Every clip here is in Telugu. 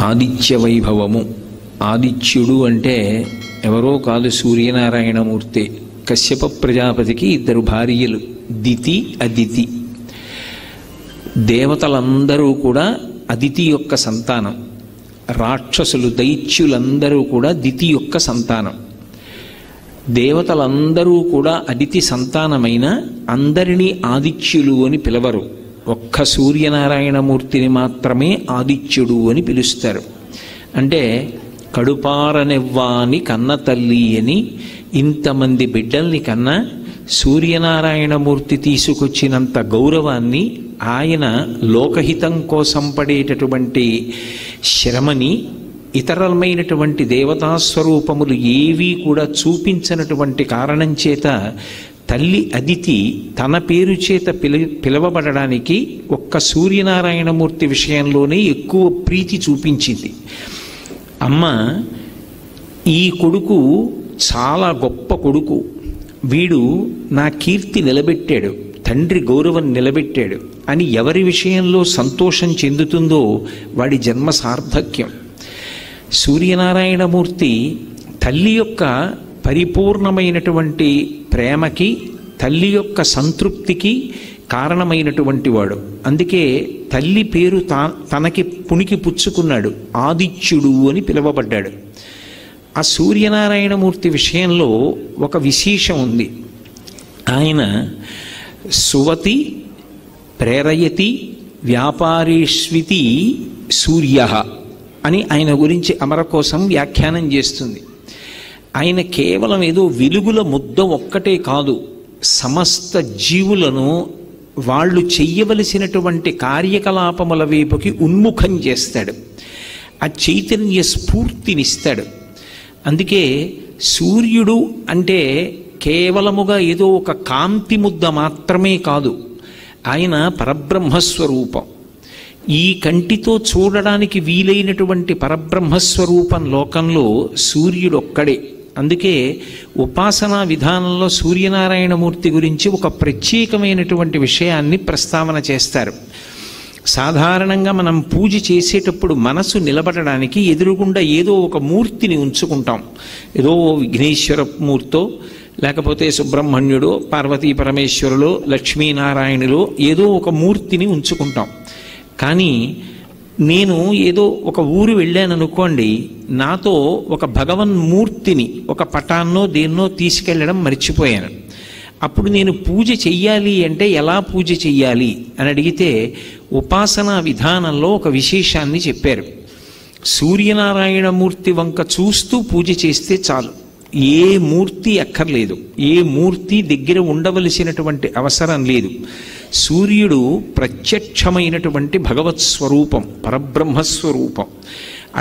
ఆదిత్య వైభవము. ఆదిత్యుడు అంటే ఎవరో కాదు, సూర్యనారాయణమూర్తి. కశ్యప ప్రజాపతికి ఇద్దరు భార్యలు, దితి అదితి. దేవతలందరూ కూడా అదితి యొక్క సంతానం. రాక్షసులు దైత్యులందరూ కూడా దితి యొక్క సంతానం. దేవతలందరూ కూడా అదితి సంతానమైన అందరినీ ఆదిత్యులు అని పిలవరు. ఒక్క సూర్యనారాయణమూర్తిని మాత్రమే ఆదిత్యుడు అని పిలుస్తారు. అంటే కడుపారనెవ్వాని కన్న తల్లి అని ఇంతమంది బిడ్డల్ని కన్నా సూర్యనారాయణమూర్తి తీసుకొచ్చినంత గౌరవాన్ని, ఆయన లోకహితం కోసం పడేటటువంటి శ్రమని ఇతరమైనటువంటి దేవతాస్వరూపములు ఏవీ కూడా చూపించినటువంటి కారణం చేత తల్లి అదితి తన పేరు చేత పిలవబడడానికి ఒక్క సూర్యనారాయణమూర్తి విషయంలోనే ఎక్కువ ప్రీతి చూపించింది. అమ్మ, ఈ కొడుకు చాలా గొప్ప కొడుకు, వీడు నా కీర్తి నిలబెట్టాడు, తండ్రి గౌరవం నిలబెట్టాడు అని ఎవరి విషయంలో సంతోషం చెందుతుందో వాడి జన్మ సార్థక్యం. సూర్యనారాయణమూర్తి తల్లి యొక్క పరిపూర్ణమైనటువంటి ప్రేమకి, తల్లి యొక్క సంతృప్తికి కారణమైనటువంటి వాడు. అందుకే తల్లి పేరు తనకి పుణికి పుచ్చుకున్నాడు, ఆదిత్యుడు అని పిలువబడ్డాడు. ఆ సూర్యనారాయణమూర్తి విషయంలో ఒక విశేషం ఉంది. ఆయన సువతి ప్రేరయతి వ్యాపారేష్వితి సూర్య అని ఆయన గురించి అమరకోశం వ్యాఖ్యానం చేస్తుంది. ఆయన కేవలం ఏదో వెలుగుల ముద్ద ఒక్కటే కాదు, సమస్త జీవులను వాళ్ళు చెయ్యవలసినటువంటి కార్యకలాపముల వైపుకి ఉన్ముఖం చేస్తాడు, ఆ చైతన్య స్ఫూర్తినిస్తాడు. అందుకే సూర్యుడు అంటే కేవలముగా ఏదో ఒక కాంతి ముద్ద మాత్రమే కాదు, ఆయన పరబ్రహ్మస్వరూపం. ఈ కంటితో చూడడానికి వీలైనటువంటి పరబ్రహ్మస్వరూపం లోకంలో సూర్యుడొక్కడే. అందుకే ఉపాసనా విధానంలో సూర్యనారాయణమూర్తి గురించి ఒక ప్రత్యేకమైనటువంటి విషయాన్ని ప్రస్తావన చేస్తారు. సాధారణంగా మనం పూజ చేసేటప్పుడు మనసు నిలబడడానికి ఎదురుగుండా ఏదో ఒక మూర్తిని ఉంచుకుంటాం. ఏదో విఘ్నేశ్వర మూర్తో, లేకపోతే సుబ్రహ్మణ్యుడో, పార్వతీ పరమేశ్వరులో, లక్ష్మీనారాయణులో ఏదో ఒక మూర్తిని ఉంచుకుంటాం. కానీ నేను ఏదో ఒక ఊరు వెళ్ళాననుకోండి, నాతో ఒక భగవన్మూర్తిని, ఒక పటాన్నో దేన్నో తీసుకెళ్ళడం మర్చిపోయాను. అప్పుడు నేను పూజ చెయ్యాలి అంటే ఎలా పూజ చెయ్యాలి అని అడిగితే ఉపాసనా విధానంలో ఒక విశేషాన్ని చెప్పారు. సూర్యనారాయణమూర్తి వంక చూస్తూ పూజ చేస్తే చాలు, ఏ మూర్తి అక్కర్లేదు, ఏ మూర్తి దగ్గర ఉండవలసినటువంటి అవసరం లేదు. సూర్యుడు ప్రత్యక్షమైనటువంటి భగవత్ స్వరూపం, పరబ్రహ్మస్వరూపం.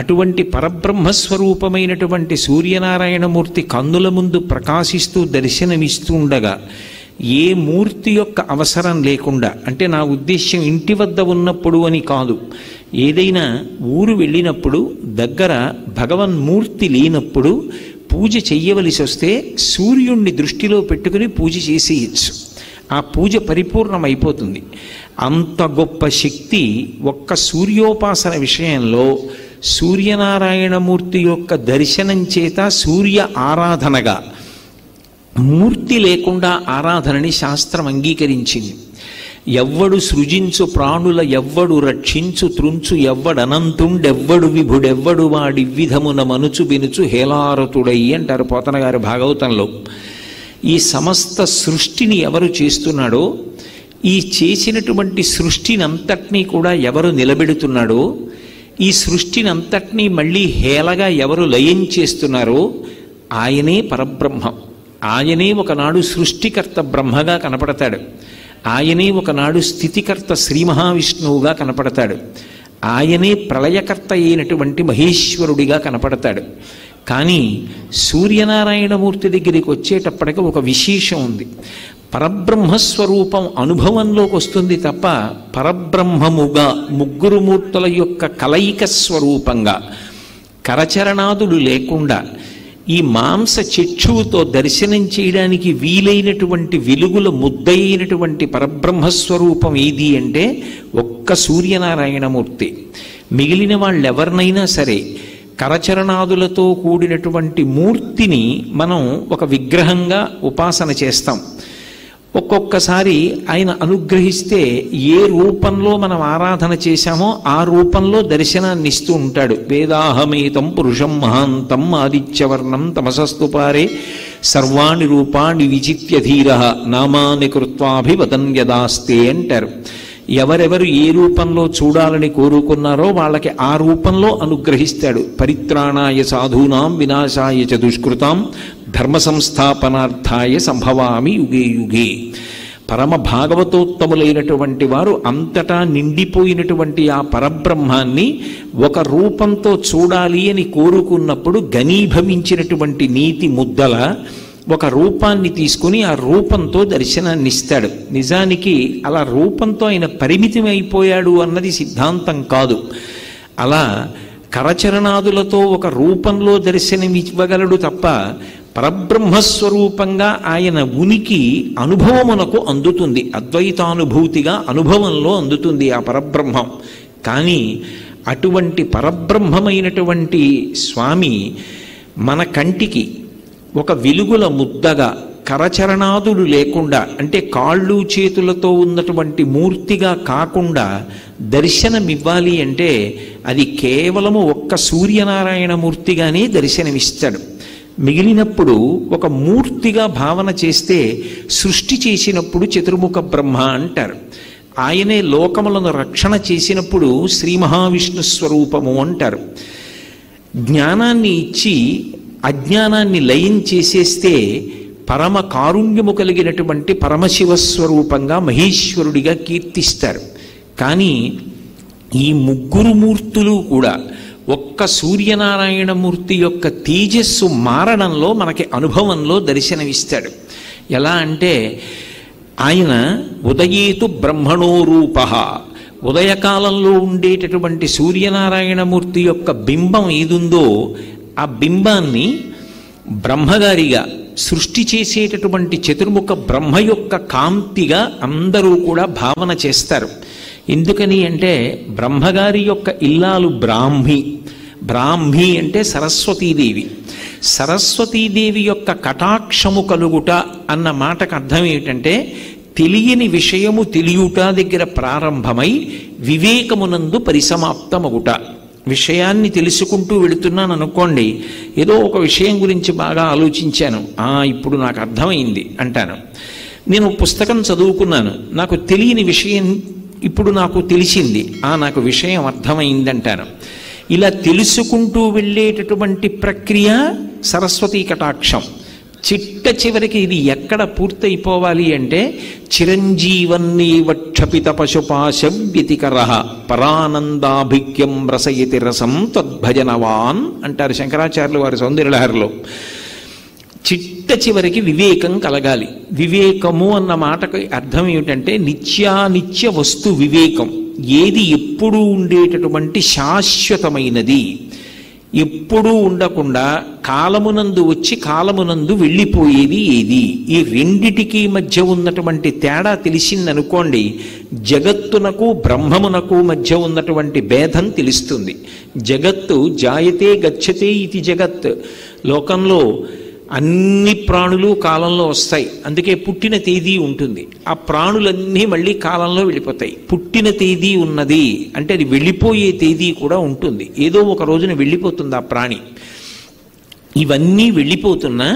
అటువంటి పరబ్రహ్మస్వరూపమైనటువంటి సూర్యనారాయణమూర్తి కన్నుల ముందు ప్రకాశిస్తూ దర్శనమిస్తూ ఉండగా ఏ మూర్తి యొక్క అవసరం లేకుండా, అంటే నా ఉద్దేశ్యం ఇంటి వద్ద ఉన్నప్పుడు అని కాదు, ఏదైనా ఊరు వెళ్ళినప్పుడు దగ్గర భగవన్మూర్తి లేనప్పుడు పూజ చెయ్యవలసి వస్తే సూర్యుణ్ణి దృష్టిలో పెట్టుకుని పూజ చేసేయచ్చు, ఆ పూజ పరిపూర్ణమైపోతుంది. అంత గొప్ప శక్తి ఒక్క సూర్యోపాసన విషయంలో సూర్యనారాయణమూర్తి యొక్క దర్శనం చేత సూర్య ఆరాధనగా, మూర్తి లేకుండా ఆరాధనని శాస్త్రం అంగీకరించింది. ఎవ్వడు సృజించు ప్రాణుల ఎవ్వడు రక్షించు త్రుంచు ఎవ్వడనంతుండెవ్వడు విభుడెవ్వడు వాడి విధమున మనుచు బినుచు హేలారతుడై అంటారు పోతన గారి భాగవతంలో. ఈ సమస్త సృష్టిని ఎవరు చేస్తున్నాడో, ఈ చేసినటువంటి సృష్టిని అంతటినీ కూడా ఎవరు నిలబెడుతున్నాడో, ఈ సృష్టిని అంతటినీ మళ్ళీ హేళగా ఎవరు లయం చేస్తున్నారో ఆయనే పరబ్రహ్మం. ఆయనే ఒకనాడు సృష్టికర్త బ్రహ్మగా కనపడతాడు, ఆయనే ఒకనాడు స్థితికర్త శ్రీ మహావిష్ణువుగా కనపడతాడు, ఆయనే ప్రళయకర్త అయినటువంటి మహేశ్వరుడిగా కనపడతాడు. కానీ సూర్యనారాయణమూర్తి దగ్గరికి వచ్చేటప్పటికి ఒక విశేషం ఉంది. పరబ్రహ్మస్వరూపం అనుభవంలోకి వస్తుంది తప్ప పరబ్రహ్మముగా, ముగ్గురు మూర్తుల యొక్క కలయిక స్వరూపంగా, కరచరణాదులు లేకుండా ఈ మాంస చక్షువుతో దర్శనం చేయడానికి వీలైనటువంటి వెలుగుల ముద్దయినటువంటి పరబ్రహ్మస్వరూపం ఏది అంటే ఒక్క సూర్యనారాయణమూర్తి. మిగిలిన వాళ్ళెవరినైనా సరే కరచరణాదులతో కూడినటువంటి మూర్తిని మనం ఒక విగ్రహంగా ఉపాసన చేస్తాం. ఒక్కొక్కసారి ఆయన అనుగ్రహిస్తే ఏ రూపంలో మనం ఆరాధన చేశామో ఆ రూపంలో దర్శనాన్ని ఇస్తూ ఉంటాడు. వేదాహమేతం పురుషం మహాంతం ఆదిత్యవర్ణం తమసస్తు పారే సర్వాణి రూపాణి విచిత్య ధీర నామాని కృత్వాభివదన్ యదాస్తే అంటారు. ఎవరెవరు ఏ రూపంలో చూడాలని కోరుకున్నారో వాళ్ళకి ఆ రూపంలో అనుగ్రహిస్తాడు. పరిత్రాణాయ సాధూనాం వినాశాయ చ దుష్కృతాం ధర్మ సంస్థాపనార్థాయ సంభవామి యుగే యుగే. పరమ భాగవతోత్తములైనటువంటి వారు అంతటా నిండిపోయినటువంటి ఆ పరబ్రహ్మాన్ని ఒక రూపంతో చూడాలి అని కోరుకున్నప్పుడు ఘనీభవించినటువంటి నీతి ముద్దల ఒక రూపాన్ని తీసుకుని ఆ రూపంతో దర్శనాన్ని ఇస్తాడు. నిజానికి అలా రూపంతో ఆయన పరిమితం అయిపోయాడు అన్నది సిద్ధాంతం కాదు. అలా కరచరణాదులతో ఒక రూపంలో దర్శనమివ్వగలడు తప్ప పరబ్రహ్మస్వరూపంగా ఆయన ఉనికి అనుభవమునకు అందుతుంది. అద్వైతానుభూతిగా అనుభవంలో అందుతుంది ఆ పరబ్రహ్మం. కానీ అటువంటి పరబ్రహ్మమైనటువంటి స్వామి మన కంటికి ఒక వెలుగుల ముద్దగా కరచరణాదులు లేకుండా, అంటే కాళ్ళు చేతులతో ఉన్నటువంటి మూర్తిగా కాకుండా దర్శనమివ్వాలి అంటే అది కేవలము ఒక్క సూర్యనారాయణ మూర్తిగానే దర్శనమిస్తాడు. మిగిలినప్పుడు ఒక మూర్తిగా భావన చేస్తే సృష్టి చేసినప్పుడు చతుర్ముఖ బ్రహ్మ అంటారు. ఆయనే లోకములను రక్షణ చేసినప్పుడు శ్రీ మహావిష్ణు స్వరూపము అంటారు. జ్ఞానాన్ని ఇచ్చి అజ్ఞానాన్ని లయం చేసేస్తే పరమ కారుణ్యము కలిగినటువంటి పరమశివస్వరూపంగా మహేశ్వరుడిగా కీర్తిస్తారు. కానీ ఈ ముగ్గురు మూర్తులు కూడా ఒక్క సూర్యనారాయణమూర్తి యొక్క తేజస్సు మారణంలో మనకి అనుభవంలో దర్శనమిస్తాడు. ఎలా అంటే ఆయన ఉదయేతు బ్రహ్మణో రూప, ఉదయకాలంలో ఉండేటటువంటి సూర్యనారాయణమూర్తి యొక్క బింబం ఏదుందో ఆ బింబాన్ని బ్రహ్మగారిగా సృష్టి చేసేటటువంటి చతుర్ముఖ బ్రహ్మ యొక్క కాంతిగా అందరూ కూడా భావన చేస్తారు. ఎందుకని అంటే బ్రహ్మగారి యొక్క ఇల్లాలు బ్రాహ్మి. బ్రాహ్మి అంటే సరస్వతీదేవి. సరస్వతీదేవి యొక్క కటాక్షము కలుగుట అన్న మాటకు అర్థం ఏమిటంటే తెలియని విషయము తెలియుట దగ్గర ప్రారంభమై వివేకమునందు పరిసమాప్తమగుట. విషయాన్ని తెలుసుకుంటూ వెళుతున్నాను అనుకోండి, ఏదో ఒక విషయం గురించి బాగా ఆలోచించాను, ఇప్పుడు నాకు అర్థమైంది అంటాను. నేను పుస్తకం చదువుకున్నాను, నాకు తెలియని విషయం ఇప్పుడు నాకు తెలిసింది, నాకు విషయం అర్థమైంది అంటాను. ఇలా తెలుసుకుంటూ వెళ్ళేటటువంటి ప్రక్రియ సరస్వతీ కటాక్షం. చిట్ట చివరికి ఇది ఎక్కడ పూర్తయిపోవాలి అంటే చిరంజీవన్నీవక్షపిత పశుపాశం వ్యతికర పరానందాభిక్యం రసయతి రసం తద్భజనవాన్ అంటారు శంకరాచార్యులు వారి సౌందర్యలహరిలో. చిట్ట చివరికి వివేకం కలగాలి. వివేకము అన్న మాటకు అర్థం ఏమిటంటే నిత్యానిత్య వస్తు వివేకం. ఏది ఎప్పుడూ ఉండేటటువంటి శాశ్వతమైనది, ఎప్పుడూ ఉండకుండా కాలమునందు వచ్చి కాలమునందు వెళ్ళిపోయేది ఏది, ఈ రెండిటికి మధ్య ఉన్నటువంటి తేడా తెలిసిందనుకోండి, జగత్తునకు బ్రహ్మమునకు మధ్య ఉన్నటువంటి భేదం తెలుస్తుంది. జగత్తు జాయతే గచ్చతే ఇది జగత్. లోకంలో అన్ని ప్రాణులు కాలంలో వస్తాయి, అందుకే పుట్టిన తేదీ ఉంటుంది. ఆ ప్రాణులన్నీ మళ్ళీ కాలంలో వెళ్ళిపోతాయి. పుట్టిన తేదీ ఉన్నది అంటే అది వెళ్ళిపోయే తేదీ కూడా ఉంటుంది. ఏదో ఒక రోజున వెళ్ళిపోతుంది ఆ ప్రాణి. ఇవన్నీ వెళ్ళిపోతున్నా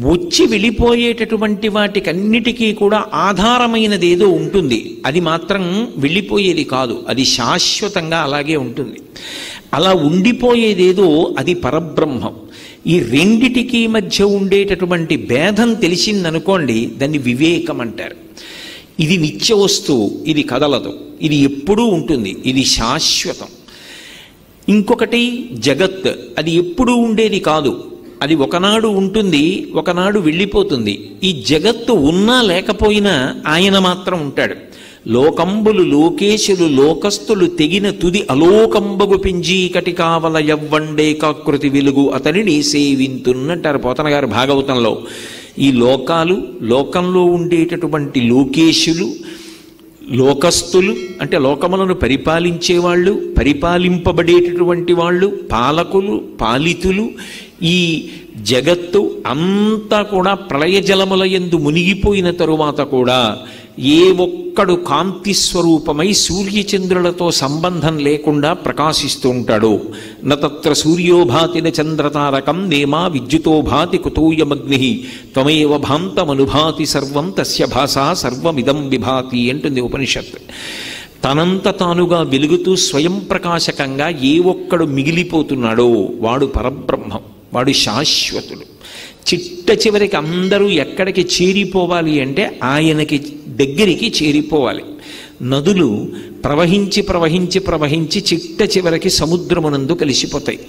వచ్చి వెళ్ళిపోయేటటువంటి వాటికన్నిటికీ కూడా ఆధారమైనది ఏదో ఉంటుంది. అది మాత్రం వెళ్ళిపోయేది కాదు, అది శాశ్వతంగా అలాగే ఉంటుంది. అలా ఉండిపోయేదేదో అది పరబ్రహ్మం. ఈ రెండిటికి మధ్య ఉండేటటువంటి భేదం తెలిసిందనుకోండి, దాన్ని వివేకం అంటారు. ఇది నిత్య వస్తువు, ఇది కదలదు, ఇది ఎప్పుడూ ఉంటుంది, ఇది శాశ్వతం. ఇంకొకటి జగత్, అది ఎప్పుడూ ఉండేది కాదు, అది ఒకనాడు ఉంటుంది, ఒకనాడు వెళ్ళిపోతుంది. ఈ జగత్తు ఉన్నా లేకపోయినా ఆయన మాత్రం ఉంటాడు. లోకంబులు లోకేశులు లోకస్తులు తెగిన తుది అలోకంబగు పింజీకటి కావల యవ్వండే కాకృతి వెలుగు అతనిని సేవింతున్నట్టారు పోతన గారు భాగవతంలో. ఈ లోకాలు, లోకంలో ఉండేటటువంటి లోకేశులు, లోకస్తులు అంటే లోకములను పరిపాలించేవాళ్ళు, పరిపాలింపబడేటటువంటి వాళ్ళు, పాలకులు, పాలితులు, ఈ జగత్తు అంతా కూడా ప్రళయ జలముల యందు మునిగిపోయిన తరువాత కూడా ఏ ఒక్కడు కాంతి స్వరూపమై సూర్యచంద్రులతో సంబంధం లేకుండా ప్రకాశిస్తూ ఉంటాడో, నత్ర సూర్యోభాతిన చంద్రతారకం నేమా విద్యుతో భాతి కుతూయమగ్ని త్వమేవ భాంతమనుభాతి సర్వం తస్య భాషా సర్వమిదం విభాతి అంటుంది ఉపనిషత్. తనంత తానుగా వెలుగుతూ స్వయం ప్రకాశకంగా ఏ ఒక్కడు మిగిలిపోతున్నాడో వాడు పరబ్రహ్మం, వాడు శాశ్వతుడు. చిట్ట చివరికి అందరూ ఎక్కడికి చేరిపోవాలి అంటే ఆయనకి దగ్గరికి చేరిపోవాలి. నదులు ప్రవహించి ప్రవహించి ప్రవహించి చిట్ట చివరికి సముద్రమునందు కలిసిపోతాయి.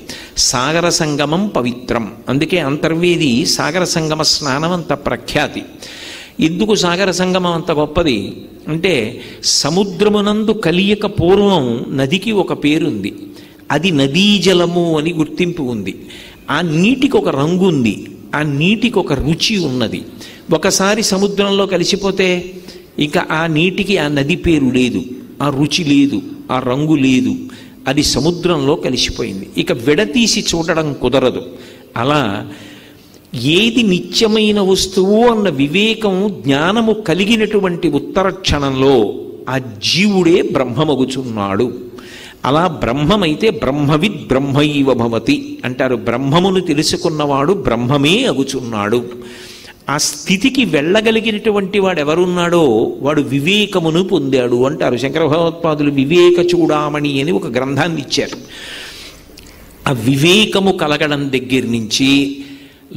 సాగర సంగమం పవిత్రం. అందుకే అంతర్వేది సాగర సంగమ స్నానం అంత ప్రఖ్యాతి. ఎందుకు సాగర సంగమం అంత గొప్పది అంటే, సముద్రమునందు కలియక పూర్వం నదికి ఒక పేరుంది, అది నదీ జలము అని గుర్తింపు ఉంది. ఆ నీటికి ఒక రంగు ఉంది, ఆ నీటికి ఒక రుచి ఉన్నది. ఒకసారి సముద్రంలో కలిసిపోతే ఇక ఆ నీటికి ఆ నది పేరు లేదు, ఆ రుచి లేదు, ఆ రంగు లేదు, అది సముద్రంలో కలిసిపోయింది. ఇక విడతీసి చూడడం కుదరదు. అలా ఏది నిత్యమైన వస్తువు అన్న వివేకం, జ్ఞానము కలిగినటువంటి ఉత్తర క్షణంలో ఆ జీవుడే బ్రహ్మమగుచున్నాడు. అలా బ్రహ్మమైతే బ్రహ్మవిద్ బ్రహ్మైవ భవతి అంటారు. బ్రహ్మమును తెలుసుకున్నవాడు బ్రహ్మమే అగుచున్నాడు. ఆ స్థితికి వెళ్ళగలిగినటువంటి వాడు ఎవరున్నాడో వాడు వివేకమును పొందాడు అంటారు. శంకర భగవత్పాదులు వివేక చూడామణి అని ఒక గ్రంథాన్ని ఇచ్చారు. ఆ వివేకము కలగడం దగ్గర నుంచి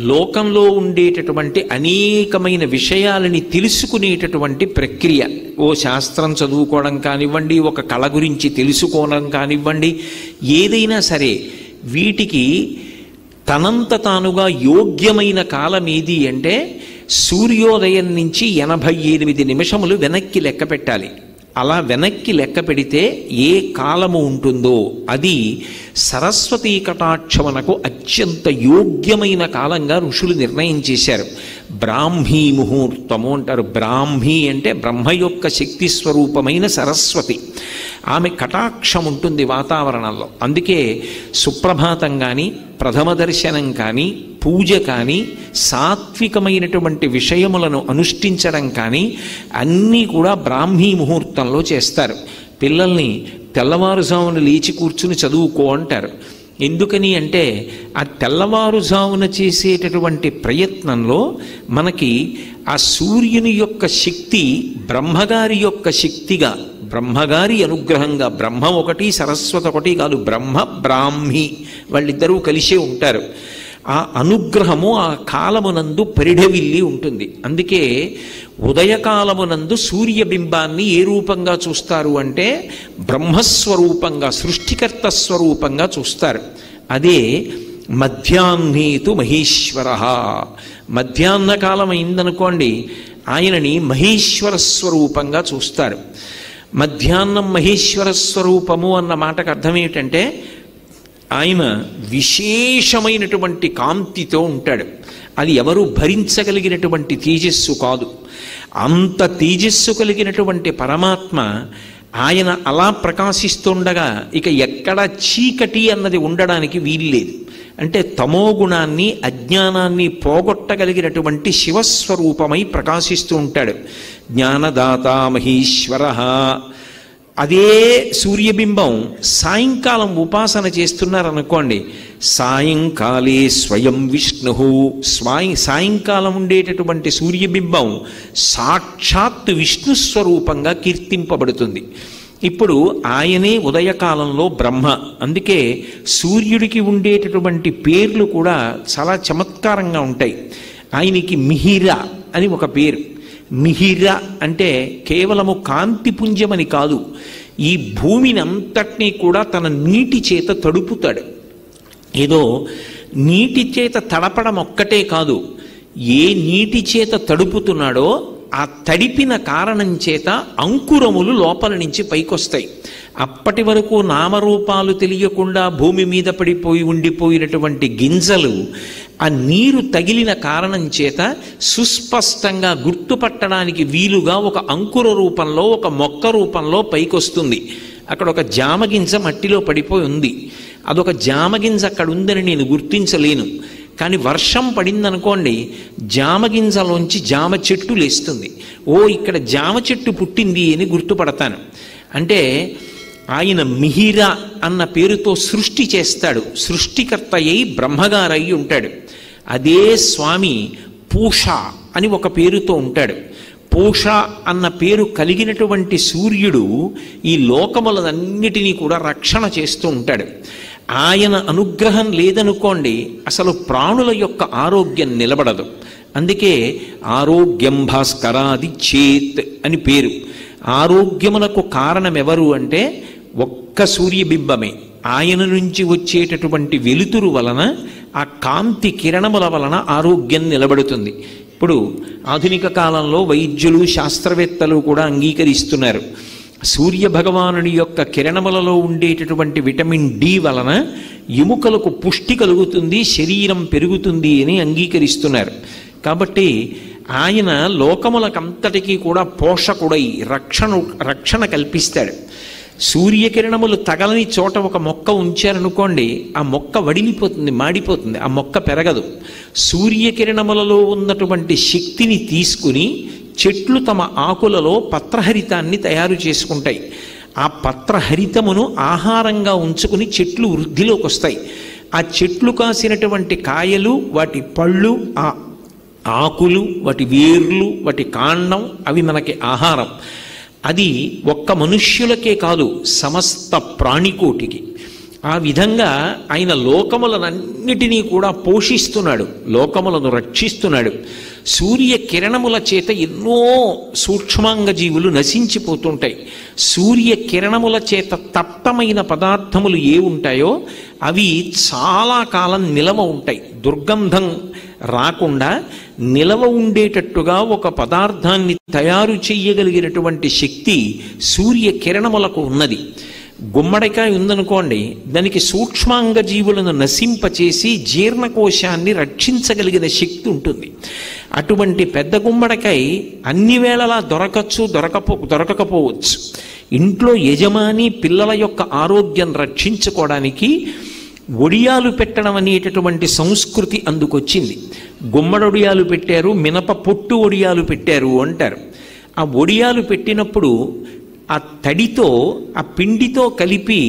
లోకంలో ఉండేటటువంటి అనేకమైన విషయాలని తెలుసుకునేటటువంటి ప్రక్రియ, ఓ శాస్త్రం చదువుకోవడం కానివ్వండి, ఒక కళ గురించి తెలుసుకోవడం కానివ్వండి, ఏదైనా సరే వీటికి తనంత తానుగా యోగ్యమైన కాలం ఏది అంటే సూర్యోదయం నుంచి 88 నిమిషములు వెనక్కి లెక్క పెట్టాలి. అలా వెనక్కి లెక్క పెడితే ఏ కాలము ఉంటుందో అది సరస్వతీ కటాక్షమునకు అత్యంత యోగ్యమైన కాలంగా ఋషులు నిర్ణయం చేశారు. బ్రాహ్మీ ముహూర్తము అంటారు. బ్రాహ్మీ అంటే బ్రహ్మ యొక్క శక్తి స్వరూపమైన సరస్వతి, ఆమె కటాక్షం ఉంటుంది వాతావరణంలో. అందుకే సుప్రభాతం కానీ, ప్రథమ దర్శనం కానీ, పూజ కానీ, సాత్వికమైనటువంటి విషయములను అనుష్ఠించడం కానీ అన్నీ కూడా బ్రాహ్మీ ముహూర్తంలో చేస్తారు. పిల్లల్ని తెల్లవారుజామున లేచి కూర్చుని చదువుకో అంటారు. ఎందుకని అంటే ఆ తెల్లవారుజామున చేసేటటువంటి ప్రయత్నంలో మనకి ఆ సూర్యుని యొక్క శక్తి బ్రహ్మగారి యొక్క శక్తిగా, బ్రహ్మగారి అనుగ్రహంగా, బ్రహ్మ ఒకటి సరస్వతి ఒకటి కాదు, బ్రహ్మ బ్రాహ్మి వాళ్ళిద్దరూ కలిసే ఉంటారు. ఆ అనుగ్రహము ఆ కాలమునందు పరిఢవిల్లి ఉంటుంది. అందుకే ఉదయకాలమునందు సూర్యబింబాన్ని ఏ రూపంగా చూస్తారు అంటే బ్రహ్మస్వరూపంగా, సృష్టికర్త స్వరూపంగా చూస్తారు. అదే మధ్యాహ్నేతు మహేశ్వర. మధ్యాహ్న కాలం అయిందనుకోండి, ఆయనని మహేశ్వర స్వరూపంగా చూస్తారు. మధ్యాహ్నం మహేశ్వర స్వరూపము అన్న మాటకు అర్థం ఏమిటంటే ఆయన విశేషమైనటువంటి కాంతితో ఉంటాడు. అది ఎవరు భరించగలిగినటువంటి తేజస్సు కాదు. అంత తేజస్సు కలిగినటువంటి పరమాత్మ ఆయన అలా ప్రకాశిస్తుండగా ఇక ఎక్కడ చీకటి అన్నది ఉండడానికి వీల్లేదు. అంటే తమోగుణాన్ని, అజ్ఞానాన్ని పోగొట్టగలిగినటువంటి శివస్వరూపమై ప్రకాశిస్తూ ఉంటాడు. జ్ఞానదాత మహేశ్వర. అదే సూర్యబింబం సాయంకాలం ఉపాసన చేస్తున్నారనుకోండి, సాయంకాలే స్వయం విష్ణు. సాయంకాలం ఉండేటటువంటి సూర్యబింబం సాక్షాత్ విష్ణు స్వరూపంగా కీర్తింపబడుతుంది. ఇప్పుడు ఆయనే ఉదయకాలంలో బ్రహ్మ. అందుకే సూర్యుడికి ఉండేటటువంటి పేర్లు కూడా చాలా చమత్కారంగా ఉంటాయి. ఆయనకి మిహిర అని ఒక పేరు. మిహిర అంటే కేవలము కాంతిపుంజమని కాదు, ఈ భూమిని అంతటినీ కూడా తన నీటి చేత తడుపుతాడు. ఏదో నీటి చేత తడపడం ఒక్కటే కాదు, ఏ నీటి చేత తడుపుతున్నాడో ఆ తడిపిన కారణం చేత అంకురములు లోపల నుంచి పైకొస్తాయి. అప్పటి వరకు నామరూపాలు తెలియకుండా భూమి మీద పడిపోయి ఉండిపోయినటువంటి గింజలు ఆ నీరు తగిలిన కారణం చేత సుస్పష్టంగా గుర్తుపట్టడానికి వీలుగా ఒక అంకుర రూపంలో, ఒక మొక్క రూపంలో పైకొస్తుంది. అక్కడ ఒక జామగింజ మట్టిలో పడిపోయి ఉంది. అదొక జామగింజ అక్కడ ఉందని నేను గుర్తించలేను. కానీ వర్షం పడిందనుకోండి, జామగింజలోంచి జామ చెట్టు లేస్తుంది. ఓ, ఇక్కడ జామ చెట్టు పుట్టింది అని గుర్తుపడతాను. అంటే ఆయన మిహిర అన్న పేరుతో సృష్టి చేస్తాడు. సృష్టికర్త అయి బ్రహ్మగారై ఉంటాడు. అదే స్వామి పూష అని ఒక పేరుతో ఉంటాడు. పూష అన్న పేరు కలిగినటువంటి సూర్యుడు ఈ లోకములన్నిటినీ కూడా రక్షణ చేస్తూ ఉంటాడు. ఆయన అనుగ్రహం లేదనుకోండి, అసలు ప్రాణుల యొక్క ఆరోగ్యం నిలబడదు. అందుకే ఆరోగ్యం భాస్కరాది చేత్ అని పేరు. ఆరోగ్యమునకు కారణం ఎవరు అంటే ఒక్క సూర్యబింబమే. ఆయన నుంచి వచ్చేటటువంటి వెలుతురు వలన, ఆ కాంతి కిరణముల వలన ఆరోగ్యం నిలబడుతుంది. ఇప్పుడు ఆధునిక కాలంలో వైద్యులు, శాస్త్రవేత్తలు కూడా అంగీకరిస్తున్నారు. సూర్య భగవానుడి యొక్క కిరణములలో ఉండేటటువంటి విటమిన్ డి వలన ఎముకలకు పుష్టి కలుగుతుంది, శరీరం పెరుగుతుంది అని అంగీకరిస్తున్నారు. కాబట్టి ఆయన లోకములకంతటికీ కూడా పోషకుడై రక్షణ కల్పిస్తాడు. సూర్యకిరణములు తగలని చోట ఒక మొక్క ఉంచారనుకోండి, ఆ మొక్క వడిలిపోతుంది, మాడిపోతుంది, ఆ మొక్క పెరగదు. సూర్యకిరణములలో ఉన్నటువంటి శక్తిని తీసుకుని చెట్లు తమ ఆకులలో పత్రహరితాన్ని తయారు చేసుకుంటాయి. ఆ పత్రహరితమును ఆహారంగా ఉంచుకుని చెట్లు వృద్ధిలోకి వస్తాయి. ఆ చెట్లు కాసినటువంటి కాయలు, వాటి పళ్ళు, ఆ ఆకులు, వాటి వేర్లు, వాటి కాండం, అవి మనకి ఆహారం. అది ఒక్క మనుష్యులకే కాదు, సమస్త ప్రాణికోటికి. ఆ విధంగా ఆయన లోకములనన్నిటినీ కూడా పోషిస్తున్నాడు, లోకములను రక్షిస్తున్నాడు. సూర్య కిరణముల చేత ఎన్నో సూక్ష్మాంగ జీవులు నశించిపోతుంటాయి. సూర్య కిరణముల చేత తప్తమైన పదార్థములు ఏ ఉంటాయో అవి చాలా కాలం నిలవ ఉంటాయి. దుర్గంధం రాకుండా నిలవ ఉండేటట్టుగా ఒక పదార్థాన్ని తయారు చెయ్యగలిగినటువంటి శక్తి సూర్య కిరణములకు ఉన్నది. గుమ్మడికాయ ఉందనుకోండి, దానికి సూక్ష్మాంగ జీవులను నశింపచేసి జీర్ణకోశాన్ని రక్షించగలిగిన శక్తి ఉంటుంది. అటువంటి పెద్ద గుమ్మడికాయ అన్ని వేళలా దొరకకపోవచ్చు. ఇంట్లో యజమాని పిల్లల యొక్క ఆరోగ్యం రక్షించుకోవడానికి ఒడియాలు పెట్టడం అనేటటువంటి సంస్కృతి అందుకొచ్చింది. గుమ్మడొడియాలు పెట్టారు, మినప పొట్టు ఒడియాలు పెట్టారు అంటారు. ఆ ఒడియాలు పెట్టినప్పుడు ఆ తడితో, ఆ పిండితో కలిపి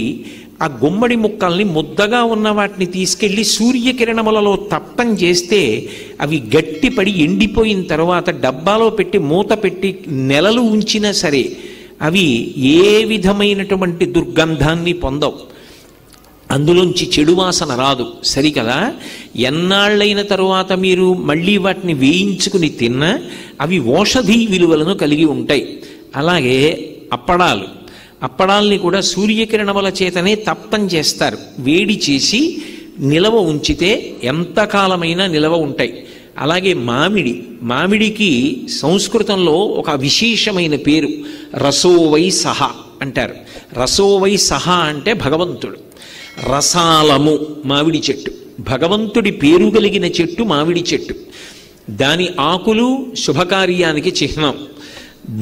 ఆ గుమ్మడి ముక్కల్ని, ముద్దగా ఉన్న వాటిని తీసుకెళ్ళి సూర్యకిరణములలో తప్పం చేస్తే అవి గట్టిపడి ఎండిపోయిన తర్వాత డబ్బాలో పెట్టి మూత పెట్టి నెలలు ఉంచినా సరే అవి ఏ విధమైనటువంటి దుర్గంధాన్ని పొందవు. అందులోంచి చెడు వాసన రాదు. సరికదా? ఎన్నాళ్ళైన తరువాత మీరు మళ్ళీ వాటిని వేయించుకుని తిన్నా అవి ఔషధీ విలువలను కలిగి ఉంటాయి. అలాగే అప్పడాల్ని కూడా సూర్యకిరణముల చేతనే తప్తం చేస్తారు. వేడి చేసి నిలవ ఉంచితే ఎంతకాలమైనా నిలవ ఉంటాయి. అలాగే మామిడికి సంస్కృతంలో ఒక విశేషమైన పేరు రసోవై సహ అంటారు. రసోవై సహ అంటే భగవంతుడు. రసాలము మామిడి చెట్టు, భగవంతుడి పేరు కలిగిన చెట్టు మామిడి చెట్టు. దాని ఆకులు శుభకార్యానికి చిహ్నం,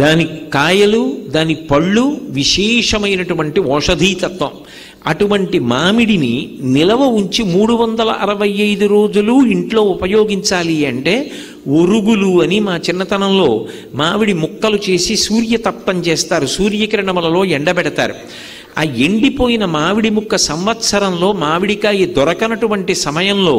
దాని కాయలు, దాని పళ్ళు విశేషమైనటువంటి ఔషధీతత్వం. అటువంటి మామిడిని నిలవ ఉంచి 365 రోజులు ఇంట్లో ఉపయోగించాలి అంటే ఒరుగులు అని మా చిన్నతనంలో మామిడి ముక్కలు చేసి సూర్యతప్తం చేస్తారు, సూర్యకిరణములలో ఎండబెడతారు. ఆ ఎండిపోయిన మామిడి ముక్క సంవత్సరంలో మామిడికాయ దొరకనటువంటి సమయంలో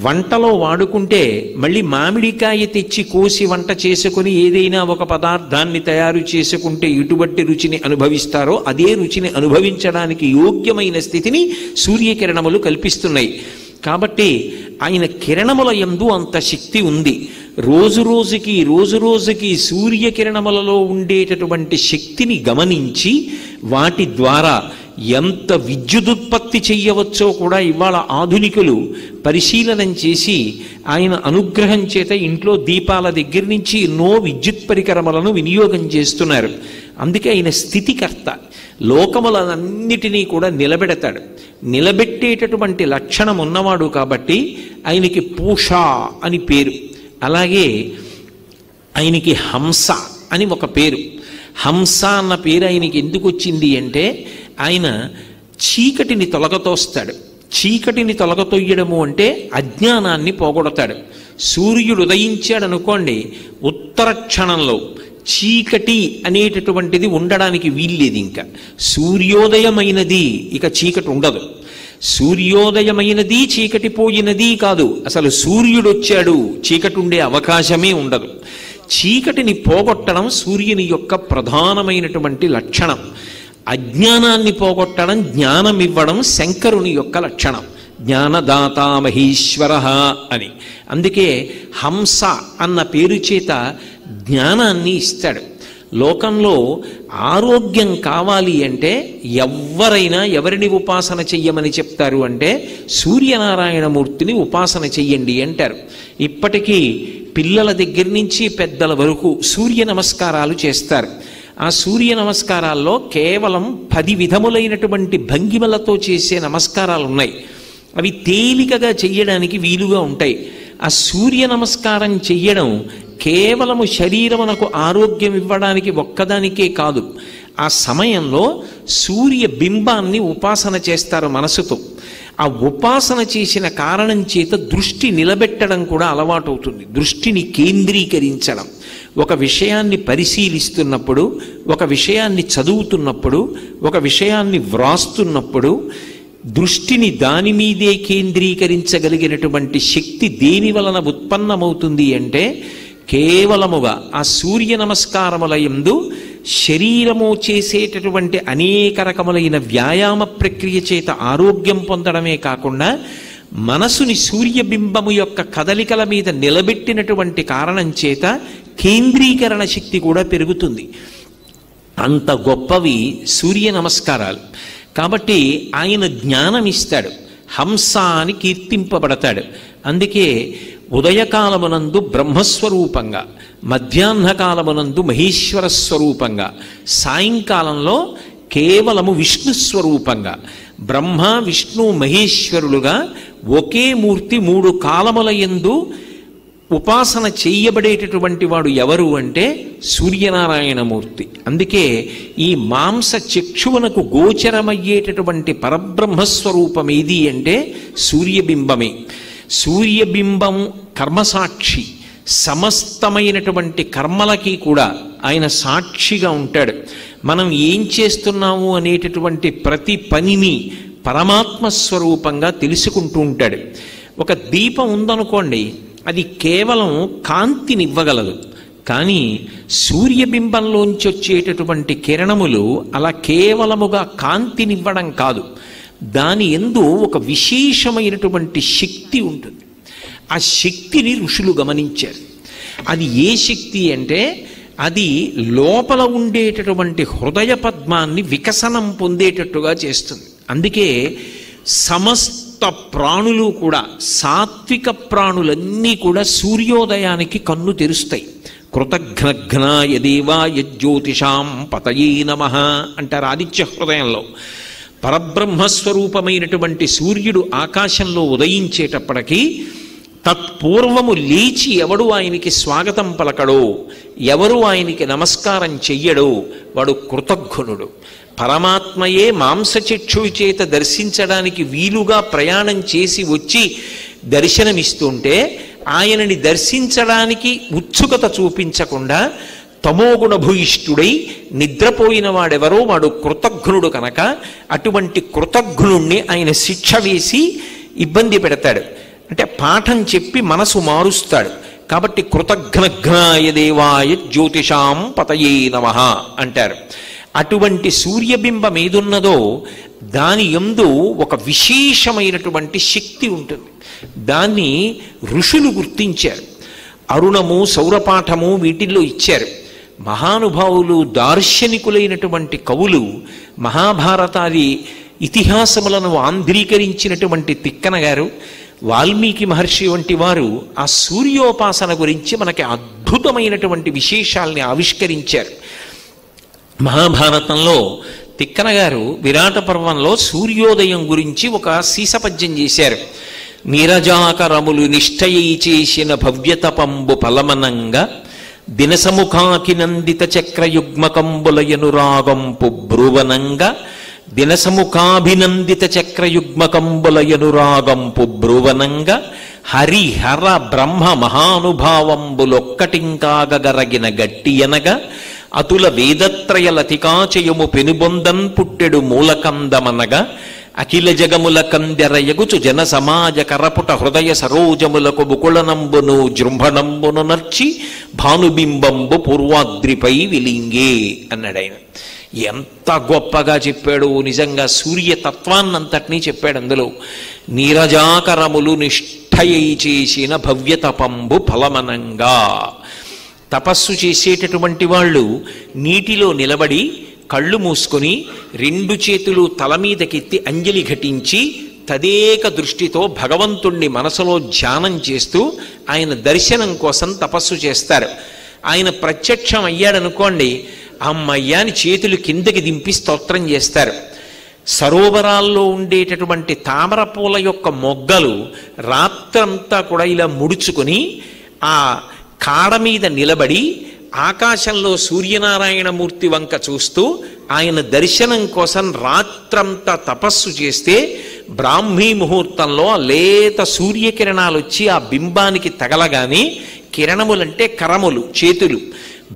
వంటలో వాడుకుంటే మళ్ళీ మామిడికాయ తెచ్చి కోసి వంట చేసుకుని ఏదైనా ఒక పదార్థాన్ని తయారు చేసుకుంటే ఎటువంటి రుచిని అనుభవిస్తారో అదే రుచిని అనుభవించడానికి యోగ్యమైన స్థితిని సూర్యకిరణములు కల్పిస్తున్నాయి. కాబట్టి ఆయన కిరణముల యందు అంత శక్తి ఉంది. రోజు రోజుకి సూర్యకిరణములలో ఉండేటటువంటి శక్తిని గమనించి వాటి ద్వారా ఎంత విద్యుదుత్పత్తి చెయ్యవచ్చో కూడా ఇవాళ ఆధునికులు పరిశీలనం చేసి ఆయన అనుగ్రహం చేత ఇంట్లో దీపాల దగ్గర నుంచి ఎన్నో విద్యుత్ పరికరములను వినియోగం చేస్తున్నారు. అందుకే ఆయన స్థితికర్త. లోకములన్నిటినీ కూడా నిలబెడతాడు. నిలబెట్టేటటువంటి లక్షణం ఉన్నవాడు కాబట్టి ఆయనకి పూష అని పేరు. అలాగే ఆయనకి హంస అని ఒక పేరు. హంస అన్న పేరు ఆయనకి ఎందుకు వచ్చింది అంటే ఆయన చీకటిని తొలగతోస్తాడు. చీకటిని తొలగతొయ్యడము అంటే అజ్ఞానాన్ని పోగొడతాడు. సూర్యుడు ఉదయించాడనుకోండి, ఉత్తర క్షణంలో చీకటి అనేటటువంటిది ఉండడానికి వీల్లేదు. ఇంకా సూర్యోదయమైనది ఇక చీకటి ఉండదు. సూర్యోదయమైనది చీకటి పోయినది కాదు, అసలు సూర్యుడు వచ్చాడు చీకటి ఉండే అవకాశమే ఉండదు. చీకటిని పోగొట్టడం సూర్యుని యొక్క ప్రధానమైనటువంటి లక్షణం. అజ్ఞానాన్ని పోగొట్టడం, జ్ఞానం ఇవ్వడం శంకరుని యొక్క లక్షణం. జ్ఞానదాత మహేశ్వర అని. అందుకే హంస అన్న పేరు చేత జ్ఞానాన్ని ఇస్తాడు. లోకంలో ఆరోగ్యం కావాలి అంటే ఎవరైనా ఎవరిని ఉపాసన చెయ్యమని చెప్తారు అంటే సూర్యనారాయణమూర్తిని ఉపాసన చెయ్యండి అంటారు. ఇప్పటికీ పిల్లల దగ్గర నుంచి పెద్దల వరకు సూర్య నమస్కారాలు చేస్తారు. ఆ సూర్య నమస్కారాల్లో కేవలం 10 విధములైనటువంటి భంగిమలతో చేసే నమస్కారాలు ఉన్నాయి. అవి తేలికగా చెయ్యడానికి వీలుగా ఉంటాయి. ఆ సూర్య నమస్కారం చెయ్యడం కేవలము శరీరమునకు ఆరోగ్యం ఇవ్వడానికి ఒక్కదానికే కాదు, ఆ సమయంలో సూర్య బింబాన్ని ఉపాసన చేస్తారు మనసుతో. ఆ ఉపాసన చేసిన కారణం చేత దృష్టి నిలబెట్టడం కూడా అలవాటవుతుంది. దృష్టిని కేంద్రీకరించడం, ఒక విషయాన్ని పరిశీలిస్తున్నప్పుడు, ఒక విషయాన్ని చదువుతున్నప్పుడు, ఒక విషయాన్ని వ్రాస్తున్నప్పుడు దృష్టిని దాని మీదే కేంద్రీకరించగలిగినటువంటి శక్తి దేని వలన ఉత్పన్నమవుతుంది అంటే కేవలముగా ఆ సూర్య నమస్కారముల యందు శరీరము చేసేటటువంటి అనేక రకములైన వ్యాయామ ప్రక్రియ చేత ఆరోగ్యం పొందడమే కాకుండా మనసుని సూర్యబింబము యొక్క కదలికల మీద నిలబెట్టినటువంటి కారణం చేత కేంద్రీకరణ శక్తి కూడా పెరుగుతుంది. అంత గొప్పవి సూర్య నమస్కారాలు. కాబట్టి ఆయన జ్ఞానం ఇస్తాడు, హంస అని కీర్తింపబడతాడు. అందుకే ఉదయకాలమునందు బ్రహ్మస్వరూపంగా, మధ్యాహ్నకాలమునందు మహేశ్వర స్వరూపంగా, సాయంకాలంలో కేవలము విష్ణు స్వరూపంగా, బ్రహ్మ విష్ణు మహేశ్వరులుగా ఒకే మూర్తి 3 కాలముల యందు ఉపాసన చేయబడేటటువంటి వాడు ఎవరు అంటే సూర్యనారాయణమూర్తి. అందుకే ఈ మాంస చక్షువునకు గోచరమయ్యేటటువంటి పరబ్రహ్మస్వరూపం ఏది అంటే సూర్యబింబమే. సూర్యబింబం కర్మసాక్షి, సమస్తమైనటువంటి కర్మలకి కూడా ఆయన సాక్షిగా ఉంటాడు. మనం ఏం చేస్తున్నాము అనేటటువంటి ప్రతి పనిని పరమాత్మ స్వరూపంగా తెలుసుకుంటూ ఉంటాడు. ఒక దీపం ఉందనుకోండి, అది కేవలం కాంతినివ్వగలదు, కానీ సూర్యబింబంలోంచి వచ్చేటటువంటి కిరణములు అలా కేవలముగా కాంతినివ్వడం కాదు, దాని యందు ఒక విశేషమైనటువంటి శక్తి ఉంటుంది. ఆ శక్తిని ఋషులు గమనించారు. అది ఏ శక్తి అంటే అది లోపల ఉండేటటువంటి హృదయ పద్మాన్ని వికసనం పొందేటట్టుగా చేస్తుంది. అందుకే సమస్త ప్రాణులు కూడా, సాత్విక ప్రాణులన్నీ కూడా సూర్యోదయానికి కన్ను తెరుస్తాయి. కృతఘ్నఘ్నాయ దేవాయ జ్యోతిషాం పతయే నమః అంటారు ఆదిత్య హృదయంలో. పరబ్రహ్మస్వరూపమైనటువంటి సూర్యుడు ఆకాశంలో ఉదయించేటప్పటికీ తత్పూర్వము లేచి ఎవడు ఆయనకి స్వాగతం పలకడో, ఎవరు ఆయనకి నమస్కారం చెయ్యడో వాడు కృతఘ్నుడు. పరమాత్మయే మాంసచక్షువు చేత దర్శించడానికి వీలుగా ప్రయాణం చేసి వచ్చి దర్శనమిస్తుంటే ఆయనని దర్శించడానికి ఉత్సుకత చూపించకుండా తమోగుణ భూయిష్ఠుడై నిద్రపోయిన వాడెవరో వాడు కృతఘ్నుడు కనుక అటువంటి కృతఘ్నుణ్ణి ఆయన శిక్ష వేసి ఇబ్బంది పెడతాడు. అంటే పాఠం చెప్పి మనసు మారుస్తాడు. కాబట్టి కృతఘ్నఘ్నాయ దేవాయ జ్యోతిషాం పతయే నమః అంటారు. అటువంటి సూర్యబింబం ఏదున్నదో దాని యందు ఒక విశేషమైనటువంటి శక్తి ఉంటుంది. దాన్ని ఋషులు గుర్తించారు. అరుణము, సౌరపాఠము వీటిల్లో ఇచ్చారు. మహానుభావులు, దార్శనికులైనటువంటి కవులు మహాభారతాది ఇతిహాసములను ఆంధ్రీకరించినటువంటి తిక్కన గారు, వాల్మీకి మహర్షి వంటి వారు ఆ సూర్యోపాసన గురించి మనకి అద్భుతమైనటువంటి విశేషాల్ని ఆవిష్కరించారు. మహాభారతంలో తిక్కన గారు విరాట పర్వంలో సూర్యోదయం గురించి ఒక సీసపద్యం చేశారు. నీరజాకరములు నిష్ఠయై చేసిన భవ్యతపంబు ఫలమనంగా దినసముఖాకినందిత చక్రయుగ్మకంబులయనురాగంపు బ్రువనంగా దినసముఖాభినందిత చక్రయుగ్మకంబులయనురాగంపు బ్రువనంగా హరిహర బ్రహ్మ మహానుభావంబులొక్కటింకాగరగిన గట్టియనగా అతుల వేదత్రయలతికాచయము పెనుబొందన్ పుట్టెడు మూలకందమనగా అఖిల జగముల కందెరయగుచు జన సమాజ కరపుట హృదయ సరోజములకు బుకుళనంబును జృంభణంబును నర్చి భానుబింబంబు పూర్వాద్రిపై విలింగే అన్నాడు ఆయన. ఎంత గొప్పగా చెప్పాడు! నిజంగా సూర్యతత్వాన్నంతటినీ చెప్పాడు అందులో. నీరజాకరములు నిష్ఠయై చేసిన భవ్యతపంబు ఫలమనంగా. తపస్సు చేసేటటువంటి వాళ్ళు నీటిలో నిలబడి కళ్ళు మూసుకొని రెండు చేతులు తల మీదకెత్తి అంజలి ఘటించి తదేక దృష్టితో భగవంతుణ్ణి మనసులో ధ్యానం చేస్తూ ఆయన దర్శనం కోసం తపస్సు చేస్తారు. ఆయన ప్రత్యక్షం అయ్యాడనుకోండి, అమ్మయ్యాని చేతులు కిందకి దింపి స్తోత్రం చేస్తారు. సరోవరాల్లో ఉండేటటువంటి తామర పూల యొక్క మొగ్గలు రాత్రంతా కూడా ఇలా ముడుచుకొని ఆ కాడ మీద నిలబడి ఆకాశంలో సూర్యనారాయణమూర్తి వంక చూస్తూ ఆయన దర్శనం కోసం రాత్రంతా తపస్సు చేస్తే బ్రాహ్మీ ముహూర్తంలో లేత సూర్యకిరణాలు వచ్చి ఆ బింబానికి తగలగానే, కిరణములంటే కరములు, చేతులు,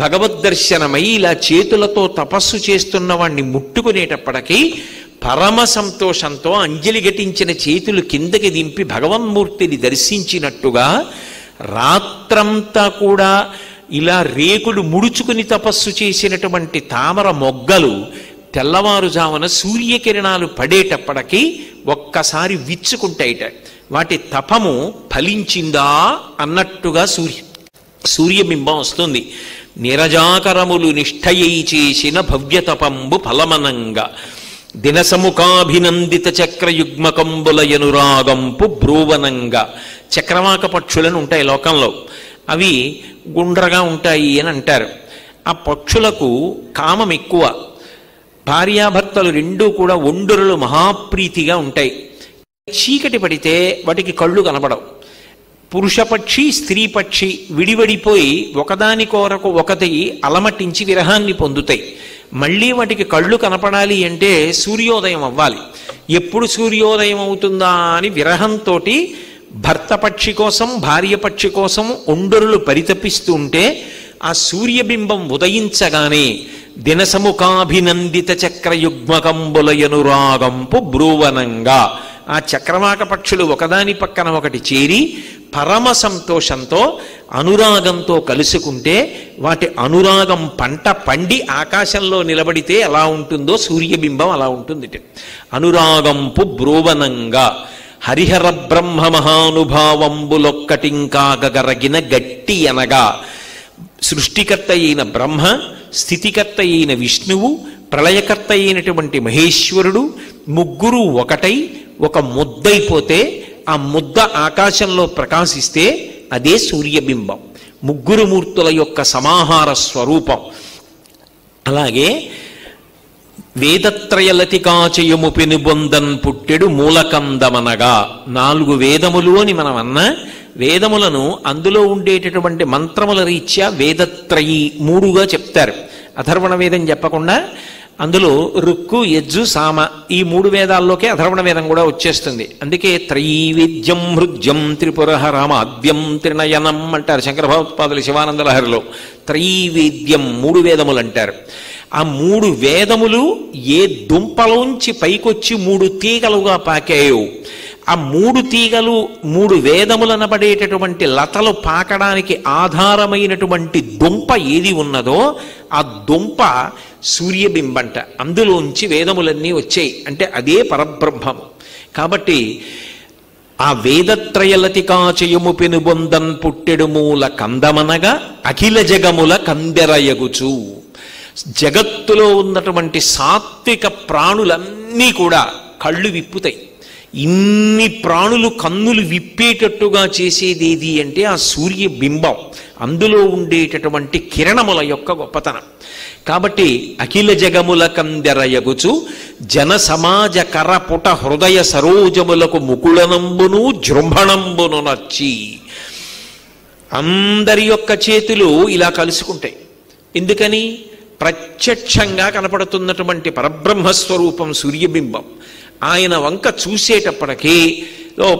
భగవద్దర్శనమై ఇలా చేతులతో తపస్సు చేస్తున్న వాణ్ణి ముట్టుకునేటప్పటికీ పరమ సంతోషంతో అంజలి ఘటించిన చేతులు కిందకి దింపి భగవన్మూర్తిని దర్శించినట్టుగా రాత్రంతా కూడా ఇలా రేకులు ముడుచుకుని తపస్సు చేసినటువంటి తామర మొగ్గలు తెల్లవారుజామున సూర్యకిరణాలు పడేటప్పటికీ ఒక్కసారి విచ్చుకుంటాయిట. వాటి తపము ఫలించిందా అన్నట్టుగా సూర్యబింబం వస్తుంది. నిరజాకరములు నిష్ఠయై చేసిన భవ్యతపంబు ఫలమనంగా దినసముఖాభినందిత చక్రయుగ్మకంబులయనురాగంపు బ్రూవనంగా. చక్రవాక పక్షులను ఉంటాయి లోకంలో, అవి గుండ్రగా ఉంటాయి అని అంటారు. ఆ పక్షులకు కామం ఎక్కువ. భార్యాభర్తలు రెండూ కూడా ఒండురలు మహాప్రీతిగా ఉంటాయి. చీకటి పడితే వాటికి కళ్ళు కనబడవు. పురుషపక్షి స్త్రీ పక్షి విడివడిపోయి ఒకదాని కొరకు ఒకటి అలమటించి విరహాన్ని పొందుతాయి. మళ్ళీ వాటికి కళ్ళు కనపడాలి అంటే సూర్యోదయం అవ్వాలి. ఎప్పుడు సూర్యోదయం అవుతుందా అని విరహంతో భర్త పక్షి కోసం భార్య పక్షి కోసం ఒండరులు పరితపిస్తూ ఉంటే ఆ సూర్యబింబం ఉదయించగానే దినసముఖాభినందిత చక్రయుగ్మకంబులయనురాగంపు బ్రూవనంగా ఆ చక్రవాక పక్షులు ఒకదాని పక్కన ఒకటి చేరి పరమ సంతోషంతో అనురాగంతో కలుసుకుంటే వాటి అనురాగం పంట పండి ఆకాశంలో నిలబడితే ఎలా ఉంటుందో సూర్యబింబం అలా ఉంటుంది. అనురాగంపు బ్రూవనంగా హరిహర బ్రహ్మ మహానుభావంబులొక్కటింకాగరగిన గట్టి అనగా సృష్టికర్త అయిన బ్రహ్మ, స్థితికర్త అయిన విష్ణువు, ప్రళయకర్త అయినటువంటి మహేశ్వరుడు ముగ్గురు ఒకటై ఒక ముద్దైపోతే ఆ ముద్ద ఆకాశంలో ప్రకాశిస్తే అదే సూర్యబింబం, ముగ్గురు మూర్తుల యొక్క సమాహార స్వరూపం. అలాగే వేదత్రయలతికాచయము పెనుబొందన్ పుట్టెడు మూలకందమనగా 4 వేదములు అని మనం అన్నా, వేదములను అందులో ఉండేటటువంటి మంత్రముల రీత్యా వేదత్రయి 3గా చెప్తారు. అథర్వణ వేదం చెప్పకుండా అందులో రుక్కు, యజ్జు, సామ ఈ 3 వేదాల్లోకే అథర్వణ వేదం కూడా వచ్చేస్తుంది. అందుకే త్రైవేద్యం హృద్యం త్రిపురహరమాద్యం త్రినయనం అంటారు శంకర భగవత్పాదులు శివానంద లహరిలో. త్రైవేద్యం 3 వేదములు అంటారు. ఆ 3 వేదములు ఏ దుంపలోంచి పైకొచ్చి 3 తీగలుగా పాకాయో, ఆ 3 తీగలు 3 వేదములనబడేటటువంటి లతలు పాకడానికి ఆధారమైనటువంటి దుంప ఏది ఉన్నదో ఆ దుంప సూర్యబింబంట. అందులోంచి వేదములన్నీ వచ్చాయి అంటే అదే పరబ్రహ్మము. కాబట్టి ఆ వేదత్రయలతికాచయము పెనుబొందన్ పుట్టెడు మూల కందమనగా అఖిల జగముల కందెరయగుచు. జగత్తులో ఉన్నటువంటి సాత్విక ప్రాణులన్నీ కూడా కళ్ళు విప్పుతాయి. ఇన్ని ప్రాణులు కన్నులు విప్పేటట్టుగా చేసేది ఏది అంటే ఆ సూర్యబింబం. అందులో ఉండేటటువంటి కిరణముల యొక్క గొప్పతనం. కాబట్టి అఖిల జగముల కందెరయగుచు జన సమాజ కరపుట హృదయ సరోజములకు ముకుళనంబును జృంభణంబును నచ్చి. అందరి యొక్క చేతులు ఇలా కలుసుకుంటాయి. ఎందుకని? ప్రత్యక్షంగా కనపడుతున్నటువంటి పరబ్రహ్మస్వరూపం సూర్యబింబం. ఆయన వంక చూసేటప్పటికీ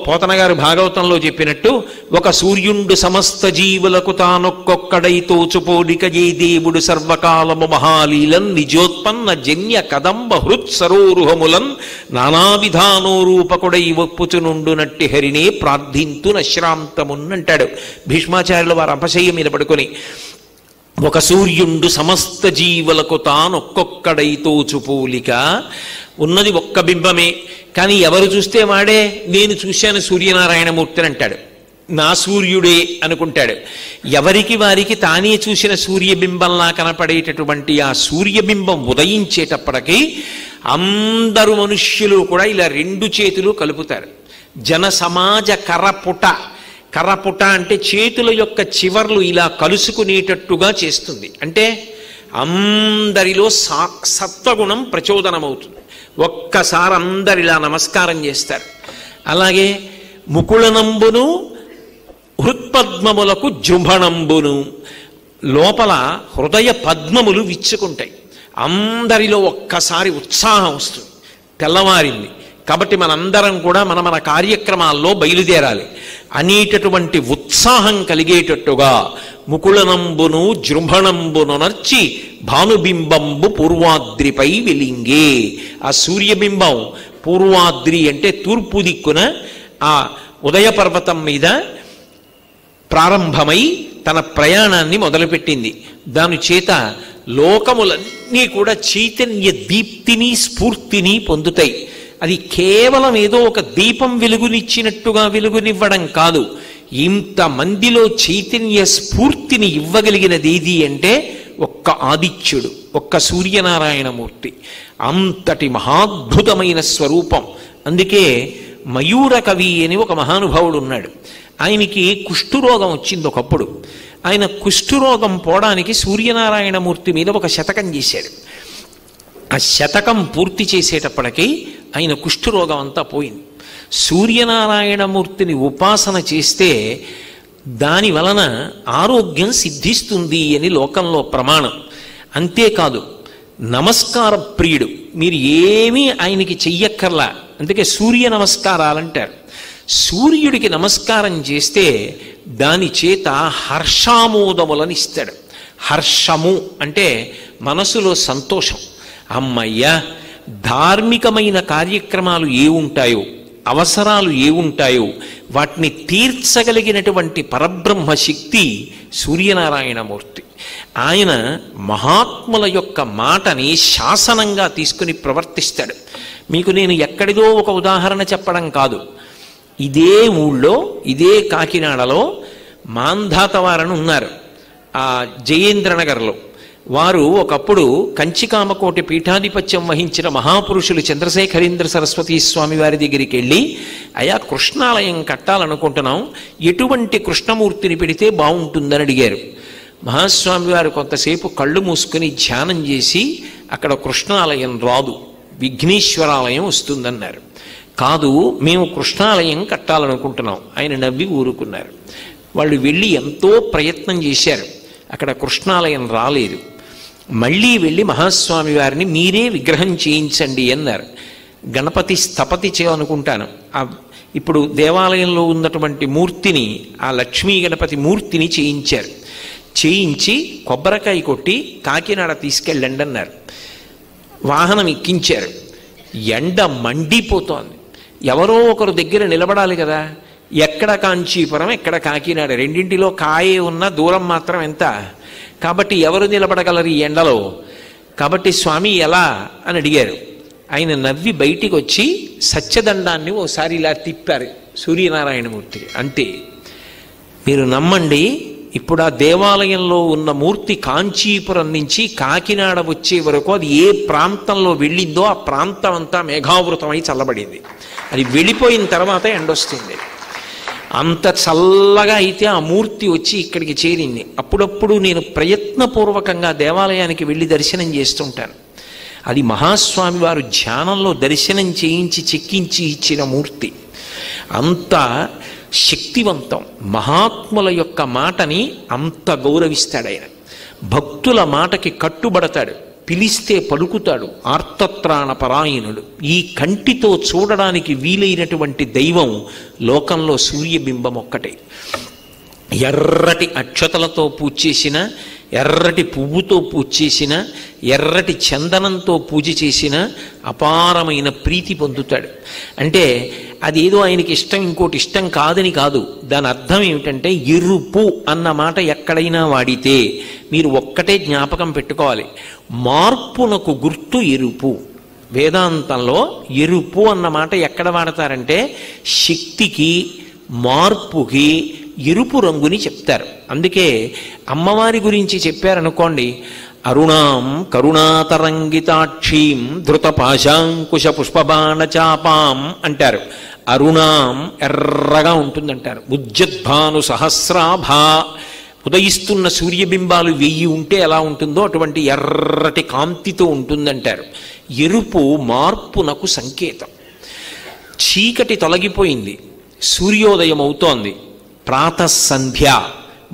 పోతన గారు భాగవతంలో చెప్పినట్టు, ఒక సూర్యుండు సమస్త జీవులకు తానొక్కొక్కడై తోచుపోలిక ఏ దేవుడు సర్వకాలము మహాలీలన్ నిజోత్పన్న జన్య కదంబ హృత్ సరోరుహములన్ నానావిధానోరూపకుడై ఒప్పుచునుండునట్టి హరినే ప్రార్థింతు నశ్రాంతమున్నంటాడు భీష్మాచార్యుల వారు అపశయ్య మీద పడుకొని. ఒక సూర్యుండు సమస్త జీవులకు తానొక్కొక్కడై తోచుపోలిక. ఉన్నది ఒక్క బింబమే, కానీ ఎవరు చూస్తే వాడే నేను చూశాను సూర్యనారాయణమూర్తిని అంటాడు, నా సూర్యుడే అనుకుంటాడు. ఎవరికి వారికి తానే చూసిన సూర్యబింబంలా కనపడేటటువంటి ఆ సూర్యబింబం ఉదయించేటప్పటికీ అందరూ మనుష్యులు కూడా ఇలా రెండు చేతులు కలుపుతారు. జన సమాజ కరపుట. కరపుట అంటే చేతుల యొక్క చివర్లు ఇలా కలుసుకునేటట్టుగా చేస్తుంది. అంటే అందరిలో సత్వగుణం ప్రచోదనమవుతుంది. ఒక్కసారి అందరిలా నమస్కారం చేస్తారు. అలాగే ముకుళనంబును హృత్పద్మములకు జృంభణంబును. లోపల హృదయ పద్మములు విచ్చుకుంటాయి. అందరిలో ఒక్కసారి ఉత్సాహం వస్తుంది. తెల్లవారింది కాబట్టి మనందరం కూడా మన కార్యక్రమాల్లో బయలుదేరాలి అనేటటువంటి ఉత్సాహం కలిగేటట్టుగా ముకుళనంబును జృంభణంబును నర్చి భానుబింబంబు పూర్వాద్రిపై వెలింగే. ఆ సూర్యబింబం పూర్వాద్రి అంటే తూర్పు దిక్కున ఆ ఉదయ పర్వతం మీద ప్రారంభమై తన ప్రయాణాన్ని మొదలుపెట్టింది. దాని చేత లోకములన్నీ కూడా చైతన్య దీప్తిని స్ఫూర్తిని పొందుతాయి. అది కేవలం ఏదో ఒక దీపం వెలుగునిచ్చినట్టుగా వెలుగునివ్వడం కాదు. ఇంతమందిలో చైతన్య స్ఫూర్తిని ఇవ్వగలిగినది ఏది అంటే ఒక్క ఆదిత్యుడు, ఒక్క సూర్యనారాయణమూర్తి. అంతటి మహాద్భుతమైన స్వరూపం. అందుకే మయూర కవి అని ఒక మహానుభావుడు ఉన్నాడు. ఆయనకి కుష్ఠురోగం వచ్చింది ఒకప్పుడు. ఆయన కుష్ఠురోగం పోవడానికి సూర్యనారాయణమూర్తి మీద ఒక శతకం చేశాడు. ఆ శతకం పూర్తి చేసేటప్పటికీ ఆయన కుష్ఠురోగం అంతా పోయింది. సూర్యనారాయణమూర్తిని ఉపాసన చేస్తే దాని వలన ఆరోగ్యం సిద్ధిస్తుంది అని లోకంలో ప్రమాణం. అంతేకాదు నమస్కార ప్రియుడు. మీరు ఏమీ ఆయనకి చెయ్యక్కర్లా. అందుకే సూర్య నమస్కారాలంటారు. సూర్యుడికి నమస్కారం చేస్తే దాని చేత హర్షామోదములను ఇస్తాడు. హర్షము అంటే మనసులో సంతోషం. అమ్మయ్య, ధార్మికమైన కార్యక్రమాలు ఏ ఉంటాయో, అవసరాలు ఏ ఉంటాయో వాటిని తీర్చగలిగినటువంటి పరబ్రహ్మ శక్తి సూర్యనారాయణమూర్తి. ఆయన మహాత్ముల యొక్క మాటని శాసనంగా తీసుకుని ప్రవర్తిస్తాడు. మీకు నేను ఎక్కడిదో ఒక ఉదాహరణ చెప్పడం కాదు. ఇదే ఊళ్ళో, ఇదే కాకినాడలో మాంధాతవారని ఉన్నారు, ఆ జయేంద్రనగర్లో. వారు ఒకప్పుడు కంచికామకోటి పీఠాధిపత్యం వహించిన మహాపురుషులు చంద్రశేఖరేంద్ర సరస్వతీ స్వామి వారి దగ్గరికి వెళ్ళి, అయా కృష్ణాలయం కట్టాలనుకుంటున్నాం, ఎటువంటి కృష్ణమూర్తిని పెడితే బాగుంటుందని అడిగారు. మహాస్వామి వారు కొంతసేపు కళ్ళు మూసుకుని ధ్యానం చేసి, అక్కడ కృష్ణాలయం రాదు, విఘ్నేశ్వరాలయం వస్తుందన్నారు. కాదు, మేము కృష్ణాలయం కట్టాలనుకుంటున్నాం. ఆయన నవ్వి ఊరుకున్నారు. వాళ్ళు వెళ్ళి ఎంతో ప్రయత్నం చేశారు, అక్కడ కృష్ణాలయం రాలేదు. మళ్ళీ వెళ్ళి మహాస్వామి వారిని మీరే విగ్రహం చేయించండి అన్నారు. గణపతి స్థపతి అనుకుంటాను. ఇప్పుడు దేవాలయంలో ఉన్నటువంటి మూర్తిని, ఆ లక్ష్మీ గణపతి మూర్తిని చేయించారు. చేయించి కొబ్బరికాయ కొట్టి కాకినాడ తీసుకెళ్ళండి అన్నారు. వాహనం ఎక్కించారు. ఎండ మండిపోతోంది. ఎవరో ఒకరు దగ్గర నిలబడాలి కదా. ఎక్కడ కాంచీపురం, ఎక్కడ కాకినాడ, రెండింటిలో కాయే ఉన్న దూరం మాత్రం ఎంత. కాబట్టి ఎవరు నిలబడగలరు ఈ ఎండలో? కాబట్టి స్వామి ఎలా అని అడిగారు. ఆయన నవ్వి బయటికి వచ్చి సత్యదండాన్ని ఓసారి ఇలా తిప్పారు సూర్యనారాయణమూర్తికి. అంతే. మీరు నమ్మండి, ఇప్పుడు ఆ దేవాలయంలో ఉన్న మూర్తి కాంచీపురం నుంచి కాకినాడ వచ్చే వరకు అది ఏ ప్రాంతంలో వెళ్ళిందో ఆ ప్రాంతం అంతా మేఘావృతమై చల్లబడింది. అది వెళ్ళిపోయిన తర్వాత ఎండొస్తుంది. అంత చల్లగా అయితే ఆ మూర్తి వచ్చి ఇక్కడికి చేరింది. అప్పుడప్పుడు నేను ప్రయత్నపూర్వకంగా దేవాలయానికి వెళ్ళి దర్శనం చేస్తుంటాను. అది మహాస్వామి వారు ధ్యానంలో దర్శనం చేయించి చెక్కించి ఇచ్చిన మూర్తి. అంత శక్తివంతం. మహాత్ముల యొక్క మాటని అంత గౌరవిస్తాడు ఆయన. భక్తుల మాటకి కట్టుబడతాడు, పిలిస్తే పలుకుతాడు. ఆర్తత్రాణ పరాయణుడు. ఈ కంటితో చూడడానికి వీలైనటువంటి దైవం లోకంలో సూర్యబింబం ఒక్కటే. ఎర్రటి అక్షతలతో పూజ చేసిన, ఎర్రటి పువ్వుతో పూజ చేసిన, ఎర్రటి చందనంతో పూజ చేసిన అపారమైన ప్రీతి పొందుతాడు. అంటే అదేదో ఆయనకి ఇష్టం ఇంకోటి ఇష్టం కాదని కాదు. దాని అర్థం ఏమిటంటే ఎరుపు అన్న మాట ఎక్కడైనా వాడితే మీరు ఒక్కటే జ్ఞాపకం పెట్టుకోవాలి, మార్పునకు గుర్తు ఎరుపు. వేదాంతంలో ఎరుపు అన్న మాట ఎక్కడ వాడతారంటే శక్తికి, మార్పుకి ఎరుపు రంగుని చెప్తారు. అందుకే అమ్మవారి గురించి చెప్పారనుకోండి, అరుణాం కరుణాతరంగితాక్షీం ధృతపాశాంకుశ పుష్పబాణ చాపాం అంటారు. అరుణాం ఎర్రగా ఉంటుందంటారు. ఉజ్జద్భాను సహస్రాభా, ఉదయిస్తున్న సూర్యబింబాలు 1000 ఉంటే ఎలా ఉంటుందో అటువంటి ఎర్రటి కాంతితో ఉంటుందంటారు. ఎరుపు మార్పునకు సంకేతం. చీకటి తొలగిపోయింది, సూర్యోదయం అవుతోంది. ప్రాతఃసంధ్య,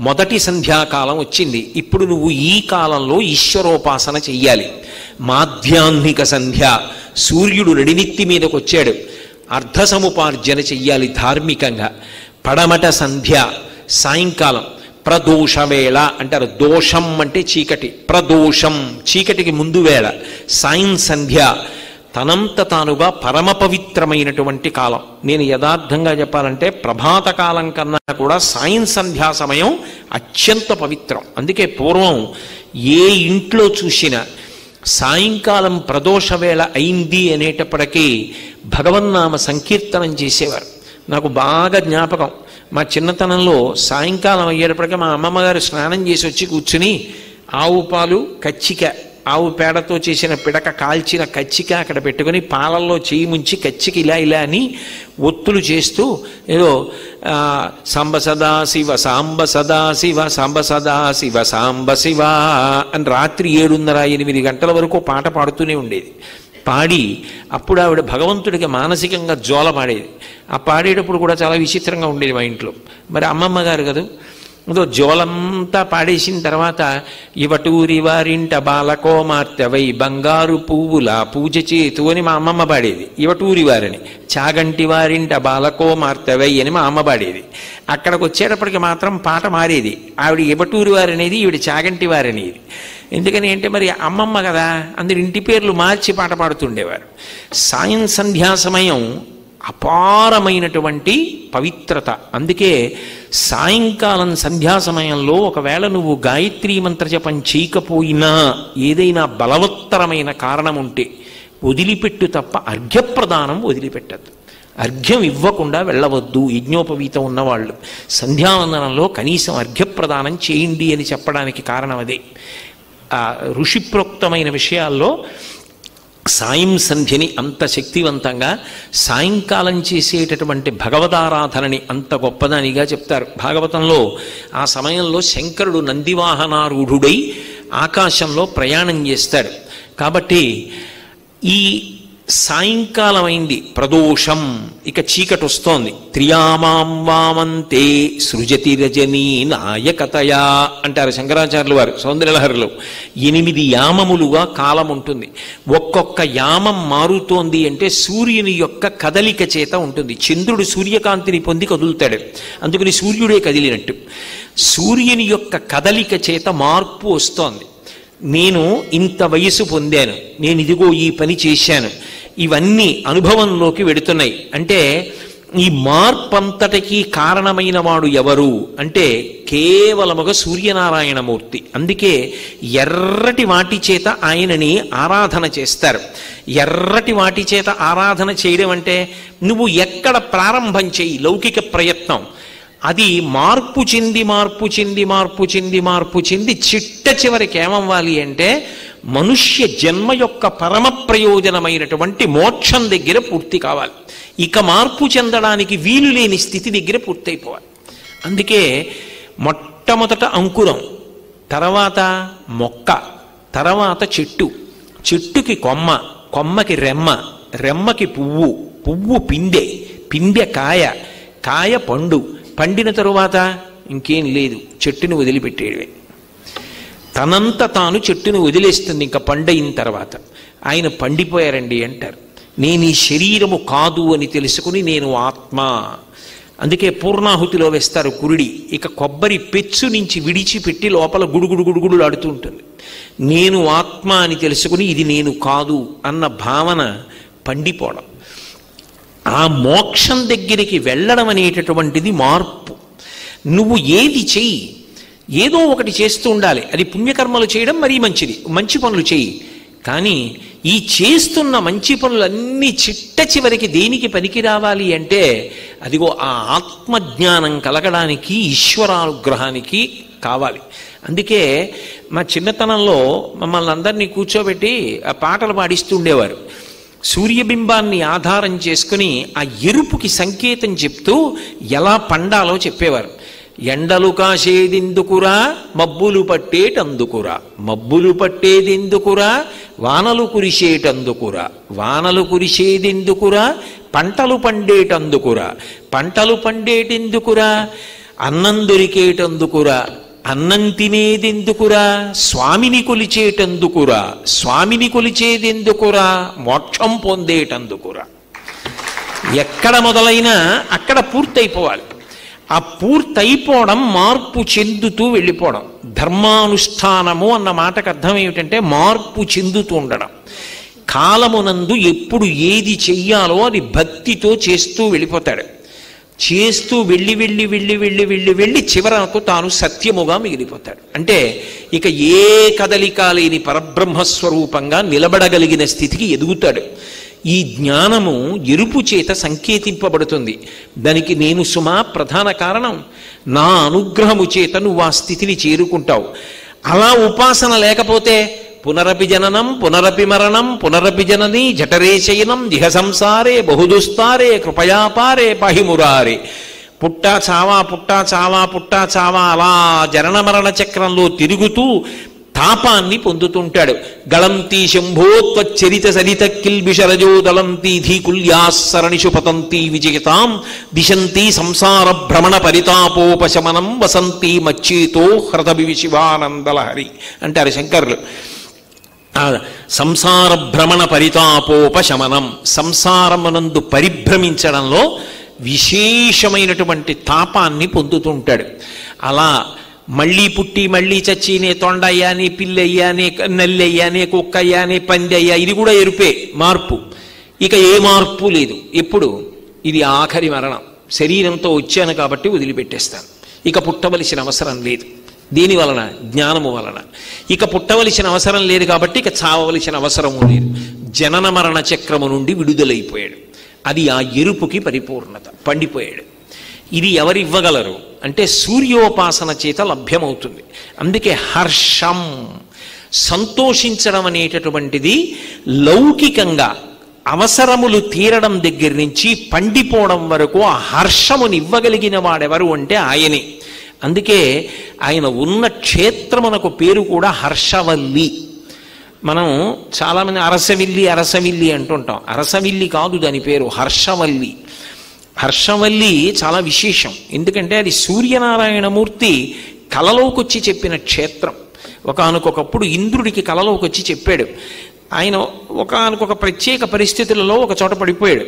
మొదటి సంధ్యాకాలం వచ్చింది. ఇప్పుడు నువ్వు ఈ కాలంలో ఈశ్వరోపాసన చెయ్యాలి. మాధ్యాహ్నిక సంధ్య, సూర్యుడు నడినెత్తి మీదకు వచ్చాడు, అర్ధసముపార్జన చెయ్యాలి ధార్మికంగా. పడమట సంధ్య, సాయంకాలం. ప్రదోషవేళ అంటారు. దోషం అంటే చీకటి, ప్రదోషం చీకటికి ముందు వేళ. సాయం సంధ్య, తనంత తానుగా పరమ పవిత్రమైనటువంటి కాలం. నేను యథార్థంగా చెప్పాలంటే ప్రభాత కాలం కన్నా కూడా సాయం సంధ్యా సమయం అత్యంత పవిత్రం. అందుకే పూర్వం ఏ ఇంట్లో చూసినా సాయంకాలం ప్రదోష వేళ అయింది అనేటప్పటికీ భగవన్నామ సంకీర్తనం చేసేవారు. నాకు బాగా జ్ఞాపకం, మా చిన్నతనంలో సాయంకాలం అయ్యేటప్పటికీ మా అమ్మమ్మగారు స్నానం చేసి వచ్చి కూర్చుని ఆవు పాలు, కచ్చిక, ఆవు పేడతో చేసిన పిడక కాల్చిన కచ్చిక అక్కడ పెట్టుకుని పాలల్లో చేయి ముంచి కచ్చిక ఇలా ఇలా అని ఒత్తులు చేస్తూ ఏదో సాంబ సదా శివ సాంబ సదా శివ సాంబ సదా శివ సాంబ శివ అని రాత్రి 7:30-8 గంటల వరకు పాట పాడుతూనే ఉండేది. పాడి అప్పుడు ఆవిడ భగవంతుడికి మానసికంగా జోల పాడేది. ఆ పాడేటప్పుడు కూడా చాలా విచిత్రంగా ఉండేది మా ఇంట్లో. మరి అమ్మమ్మ గారు కదా, ఏదో జోలంతా పాడేసిన తర్వాత ఇవటూరి వారింట బాలకోమార్తెవై బంగారు పువ్వుల పూజ చేతు అని మా అమ్మమ్మ పాడేది. ఇవటూరి వారిని చాగంటి వారింట బాలకోమార్తెవై అని మా అమ్మ పాడేది. అక్కడికి వచ్చేటప్పటికి మాత్రం పాట మారేది. ఆవిడ ఇవటూరి వారనేది, ఈవిడ చాగంటి వారనేది. ఎందుకని అంటే మరి అమ్మమ్మ కదా, అందరి ఇంటి పేర్లు మార్చి పాట పాడుతుండేవారు. సాయం సంధ్యా సమయం అపారమైనటువంటి పవిత్రత. అందుకే సాయంకాలం సంధ్యా సమయంలో ఒకవేళ నువ్వు గాయత్రీ మంత్ర జపం చేయకపోయినా ఏదైనా బలవత్తరమైన కారణం ఉంటే వదిలిపెట్టు తప్ప అర్ఘ్యప్రదానం వదిలిపెట్టద్దు. అర్ఘ్యం ఇవ్వకుండా వెళ్ళవద్దు. యజ్ఞోపవీతం ఉన్నవాళ్ళు సంధ్యావందనంలో కనీసం అర్ఘ్యప్రదానం చేయండి అని చెప్పడానికి కారణం అదే. ఋషిప్రోక్తమైన విషయాల్లో సాయం సంధ్యని అంత శక్తివంతంగా, సాయంకాలం చేసేటటువంటి భగవదారాధనని అంత గొప్పదానిగా చెప్తారు భాగవతంలో. ఆ సమయంలో శంకరుడు నందివాహనారూఢుడై ఆకాశంలో ప్రయాణం చేస్తాడు. కాబట్టి ఈ సాయంకాలం అయింది, ప్రదోషం, ఇక చీకటి వస్తోంది. త్రియామాం వామంతే సృజతి రజనీ నాయకతయా అంటారు శంకరాచార్యులు వారు సౌందర్యలహరిలో. 8 యామములుగా కాలం ఉంటుంది. ఒక్కొక్క యామం మారుతోంది అంటే సూర్యుని యొక్క కదలిక చేత ఉంటుంది. చంద్రుడు సూర్యకాంతిని పొంది కదులుతాడు, అందుకని సూర్యుడే కదిలినట్టు. సూర్యుని యొక్క కదలిక చేత మార్పు వస్తోంది. నేను ఇంత వయసు పొందాను, నేను ఇదిగో ఈ పని చేశాను, ఇవన్నీ అనుభవంలోకి వెడుతున్నాయి. అంటే ఈ మార్పంతటికీ కారణమైన వాడు ఎవరు అంటే కేవలముగా సూర్యనారాయణమూర్తి. అందుకే ఎర్రటి వాటి చేత ఆయనని ఆరాధన చేస్తారు. ఎర్రటి వాటి చేత ఆరాధన చేయడం అంటే నువ్వు ఎక్కడ ప్రారంభం చేయి లౌకిక ప్రయత్నం, అది మార్పు చెంది మార్పు చెంది మార్పు చెంది మార్పు చెంది చిట్ట చివరికి ఏమవ్వాలి అంటే మనుష్య జన్మ యొక్క పరమ ప్రయోజనమైనటువంటి మోక్షం దగ్గర పూర్తి కావాలి. ఇక మార్పు చెందడానికి వీలు లేని స్థితి దగ్గర పూర్తయిపోవాలి. అందుకే మొట్టమొదట అంకురం, తర్వాత మొక్క, తర్వాత చెట్టు, చెట్టుకి కొమ్మ, కొమ్మకి రెమ్మ, రెమ్మకి పువ్వు, పువ్వు పిందె, పిందె కాయ, కాయ పండు, పండిన తరువాత ఇంకేం లేదు, చెట్టుని వదిలిపెట్టేయడమే. తనంత తాను చెట్టును వదిలేస్తుంది ఇంకా పండయిన తర్వాత. ఆయన పండిపోయారండి అంటారు. నేను ఈ శరీరము కాదు అని తెలుసుకుని నేను ఆత్మ. అందుకే పూర్ణాహుతిలో వేస్తారు కురుడి. ఇక కొబ్బరి పెచ్చు నుంచి విడిచిపెట్టి లోపల గుడుగుడు గుడుగుడు ఆడుతూ ఉంటుంది. నేను ఆత్మ అని తెలుసుకుని ఇది నేను కాదు అన్న భావన పండిపోవడం. ఆ మోక్షం దగ్గరికి వెళ్ళడం అనేటటువంటిది మార్పు. నువ్వు ఏది చెయ్యి, ఏదో ఒకటి చేస్తూ ఉండాలి. అది పుణ్యకర్మలు చేయడం మరీ మంచిది, మంచి పనులు చెయ్యి. కానీ ఈ చేస్తున్న మంచి పనులన్నీ చిట్ట చివరికి దేనికి పనికి రావాలి అంటే అదిగో ఆ ఆత్మజ్ఞానం కలగడానికి, ఈశ్వరానుగ్రహానికి కావాలి. అందుకే మా చిన్నతనంలో మమ్మల్ని అందరినీ కూర్చోబెట్టి ఆ పాటలు పాడిస్తూ ఉండేవారు. సూర్యబింబాన్ని ఆధారం చేసుకుని ఆ ఎరుపుకి సంకేతం చెప్తూ ఎలా పండాలో చెప్పేవారు. ఎండలు కాసేదెందుకురా, మబ్బులు పట్టేటందుకురా, మబ్బులు పట్టేదెందుకురా, వానలు కురిసేటందుకురా, వానలు కురిసేదెందుకురా, పంటలు పండేటందుకురా, పంటలు పండేటెందుకురా, అన్నం దొరికేటందుకురా, అన్నం తినేదెందుకురా, స్వామిని కొలిచేటందుకురా, స్వామిని కొలిచేదెందుకురా, మోక్షం పొందేటందుకురా. ఎక్కడ మొదలైనా అక్కడ పూర్తయిపోవాలి. ఆ పూర్తయిపోవడం మార్పు చెందుతూ వెళ్ళిపోవడం. ధర్మానుష్ఠానము అన్న మాటకు అర్థం ఏమిటంటే మార్పు చెందుతూ ఉండడం. కాలమునందు ఎప్పుడు ఏది చెయ్యాలో అది భక్తితో చేస్తూ వెళ్ళిపోతాడు. చేస్తూ వెళ్ళి వెళ్ళి వెళ్ళి వెళ్ళి వెళ్ళి వెళ్ళి చివరకు తాను సత్యముగా మిగిలిపోతాడు. అంటే ఇక ఏ కదలిక లేని పరబ్రహ్మస్వరూపంగా నిలబడగలిగిన స్థితికి ఎదుగుతాడు. ఈ జ్ఞానము ఎరుపు చేత సంకేతింపబడుతుంది. దానికి నేను సుమా ప్రధాన కారణం. నా అనుగ్రహము చేత నువ్వు ఆ స్థితిని చేరుకుంటావు. అలా ఉపాసన లేకపోతే పునరపి జననం పునరపి మరణం పునరపి జనని జఠరే శయనం దిహ సంసారే బహుదుస్తారే కృపయాపారే పాహిమురారే. పుట్టా చావా పుట్టా చావా పుట్టా చావా అలా జనన మరణ చక్రంలో తిరుగుతూ తాపాన్ని పొందుతుంటాడు. గళంతి శంభోత్వచ్చరిత సరిత కిల్బిషరజో దళంతి ధీకుల్యాసరణిషు పతంతి విజయతాం దిశంతి సంసార భ్రమణ పరితాపోపశమనం వసంతి మచ్చేతో హ్రదభి శివానందలహరి అంటారు శంకర్లు. సంసార భ్రమణ పరితాపోపశమనం, సంసారమునందు పరిభ్రమించడంలో విశేషమైనటువంటి తాపాన్ని పొందుతుంటాడు. అలా మళ్ళీ పుట్టి మళ్ళీ చచ్చి నే తొండయ్యా నే పిల్లయ్యా నే నల్లయ్యా నే కుక్కయ్యా నే పందయ్యా, ఇది కూడా ఎరుపే మార్పు. ఇక ఏ మార్పు లేదు. ఎప్పుడు ఇది ఆఖరి మరణం, శరీరంతో వచ్చాను కాబట్టి వదిలిపెట్టేస్తాను, ఇక పుట్టవలసిన అవసరం లేదు. దీని వలన జ్ఞానము వలన ఇక పుట్టవలసిన అవసరం లేదు కాబట్టి ఇక చావవలసిన అవసరము లేదు. జనన మరణ చక్రము నుండి విడుదలైపోయాడు. అది ఆ ఎరుపుకి పరిపూర్ణత, పండిపోయాడు. ఇది ఎవరు ఇవ్వగలరు అంటే సూర్యోపాసన చేత లభ్యమవుతుంది. అందుకే హర్షం, సంతోషించడం అనేటటువంటిది లౌకికంగా అవసరములు తీరడం దగ్గర నుంచి పండిపోవడం వరకు ఆ హర్షముని ఇవ్వగలిగిన వాడెవరు అంటే ఆయనే. అందుకే ఆయన ఉన్న క్షేత్రమునకు పేరు కూడా హర్షవల్లి. మనం చాలామంది అరసవిల్లి అరసవిల్లి అంటుంటాం. అరసవిల్లి కాదు దాని పేరు, హర్షవల్లి. హర్షవల్లి చాలా విశేషం. ఎందుకంటే అది సూర్యనారాయణమూర్తి కలలోకి వచ్చి చెప్పిన క్షేత్రం. ఒకానొకప్పుడు ఇంద్రుడికి కలలోకి వచ్చి చెప్పాడు. ఆయన ఒకానొక ప్రత్యేక పరిస్థితులలో ఒక చోట పడిపోయాడు.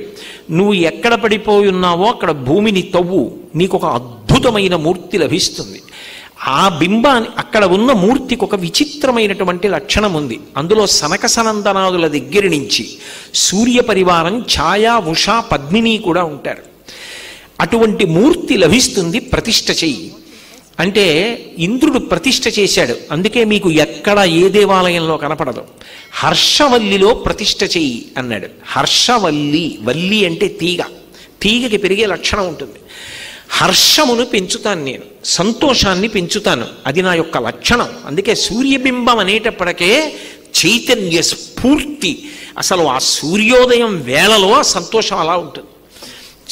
నువ్వు ఎక్కడ పడిపోయి ఉన్నావో అక్కడ భూమిని తవ్వు, నీకు ఒక అద్భుతమైన మూర్తి లభిస్తుంది. ఆ బింబాన్ని, అక్కడ ఉన్న మూర్తికి ఒక విచిత్రమైనటువంటి లక్షణం ఉంది. అందులో సనక సనందనాదుల దగ్గర నుంచి సూర్య పరివారం ఛాయా ఉషా పద్మిని కూడా ఉంటారు. అటువంటి మూర్తి లభిస్తుంది, ప్రతిష్ఠ చెయ్యి అంటే ఇంద్రుడు ప్రతిష్ఠ చేశాడు. అందుకే మీకు ఎక్కడ ఏ దేవాలయంలో కనపడదు. హర్షవల్లిలో ప్రతిష్ఠ చెయ్యి అన్నాడు. హర్షవల్లి, వల్లి అంటే తీగ, తీగకి పెరిగే లక్షణం ఉంటుంది. హర్షమును పెంచుతాను నేను, సంతోషాన్ని పెంచుతాను, అది నా యొక్క లక్షణం. అందుకే సూర్యబింబం అనేటప్పటికే చైతన్య స్ఫూర్తి, అసలు ఆ సూర్యోదయం వేళలో ఆ సంతోషం అలా ఉంటుంది.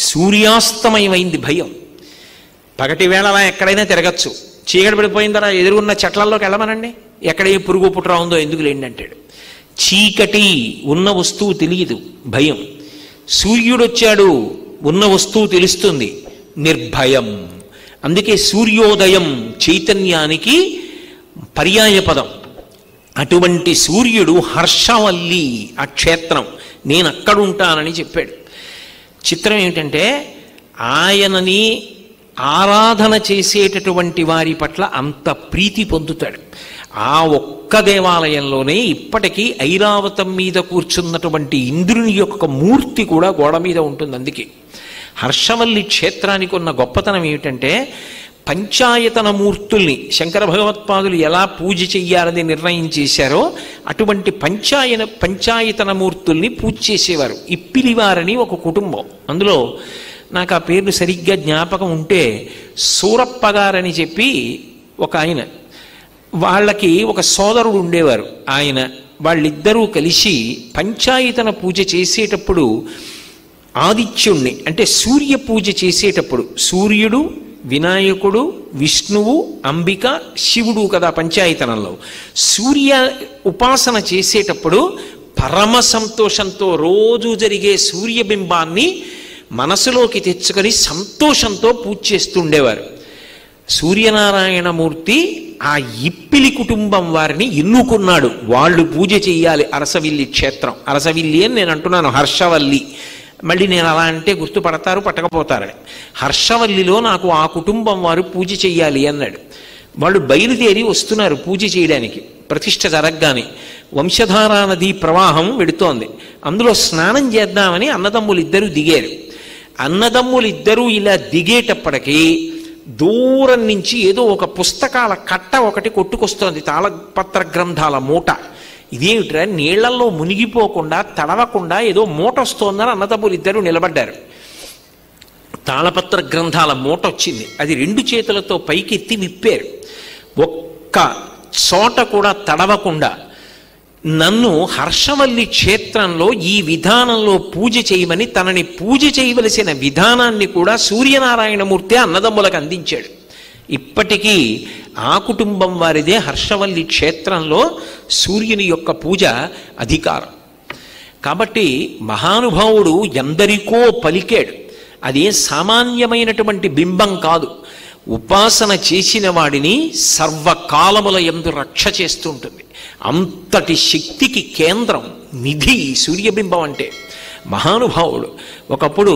సూర్యాస్తమయమైంది భయం. పగటి వేళలా ఎక్కడైనా తిరగచ్చు, చీకటి పడిపోయిన తర్వాత ఎదురుగున్న చెట్లల్లోకి వెళ్ళమనండి, ఎక్కడ ఏ పురుగు పుట్రా ఉందో ఎందుకు లేండి అంటాడు. చీకటి, ఉన్న వస్తువు తెలియదు, భయం. సూర్యుడొచ్చాడు, ఉన్న వస్తువు తెలుస్తుంది, నిర్భయం. అందుకే సూర్యోదయం చైతన్యానికి పర్యాయపదం. అటువంటి సూర్యుడు హర్షవల్లి ఆ క్షేత్రం, నేను అక్కడుంటానని చెప్పాడు. చిత్రం ఏమిటంటే ఆయనని ఆరాధన చేసేటటువంటి వారి పట్ల అంత ప్రీతి పొందుతాడు. ఆ ఒక్క దేవాలయంలోనే ఇప్పటికీ ఐరావతం మీద కూర్చున్నటువంటి ఇంద్రుని యొక్క మూర్తి కూడా గోడ మీద ఉంటుంది. అందుకే హర్షవల్లి క్షేత్రానికి ఉన్న గొప్పతనం ఏమిటంటే పంచాయతన మూర్తుల్ని శంకర భగవత్పాదులు ఎలా పూజ చెయ్యాలని నిర్ణయం చేశారో అటువంటి పంచాయతన మూర్తుల్ని పూజ చేసేవారు. ఇప్పిలివారని ఒక కుటుంబం, అందులో నాకు ఆ పేర్లు సరిగ్గా జ్ఞాపకం ఉంటే సూరప్ప గారని చెప్పి ఒక ఆయన, వాళ్ళకి ఒక సోదరుడు ఉండేవారు. వాళ్ళిద్దరూ కలిసి పంచాయతన పూజ చేసేటప్పుడు ఆదిత్యుణ్ణి అంటే సూర్య పూజ చేసేటప్పుడు సూర్యుడు, వినాయకుడు, విష్ణువు, అంబిక, శివుడు కదా పంచాయతనంలో. సూర్య ఉపాసన చేసేటప్పుడు పరమ సంతోషంతో రోజు జరిగే సూర్యబింబాన్ని మనసులోకి తెచ్చుకొని సంతోషంతో పూజ చేస్తుండేవారు. సూర్యనారాయణమూర్తి ఆ ఇప్పిలి కుటుంబం వారిని ఎన్నుకున్నాడు, వాళ్ళు పూజ చెయ్యాలి. అరసవిల్లి క్షేత్రం, అరసవిల్లి అని నేను అంటున్నాను, హర్షవల్లి. మళ్ళీ నేను అలా అంటే గుర్తుపడతారు, పట్టకపోతారని. హర్షవల్లిలో నాకు ఆ కుటుంబం వారు పూజ చెయ్యాలి అన్నాడు. వాళ్ళు బయలుదేరి వస్తున్నారు పూజ చేయడానికి. ప్రతిష్ఠ జరగగానే వంశధారా నదీ ప్రవాహం వెడుతోంది. అందులో స్నానం చేద్దామని అన్నదమ్ములిద్దరూ దిగారు. అన్నదమ్ములిద్దరూ ఇలా దిగేటప్పటికీ దూరం నుంచి ఏదో ఒక పుస్తకాల కట్ట ఒకటి కొట్టుకొస్తోంది, తాళపత్ర గ్రంథాల మూట. ఇదేమిట్రా, నీళ్లలో మునిగిపోకుండా తడవకుండా ఏదో మూట వస్తోందని అన్నదమ్ములు ఇద్దరు నిలబడ్డారు. తాళపత్ర గ్రంథాల మూట వచ్చింది. అది రెండు చేతులతో పైకెత్తి విప్పారు. ఒక్క చోట కూడా తడవకుండా నన్ను హర్షవల్లి క్షేత్రంలో ఈ విధానంలో పూజ చేయమని, తనని పూజ చేయవలసిన విధానాన్ని కూడా సూర్యనారాయణమూర్తి అన్నదమ్ములకు అందించాడు. ఇప్పటికీ ఆ కుటుంబం వారిదే హర్షవల్లి క్షేత్రంలో సూర్యుని యొక్క పూజ అధికారం. కాబట్టి మహానుభావుడు ఎందరికో పలికాడు. అదే సామాన్యమైనటువంటి బింబం కాదు. ఉపాసన చేసిన వాడిని సర్వకాలముల యందు రక్ష చేస్తుంటుంది. అంతటి శక్తికి కేంద్రం, నిధి సూర్యబింబం అంటే. మహానుభావుడు ఒకప్పుడు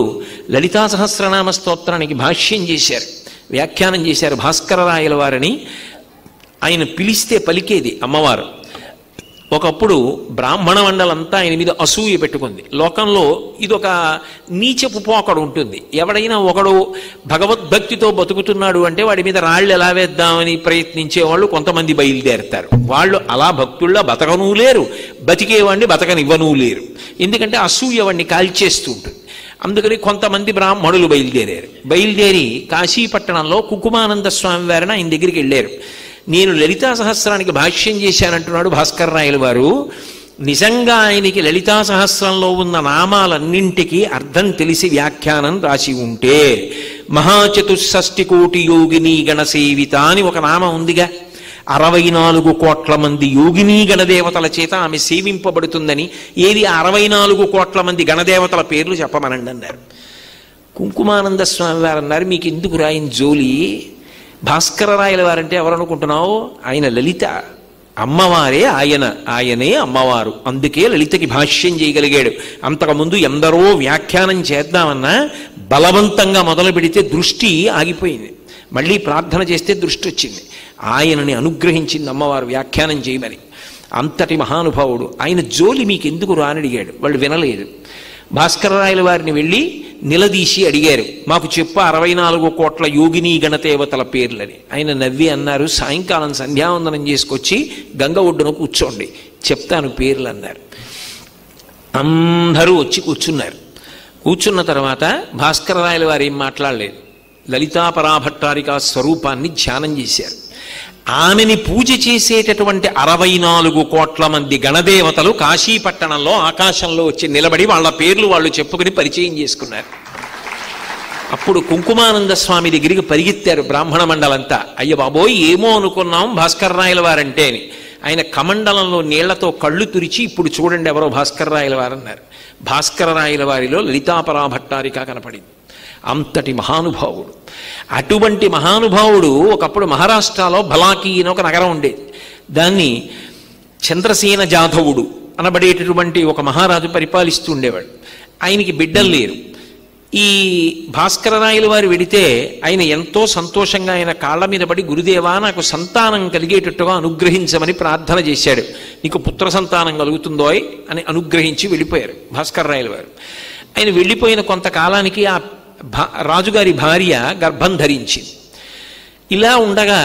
లలితా సహస్రనామ స్తోత్రానికి భాష్యం చేశారు, వ్యాఖ్యానం చేశారు భాస్కరరాయల వారిని. ఆయన పిలిస్తే పలికేది అమ్మవారు. ఒకప్పుడు బ్రాహ్మణ మండలంతా ఆయన మీద అసూయ పెట్టుకుంది. లోకంలో ఇదొక నీచపు పోకడు ఉంటుంది. ఎవడైనా ఒకడు భగవద్భక్తితో బతుకుతున్నాడు అంటే వాడి మీద రాళ్ళు ఎలా వేద్దామని ప్రయత్నించేవాళ్ళు కొంతమంది బయలుదేరుతారు. వాళ్ళు అలా భక్తుల్లా బతకనూ లేరు, బతికేవాడిని బతకనివ్వనూ లేరు. ఎందుకంటే అసూయ వాడిని కాల్చేస్తూ ఉంటుంది. అందుకని కొంతమంది బ్రాహ్మణులు బయలుదేరి కాశీపట్టణంలో కుకుమానంద స్వామి వారిని ఆయన దగ్గరికి వెళ్ళారు. నేను లలితా సహస్రానికి భాష్యం చేశానంటున్నాడు భాస్కరరాయల వారు. నిజంగా ఆయనకి లలితా సహస్రంలో ఉన్న నామాలన్నింటికీ అర్థం తెలిసి వ్యాఖ్యానం రాసి ఉంటే మహాచతుషష్టి కోటి యోగిని గణసేవిత అని ఒక నామం ఉందిగా, 64 కోట్ల మంది యోగిని గణదేవతల చేత ఆమె సేవింపబడుతుందని. ఏది 64 కోట్ల మంది గణదేవతల పేర్లు చెప్పమనండి అన్నారు. కుంకుమానంద స్వామి వారు అన్నారు, మీకు ఎందుకు రాయని జోలి, భాస్కరరాయల వారంటే ఎవరనుకుంటున్నావు, ఆయన లలిత అమ్మవారే, ఆయనే అమ్మవారు. అందుకే లలితకి భాష్యం చేయగలిగాడు. అంతకుముందు ఎందరో వ్యాఖ్యానం చేద్దామన్నా బలవంతంగా మొదలు పెడితే దృష్టి ఆగిపోయింది. మళ్ళీ ప్రార్థన చేస్తే దృష్టి వచ్చింది. ఆయనని అనుగ్రహించింది అమ్మవారు వ్యాఖ్యానం చేయమని. అంతటి మహానుభావుడు. ఆయన జోలి మీకు ఎందుకు రానడిగాడు. వాళ్ళు వినలేదు. భాస్కరరాయల వారిని వెళ్ళి నిలదీసి అడిగారు, మాకు చెప్పు 64 కోట్ల యోగిని గణదేవతల పేర్లని. ఆయన నవ్వి అన్నారు, సాయంకాలం సంధ్యావందనం చేసుకొచ్చి గంగ ఒడ్డున కూర్చోండి, చెప్తాను పేర్లు అన్నారు. అందరూ వచ్చి కూర్చున్నారు. కూర్చున్న తర్వాత భాస్కరరాయల వారు ఏం మాట్లాడలేదు. లలితా పరాభట్టారిక స్వరూపాన్ని ధ్యానం చేశారు. ఆమెని పూజ చేసేటటువంటి 64 కోట్ల మంది గణదేవతలు కాశీపట్టణంలో ఆకాశంలో వచ్చి నిలబడి వాళ్ళ పేర్లు వాళ్ళు చెప్పుకుని పరిచయం చేసుకున్నారు. అప్పుడు కుంకుమానంద స్వామి దగ్గరికి పరిగెత్తారు బ్రాహ్మణ మండలంతా. అయ్య బాబోయ్, ఏమో అనుకున్నాం భాస్కర్ రాయల వారంటే అని. ఆయన కమండలంలో నీళ్లతో కళ్ళు తురిచి, ఇప్పుడు చూడండి ఎవరో భాస్కర్ రాయల వారన్నారు. భాస్కర రాయల వారిలో లలితాపరాభట్టారిక కనపడింది. అంతటి మహానుభావుడు. అటువంటి మహానుభావుడు ఒకప్పుడు మహారాష్ట్రలో బలాకి అని ఒక నగరం ఉండేది. దాన్ని చంద్రసేన జాధవుడు అనబడేటటువంటి ఒక మహారాజు పరిపాలిస్తూ ఉండేవాడు. ఆయనకి బిడ్డలు లేరు. ఈ భాస్కర రాయల వారు వెడితే ఆయన ఎంతో సంతోషంగా ఆయన కాళ్ళ మీద పడి, గురుదేవా నాకు సంతానం కలిగేటట్టుగా అనుగ్రహించమని ప్రార్థన చేశాడు. నీకు పుత్ర సంతానం కలుగుతుందో అని అనుగ్రహించి వెళ్ళిపోయారు భాస్కర రాయల వారు. ఆయన వెళ్ళిపోయిన కొంతకాలానికి ఆ రాజుగారి భార్య గర్భం ధరించింది. ఇలా ఉండగా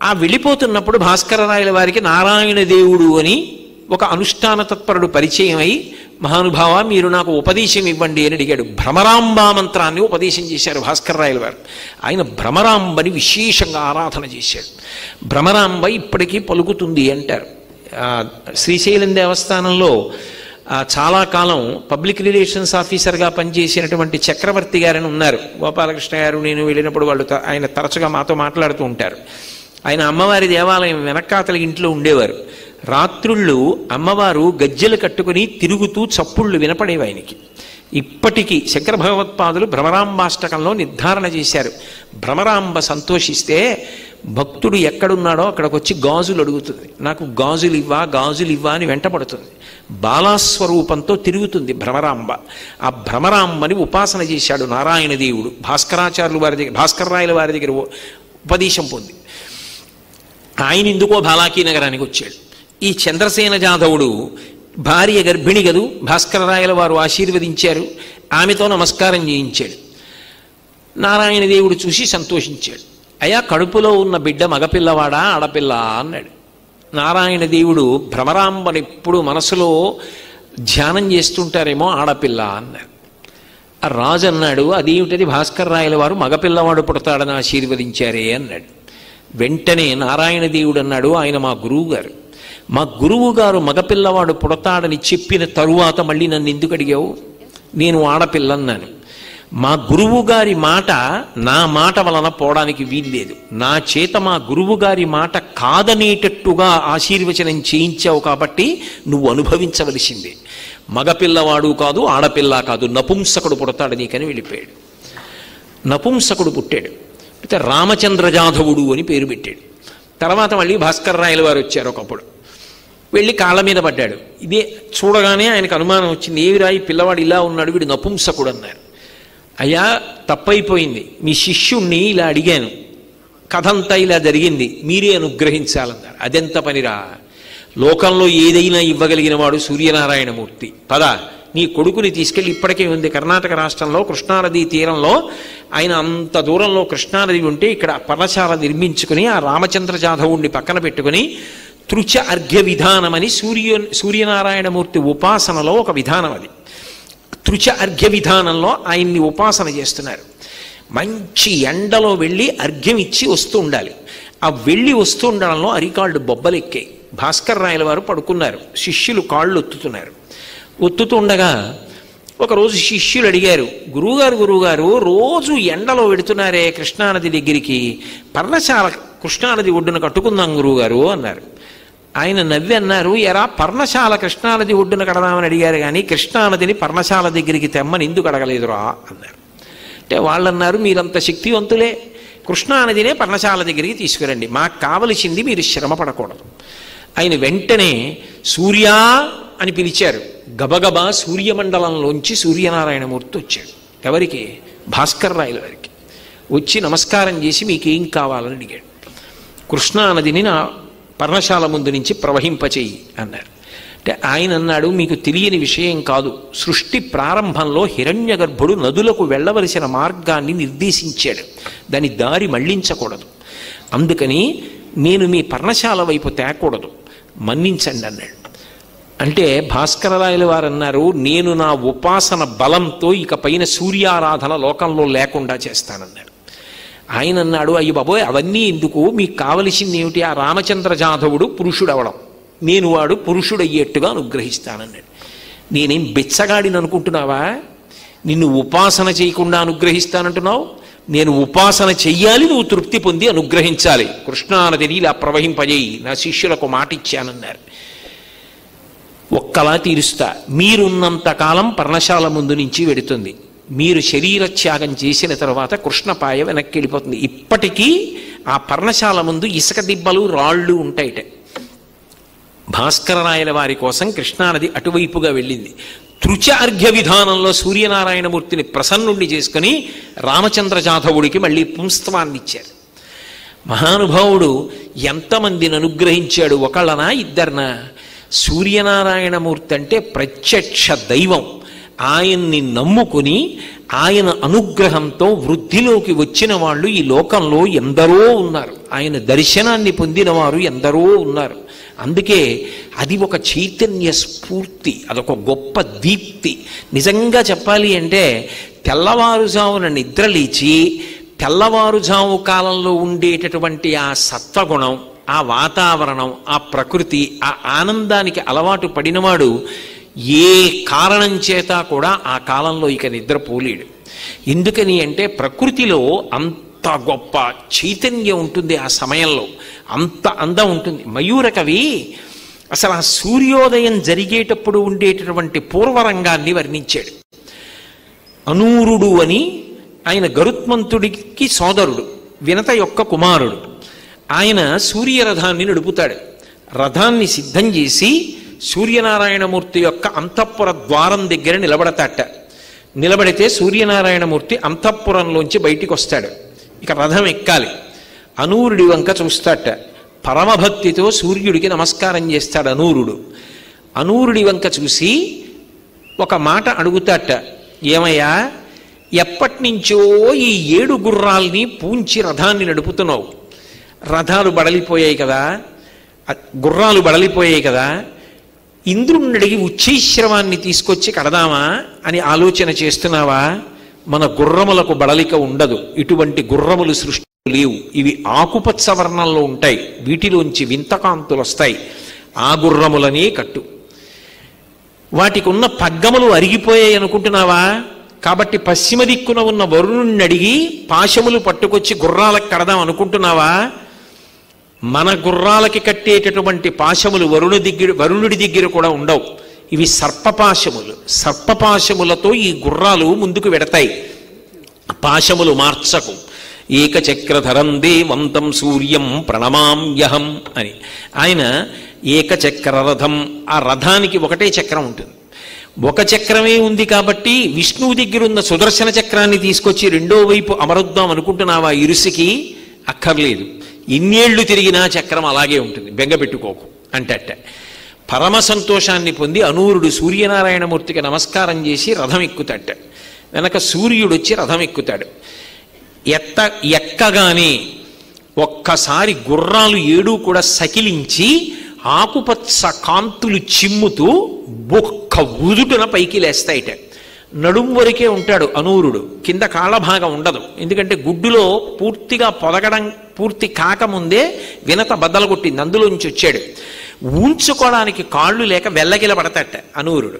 ఆ వెళ్ళిపోతున్నప్పుడు భాస్కర రాయల వారికి నారాయణ దేవుడు అని ఒక అనుష్ఠాన తత్పరుడు పరిచయం అయి, మహానుభావ మీరు నాకు ఉపదేశం ఇవ్వండి అని అడిగాడు. భ్రమరాంబా మంత్రాన్ని ఉపదేశం చేశారు భాస్కర రాయల వారు. ఆయన భ్రమరాంబని విశేషంగా ఆరాధన చేశాడు. భ్రమరాంబ ఇప్పటికీ పలుకుతుంది అంటారు. శ్రీశైలం దేవస్థానంలో చాలా కాలం పబ్లిక్ రిలేషన్స్ ఆఫీసర్గా పనిచేసినటువంటి చక్రవర్తి గారని ఉన్నారు. గోపాలకృష్ణ గారు నేను వెళ్ళినప్పుడు వాళ్ళు ఆయన తరచుగా మాతో మాట్లాడుతూ ఉంటారు. ఆయన అమ్మవారి దేవాలయం వెనక్కాతల ఇంట్లో ఉండేవారు. రాత్రుళ్ళు అమ్మవారు గజ్జెలు కట్టుకుని తిరుగుతూ చప్పుళ్ళు వినపడేవి ఆయనకి. ఇప్పటికీ శంకర భగవత్పాదులు భ్రమరాంబాష్టకంలో నిర్ధారణ చేశారు. భ్రమరాంబ సంతోషిస్తే భక్తుడు ఎక్కడున్నాడో అక్కడికి వచ్చి గాజులు అడుగుతుంది. నాకు గాజులు ఇవ్వా అని వెంటపడుతుంది. బాలాస్వరూపంతో తిరుగుతుంది భ్రమరాంబ. ఆ భ్రమరాంబని ఉపాసన చేశాడు నారాయణ దేవుడు. భాస్కర రాయల వారి దగ్గర ఉపదేశం పొంది ఆయన ఎందుకో బాలాకీ నగరానికి వచ్చాడు. ఈ చంద్రసేన జాధవుడు భార్య గర్భిణి గదు, భాస్కర రాయల వారు ఆశీర్వదించారు. ఆమెతో నమస్కారం చేయించాడు. నారాయణ దేవుడు చూసి సంతోషించాడు. అయ్యా, కడుపులో ఉన్న బిడ్డ మగపిల్లవాడా ఆడపిల్ల అన్నాడు. నారాయణ దేవుడు భ్రమరాంబను ఎప్పుడు మనసులో ధ్యానం చేస్తుంటారేమో, ఆడపిల్ల అన్నారు. ఆ రాజు అన్నాడు, అదేమిటది భాస్కర రాయల వారు మగపిల్లవాడు పుడతాడని ఆశీర్వదించారే అన్నాడు. వెంటనే నారాయణ దేవుడు అన్నాడు, ఆయన మా గురువు గారు. మా గురువు గారు మగపిల్లవాడు పుడతాడని చెప్పిన తరువాత మళ్ళీ నన్ను ఎందుకు అడిగావు? నేను ఆడపిల్లన్నాను. మా గురువు గారి మాట నా మాట వలన పోవడానికి వీల్లేదు. నా చేత మా గురువు గారి మాట కాదనేటట్టుగా ఆశీర్వచనం చేయించావు కాబట్టి నువ్వు అనుభవించవలసిందే. మగపిల్లవాడు కాదు, ఆడపిల్ల కాదు, నపుంసకుడు పుడతాడు నీకని వెళ్ళిపోయాడు. నపుంసకుడు పుట్టాడు. అయితే రామచంద్ర జాధవుడు అని పేరు పెట్టాడు. తర్వాత మళ్ళీ భాస్కర రాయల వారు వచ్చారు. ఒకప్పుడు వెళ్ళి కాళ్ళ మీద పడ్డాడు. ఇదే చూడగానే ఆయనకు అనుమానం వచ్చింది. ఏవి రాయి పిల్లవాడు ఇలా ఉన్నాడు, వీడు నపుంసకుడు అన్నారు. అయ్యా, తప్పైపోయింది. మీ శిష్యుణ్ణి ఇలా అడిగాను, కథంతా ఇలా జరిగింది, మీరే అనుగ్రహించాలన్నారు. అదెంత పనిరా, లోకంలో ఏదైనా ఇవ్వగలిగిన వాడు సూర్యనారాయణమూర్తి. పద, నీ కొడుకుని తీసుకెళ్ళి, ఇప్పటికే ఉంది కర్ణాటక రాష్ట్రంలో కృష్ణానదీ తీరంలో, ఆయన అంత దూరంలో కృష్ణానది ఉంటే ఇక్కడ పర్ణశాల నిర్మించుకుని ఆ రామచంద్ర జాధవుణ్ణి పక్కన పెట్టుకుని తృచ అర్ఘ్య విధానమని సూర్యనారాయణమూర్తి ఉపాసనలో ఒక విధానం. అది తృచ అర్ఘ్య విధానంలో ఆయన్ని ఉపాసన చేస్తున్నారు. మంచి ఎండలో వెళ్ళి అర్ఘ్యం ఇచ్చి వస్తూ ఉండాలి. ఆ వెళ్ళి వస్తూ ఉండడంలో అరికాళ్ళు బొబ్బలెక్కాయి. భాస్కర్ రాయల వారు పడుకున్నారు. శిష్యులు కాళ్ళు ఒత్తుతున్నారు. ఒత్తుతుండగా ఒకరోజు శిష్యులు అడిగారు, గురువుగారు రోజు ఎండలో వెడుతున్నారే కృష్ణానది దగ్గరికి, పర్ణశాల కృష్ణానది ఒడ్డున కట్టుకుందాం గురువుగారు అన్నారు. ఆయన నవ్వి అన్నారు, ఎరా పర్ణశాల కృష్ణానది ఒడ్డున కడదామని అడిగారు కానీ కృష్ణానదిని పర్ణశాల దగ్గరికి తెమ్మని ఎందుకు అడగలేదురా అన్నారు. అంటే వాళ్ళు అన్నారు, మీరంత శక్తివంతులే, కృష్ణానదినే పర్ణశాల దగ్గరికి తీసుకురండి, మాకు కావలసింది మీరు శ్రమ పడకూడదు. ఆయన వెంటనే సూర్యా అని పిలిచారు. గబగబా సూర్యమండలంలోంచి సూర్యనారాయణమూర్తి వచ్చాడు. ఎవరికి? భాస్కర్ రాయల వారికి. వచ్చి నమస్కారం చేసి మీకేం కావాలని అడిగాడు. కృష్ణానదిని నా పర్ణశాల ముందు నుంచి ప్రవహింపచేయి అన్నారు. అంటే ఆయన అన్నాడు, మీకు తెలియని విషయం కాదు, సృష్టి ప్రారంభంలో హిరణ్య గర్భుడు నదులకు వెళ్ళవలసిన మార్గాన్ని నిర్దేశించాడు, దాని దారి మళ్లించకూడదు, అందుకని నేను మీ పర్ణశాల వైపు తేకూడదు, మన్నించండి అన్నాడు. అంటే భాస్కర రాయల వారు అన్నారు, నేను నా ఉపాసన బలంతో ఇక పైన సూర్యారాధన లోకంలో లేకుండా చేస్తానన్నాడు. ఆయన అన్నాడు, అయ్య బాబోయ్ అవన్నీ ఎందుకు, మీకు కావలసింది ఏమిటి? ఆ రామచంద్ర జాధవుడు పురుషుడు అవడం, నేను వాడు పురుషుడు అయ్యేట్టుగా అనుగ్రహిస్తానన్నాడు. నేనేం బెచ్చగాడిని అనుకుంటున్నావా? నిన్ను ఉపాసన చేయకుండా అనుగ్రహిస్తానంటున్నావు, నేను ఉపాసన చెయ్యాలి, నువ్వు తృప్తి పొంది అనుగ్రహించాలి. కృష్ణానదిని ఇలా ప్రవహింపజేయి, నా శిష్యులకు మాట ఇచ్చానన్నారు. ఒక్కలా తీరుస్తా. మీరున్నంతకాలం పర్ణశాల ముందు నుంచి వెడుతుంది. మీరు శరీర త్యాగం చేసిన తర్వాత కృష్ణపాయ వెనక్కి వెళ్ళిపోతుంది. ఇప్పటికీ ఆ పర్ణశాల ముందు ఇసుక దిబ్బలు రాళ్ళు ఉంటాయిట. భాస్కరరాయల వారి కోసం కృష్ణానది అటువైపుగా వెళ్ళింది. తృచ అర్ఘ్య విధానంలో సూర్యనారాయణమూర్తిని ప్రసన్నుణ్ణి చేసుకుని రామచంద్ర జాధవుడికి మళ్ళీ పుంస్తవాన్ని ఇచ్చారు. మహానుభావుడు ఎంతమందిని అనుగ్రహించాడు, ఒకళ్ళనా ఇద్దరినా? సూర్యనారాయణమూర్తి అంటే ప్రత్యక్ష దైవం. ఆయన్ని నమ్ముకుని ఆయన అనుగ్రహంతో వృద్ధిలోకి వచ్చిన వాళ్ళు ఈ లోకంలో ఎందరో ఉన్నారు. ఆయన దర్శనాన్ని పొందిన వారు ఎందరో ఉన్నారు. అందుకే అది ఒక చైతన్య స్ఫూర్తి, అదొక గొప్ప దీప్తి. నిజంగా చెప్పాలి అంటే తెల్లవారుజామున నిద్రలేచి తెల్లవారుజాము కాలంలో ఉండేటటువంటి ఆ సత్వగుణం, ఆ వాతావరణం, ఆ ప్రకృతి, ఆ ఆనందానికి అలవాటు పడినవాడు ఏ కారణం చేత కూడా ఆ కాలంలో ఇక నిద్రపోలేడు. ఎందుకని అంటే ప్రకృతిలో అంత గొప్ప చైతన్యం ఉంటుంది, ఆ సమయంలో అంత అందం ఉంటుంది. మయూరకవి అసలు ఆ సూర్యోదయం జరిగేటప్పుడు ఉండేటటువంటి పూర్వరంగాన్ని వర్ణించాడు. అనూరుడు అని ఆయన గరుత్మంతుడికి సోదరుడు, వినత యొక్క కుమారుడు. ఆయన సూర్యరథాన్ని నడుపుతాడు. రథాన్ని సిద్ధం చేసి సూర్యనారాయణమూర్తి యొక్క అంతఃపుర ద్వారం దగ్గర నిలబడతాట. నిలబడితే సూర్యనారాయణమూర్తి అంతఃపురంలోంచి బయటికి వస్తాడు. ఇక రథం ఎక్కాలి. అనూరుడి వంక చూస్తాట. పరమభక్తితో సూర్యుడికి నమస్కారం చేస్తాడు అనూరుడు. అనూరుడి వంక చూసి ఒక మాట అడుగుతాట, ఏమయ్యా, ఎప్పటినుంచో ఈ 7 గుర్రాల్ని పూంచి రథాన్ని నడుపుతున్నావు, రథాలు బడలిపోయాయి కదా, గుర్రాలు బడలిపోయాయి కదా, ఇంద్రుణ్ణి అడిగి ఉచ్చైశ్రవాన్ని తీసుకొచ్చి కడదామా అని ఆలోచన చేస్తున్నావా? మన గుర్రములకు బడలిక ఉండదు. ఇటువంటి గుర్రములు సృష్టి లేవు. ఇవి ఆకుపచ్చ వర్ణంలో ఉంటాయి. వీటిలోంచి వింతకాంతులు వస్తాయి. ఆ గుర్రములనే కట్టు. వాటికి ఉన్న పగ్గములు అరిగిపోయాయి అనుకుంటున్నావా? కాబట్టి పశ్చిమ దిక్కున ఉన్న వరుణుణ్ణి అడిగి పాశములు పట్టుకొచ్చి గుర్రాలకు కడదాం అనుకుంటున్నావా? మన గుర్రాలకి కట్టేటటువంటి పాశములు వరుణుడి దగ్గర కూడా ఉండవు. ఇవి సర్పపాశములు. సర్పపాశములతో ఈ గుర్రాలు ముందుకు వెడతాయి. పాశములు మార్చకు. ఏకచక్రధరం దేవంతం సూర్యం ప్రణమామ్యహం అని ఆయన ఏకచక్ర రథం. ఆ రథానికి ఒకటే చక్రం ఉంటుంది. ఒక చక్రమే ఉంది కాబట్టి విష్ణువు దగ్గర ఉన్న సుదర్శన చక్రాన్ని తీసుకొచ్చి రెండో వైపు అమరుద్దాం అనుకుంటున్నావా? ఇరుసుకి అక్కర్లేదు. ఇన్నేళ్లు తిరిగినా చక్రం అలాగే ఉంటుంది, బెంగపెట్టుకోకు అంటట. పరమ సంతోషాన్ని పొంది అనూరుడు సూర్యనారాయణమూర్తికి నమస్కారం చేసి రథం ఎక్కుతాట. వెనక సూర్యుడు వచ్చి రథం ఎక్కుతాడు. ఎక్కగానే ఒక్కసారి గుర్రాలు 7 కూడా సకిలించి ఆకుపచ్చ కాంతులు చిమ్ముతూ బొక్క ఉదుటున పైకి లేస్తాయిట. నడుం వరకే ఉంటాడు అనూరుడు, కింద కాళ్ళ భాగం ఉండదు. ఎందుకంటే గుడ్డులో పూర్తిగా పొదగడం పూర్తి కాకముందే వినత బద్దలు కొట్టింది, అందులోంచి వచ్చాడు. ఊంచుకోవడానికి కాళ్ళు లేక వెల్లగిల పడతాట అనూరుడు.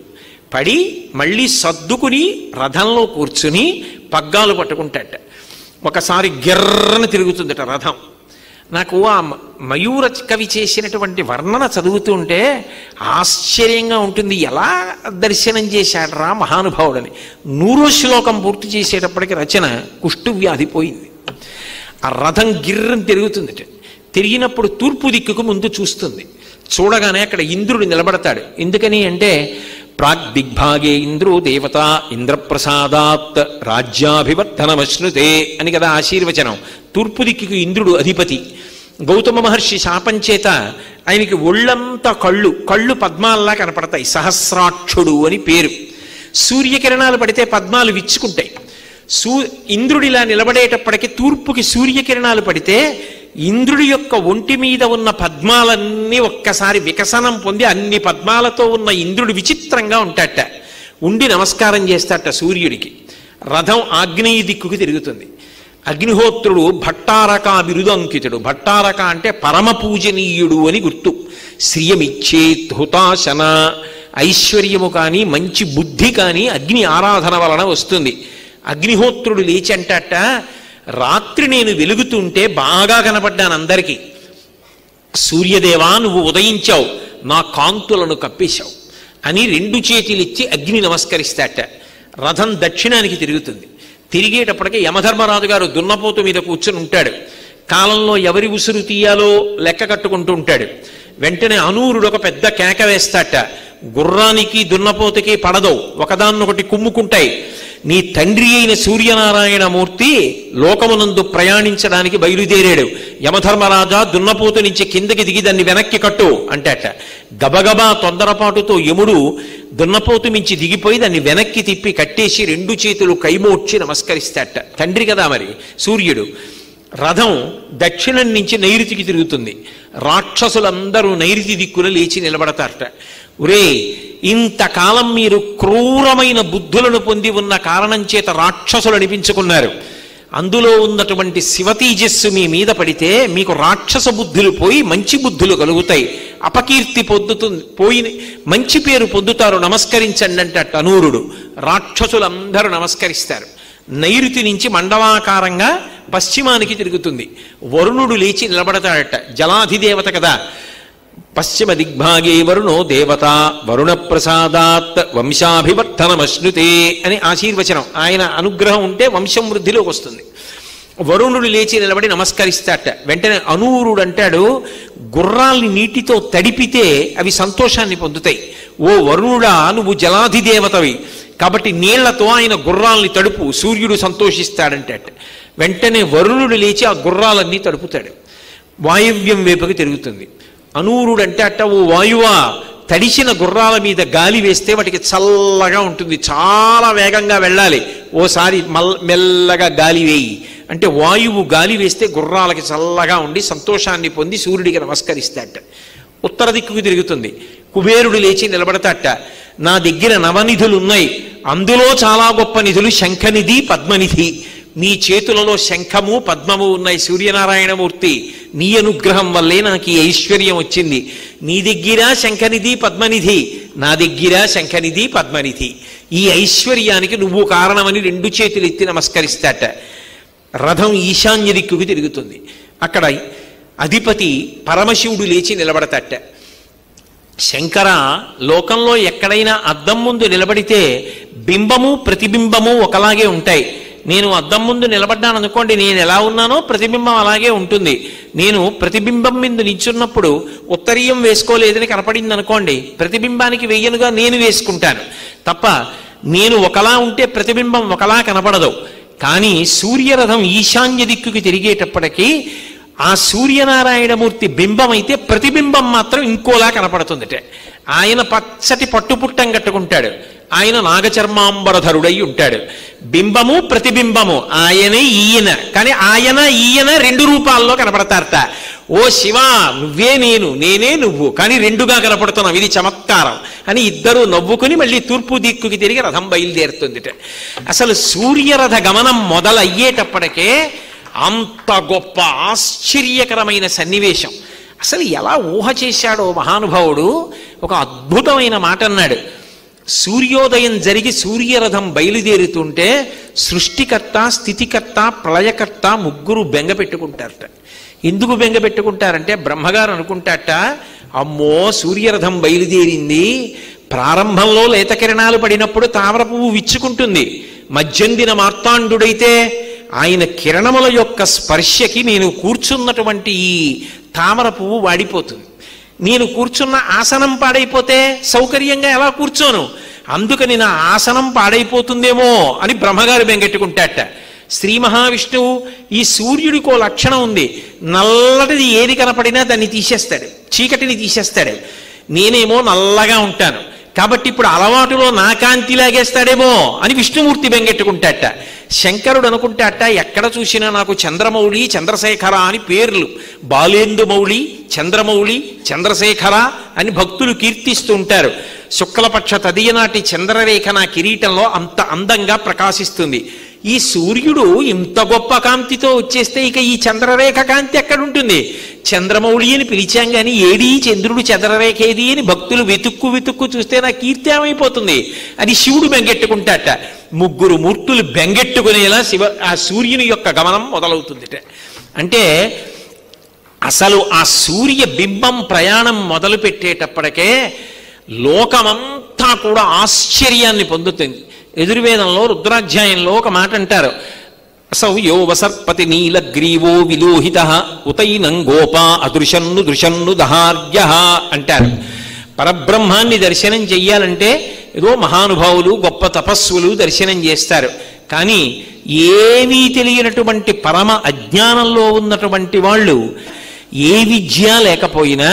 పడి మళ్ళీ సర్దుకుని రథంలో కూర్చుని పగ్గాలు పట్టుకుంటాట. ఒకసారి గిర్రను తిరుగుతుందట రథం. నాకు ఆ మయూర కవి చేసినటువంటి వర్ణన చదువుతుంటే ఆశ్చర్యంగా ఉంటుంది. ఎలా దర్శనం చేశాడు రా మహానుభావుడని. 100వ శ్లోకం పూర్తి చేసేటప్పటికి రచన కుష్ఠవ్యాధి పోయింది. ఆ రథం గిర్రని తిరుగుతుందట. తిరిగినప్పుడు తూర్పు దిక్కుకు ముందు చూస్తుంది. చూడగానే అక్కడ ఇంద్రుడు నిలబడతాడు. ఎందుకని అంటే ప్రాగ్దిగ్భాగే ఇంద్రో దేవత ఇంద్రప్రసాదాత్ రాజ్యాభివర్ధనమశ్నుతే అని కదా ఆశీర్వచనం. తూర్పు దిక్కుకు ఇంద్రుడు అధిపతి. గౌతమ మహర్షి శాపం చేత ఆయనకి ఒళ్ళంతా కళ్ళు పద్మాల్లా కనపడతాయి. సహస్రాక్షుడు అని పేరు. సూర్యకిరణాలు పడితే పద్మాలు విచ్చుకుంటాయి. ఇంద్రుడిలా నిలబడేటప్పటికి తూర్పుకి సూర్యకిరణాలు పడితే ఇంద్రుడి యొక్క ఒంటి మీద ఉన్న పద్మాలన్నీ ఒక్కసారి వికసనం పొంది అన్ని పద్మాలతో ఉన్న ఇంద్రుడు విచిత్రంగా ఉంటాట. ఉండి నమస్కారం చేస్తాట సూర్యుడికి. రథం ఆగ్నేయ దిక్కుకి తిరుగుతుంది. అగ్నిహోత్రుడు భట్టారక బిరుదంకితుడు. భట్టారక అంటే పరమ పూజనీయుడు అని గుర్తు. శ్రియమిచ్చేత్ హుతాశన ఐశ్వర్యము కానీ మంచి బుద్ధి కానీ అగ్ని ఆరాధన వలన వస్తుంది. అగ్నిహోత్రుడు లేచి అంటాట, రాత్రి నేను వెలుగుతుంటే బాగా కనపడ్డాను అందరికీ. సూర్యదేవా నువ్వు ఉదయించావు, నా కాంతులను కప్పేశావు అని 2 చేతులిచ్చి అగ్ని నమస్కరిస్తాట. రథం దక్షిణానికి తిరుగుతుంది. తిరిగేటప్పటికి యమధర్మరాజు గారు దున్నపోతు మీద కూర్చుని ఉంటాడు. కాలంలో ఎవరి ఉసురు తీయాలో లెక్క కట్టుకుంటూ ఉంటాడు. వెంటనే అనూరుడు ఒక పెద్ద కేక వేస్తాట. గుర్రానికి దున్నపోతుకి పడదో, ఒకదాన్నొకటి కుమ్ముకుంటాయి. నీ తండ్రి అయిన సూర్యనారాయణమూర్తి లోకమునందు ప్రయాణించడానికి బయలుదేరాడు. యమధర్మరాజా దున్నపోతు నుంచి కిందకి దిగి దాన్ని వెనక్కి కట్టు అంటాట. గబగబా తొందరపాటుతో యముడు దున్నపోతు మించి దిగిపోయి దాన్ని వెనక్కి తిప్పి కట్టేసి 2 చేతులు కైమోడ్చి నమస్కరిస్తాట. తండ్రి కదా మరి సూర్యుడు. రథం దక్షిణం నుంచి నైరుతికి తిరుగుతుంది. రాక్షసులందరూ నైరుతి దిక్కున లేచి నిలబడతారట. ఒరే, ఇంతకాలం మీరు క్రూరమైన బుద్ధులను పొంది ఉన్న కారణం చేత రాక్షసులు అనిపించుకున్నారు. అందులో ఉన్నటువంటి శివతేజస్సు మీ మీద పడితే మీకు రాక్షస బుద్ధులు పోయి మంచి బుద్ధులు కలుగుతాయి. అపకీర్తి పోయి మంచి పేరు పొందుతారు, నమస్కరించండి అంటే అనూరుడు. రాక్షసులందరూ నమస్కరిస్తారు. నైరుతి నుంచి మండలాకారంగా పశ్చిమానికి తిరుగుతుంది. వరుణుడు లేచి నిలబడతాడట. జలాధిదేవత కదా. పశ్చిమ దిగ్భాగే వరుణో దేవత వరుణ ప్రసాదాత్ వంశాభివర్ధనమశ్నుతే అని ఆశీర్వచనం. ఆయన అనుగ్రహం ఉంటే వంశం వృద్ధిలోకి వస్తుంది. వరుణుడు లేచి నిలబడి నమస్కరిస్తాట. వెంటనే అనూరుడు అంటాడు, గుర్రాల్ని నీటితో తడిపితే అవి సంతోషాన్ని పొందుతాయి. ఓ వరుణుడా, నువ్వు జలాధిదేవతవి కాబట్టి నీళ్లతో ఆయన గుర్రాల్ని తడుపు, సూర్యుడు సంతోషిస్తాడంటే. వెంటనే వరుణుడు లేచి ఆ గుర్రాలన్నీ తడుపుతాడు. వాయువ్యం వైపుకి తిరుగుతుంది. అనూరుడు అంటే ఓ వాయువా, తడిసిన గుర్రాల మీద గాలి వేస్తే వాటికి చల్లగా ఉంటుంది, చాలా వేగంగా వెళ్ళాలి, ఓసారి మెల్లగా గాలి వేయి అంటే వాయువు గాలి వేస్తే గుర్రాలకి చల్లగా ఉండి సంతోషాన్ని పొంది సూర్యుడికి నమస్కరిస్తాట. ఉత్తర దిక్కుకు తిరుగుతుంది. కుబేరుడు లేచి నిలబడతాట. నా దగ్గర నవనిధులు ఉన్నాయి, అందులో చాలా గొప్ప నిధులు శంఖనిధి పద్మనిధి. నీ చేతులలో శంఖము పద్మము ఉన్నాయి సూర్యనారాయణమూర్తి. నీ అనుగ్రహం వల్లే నాకు ఈ ఐశ్వర్యం వచ్చింది. నీ దగ్గర శంఖనిధి పద్మనిధి, నా దగ్గర శంఖనిధి పద్మనిధి. ఈ ఐశ్వర్యానికి నువ్వు కారణమని 2 చేతులు ఎత్తి నమస్కరిస్తాట. రథం ఈశాన్య దిక్కుకి తిరుగుతుంది. అక్కడ అధిపతి పరమశివుడు లేచి నిలబడతాట. శంకర, లోకంలో ఎక్కడైనా అద్దం ముందు నిలబడితే బింబము ప్రతిబింబము ఒకలాగే ఉంటాయి. నేను అద్దం ముందు నిలబడ్డాను అనుకోండి, నేను ఎలా ఉన్నానో ప్రతిబింబం అలాగే ఉంటుంది. నేను ప్రతిబింబం మీద నిల్చున్నప్పుడు ఉత్తరీయం వేసుకోలేదని కనపడింది అనుకోండి, ప్రతిబింబానికి వెయ్యనుగా నేను వేసుకుంటాను తప్ప నేను ఒకలా ఉంటే ప్రతిబింబం ఒకలా కనపడదు. కానీ సూర్యరథం ఈశాన్య దిక్కుకి తిరిగేటప్పటికీ ఆ సూర్యనారాయణమూర్తి బింబం అయితే ప్రతిబింబం మాత్రం ఇంకోలా కనపడుతుందట. ఆయన పచ్చటి పట్టుపుట్టం కట్టుకుంటాడు, ఆయన నాగచర్మాంబరధరుడై ఉంటాడు. బింబము ప్రతిబింబము ఆయనే ఈయన, కానీ ఆయన ఈయన 2 రూపాల్లో కనపడతారట. ఓ శివ, నువ్వే నేను, నేనే నువ్వు, కానీ 2గా కనపడుతున్నావు, ఇది చమత్కారం అని ఇద్దరు నవ్వుకుని మళ్ళీ తూర్పు దిక్కుకి తిరిగి రథం బయలుదేరుతుందిట. అసలు సూర్యరథ గమనం మొదలయ్యేటప్పటికే అంత గొప్ప ఆశ్చర్యకరమైన సన్నివేశం. అసలు ఎలా ఊహ చేశాడో మహానుభావుడు. ఒక అద్భుతమైన మాట అన్నాడు. సూర్యోదయం జరిగి సూర్యరథం బయలుదేరుతుంటే సృష్టికర్త, స్థితికర్త, ప్రళయకర్త ముగ్గురు బెంగ పెట్టుకుంటారట. ఎందుకు బెంగ పెట్టుకుంటారంటే బ్రహ్మగారు అనుకుంటాట, అమ్మో సూర్యరథం బయలుదేరింది, ప్రారంభంలో లేత కిరణాలు పడినప్పుడు తామర పువ్వు విచ్చుకుంటుంది, మధ్యందిన మార్తాండుడైతే ఆయన కిరణముల యొక్క స్పర్శకి నేను కూర్చున్నటువంటి ఈ తామర పువ్వు వాడిపోతుంది, నేను కూర్చున్న ఆసనం పాడైపోతే సౌకర్యంగా ఎలా కూర్చోను, అందుకని నా ఆసనం పాడైపోతుందేమో అని బ్రహ్మగారు బెంగెట్టుకుంటాట. శ్రీ మహావిష్ణువు ఈ సూర్యుడికో లక్షణం ఉంది, నల్లటిది ఏది కనపడినా దాన్ని తీసేస్తాడు, చీకటిని తీసేస్తాడు. నేనేమో నల్లగా ఉంటాను కాబట్టి ఇప్పుడు అలవాటులో నా కాంతి లాగేస్తాడేమో అని విష్ణుమూర్తి బెంగెట్టుకుంటాట. శంకరుడు అనుకుంటాట, ఎక్కడ చూసినా నాకు చంద్రమౌళి, చంద్రశేఖర అని పేర్లు, బాలేందుమౌళి, చంద్రమౌళి, చంద్రశేఖర అని భక్తులు కీర్తిస్తూ ఉంటారు. శుక్లపక్ష తదియనాటి చంద్రరేఖ నా కిరీటంలో అంత అందంగా ప్రకాశిస్తుంది. ఈ సూర్యుడు ఇంత గొప్ప కాంతితో వచ్చేస్తే ఇక ఈ చంద్రరేఖ కాంతి ఎక్కడుంటుంది? చంద్రమౌళి అని పిలిచాం కానీ ఏడీ చంద్రుడు చంద్రరేఖ ఏది అని భక్తులు వెతుక్కు చూస్తే నా కీర్తి ఏమైపోతుంది అని శివుడు బెంగెట్టుకుంటాట. ముగ్గురు మూర్తులు బెంగెట్టుకునేలా ఆ సూర్యుని యొక్క గమనం మొదలవుతుందిట. అంటే అసలు ఆ సూర్య బింబం ప్రయాణం మొదలు పెట్టేటప్పటికే లోకమంతా కూడా ఆశ్చర్యాన్ని పొందుతుంది. ఎదుర్వేదంలో రుద్రాధ్యాయంలో ఒక మాట అంటారు, సౌయో వసర్పతి నీలగ్రీవో విలోహిత ఉతైనం గోపా అదృశన్ను దృశన్ను దహార్య అంటారు. పరబ్రహ్మాన్ని దర్శనం చెయ్యాలంటే ఏదో మహానుభావులు గొప్ప తపస్సులు దర్శనం చేస్తారు. కానీ ఏమీ తెలియనటువంటి పరమ అజ్ఞానంలో ఉన్నటువంటి వాళ్ళు ఏ విద్య లేకపోయినా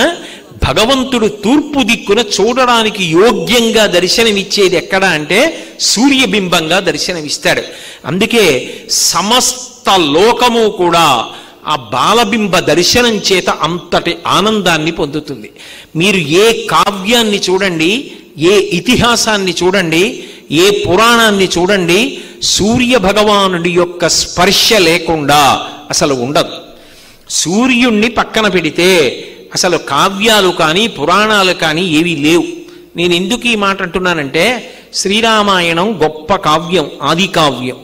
భగవంతుడు తూర్పు దిక్కున చూడడానికి యోగ్యంగా దర్శనమిచ్చేది ఎక్కడ అంటే సూర్యబింబంగా దర్శనమిస్తాడు. అందుకే సమస్త లోకము కూడా ఆ బాలబింబ దర్శనం చేత అంతటి ఆనందాన్ని పొందుతుంది. మీరు ఏ కావ్యాన్ని చూడండి, ఏ ఇతిహాసాన్ని చూడండి, ఏ పురాణాన్ని చూడండి, సూర్య భగవానుడి యొక్క స్పర్శ లేకుండా అసలు ఉండదు. సూర్యుణ్ణి పక్కన పెడితే అసలు కావ్యాలు కానీ పురాణాలు కానీ ఏవీ లేవు. నేను ఎందుకు ఈ మాట అంటున్నానంటే శ్రీరామాయణం గొప్ప కావ్యం, ఆది కావ్యం.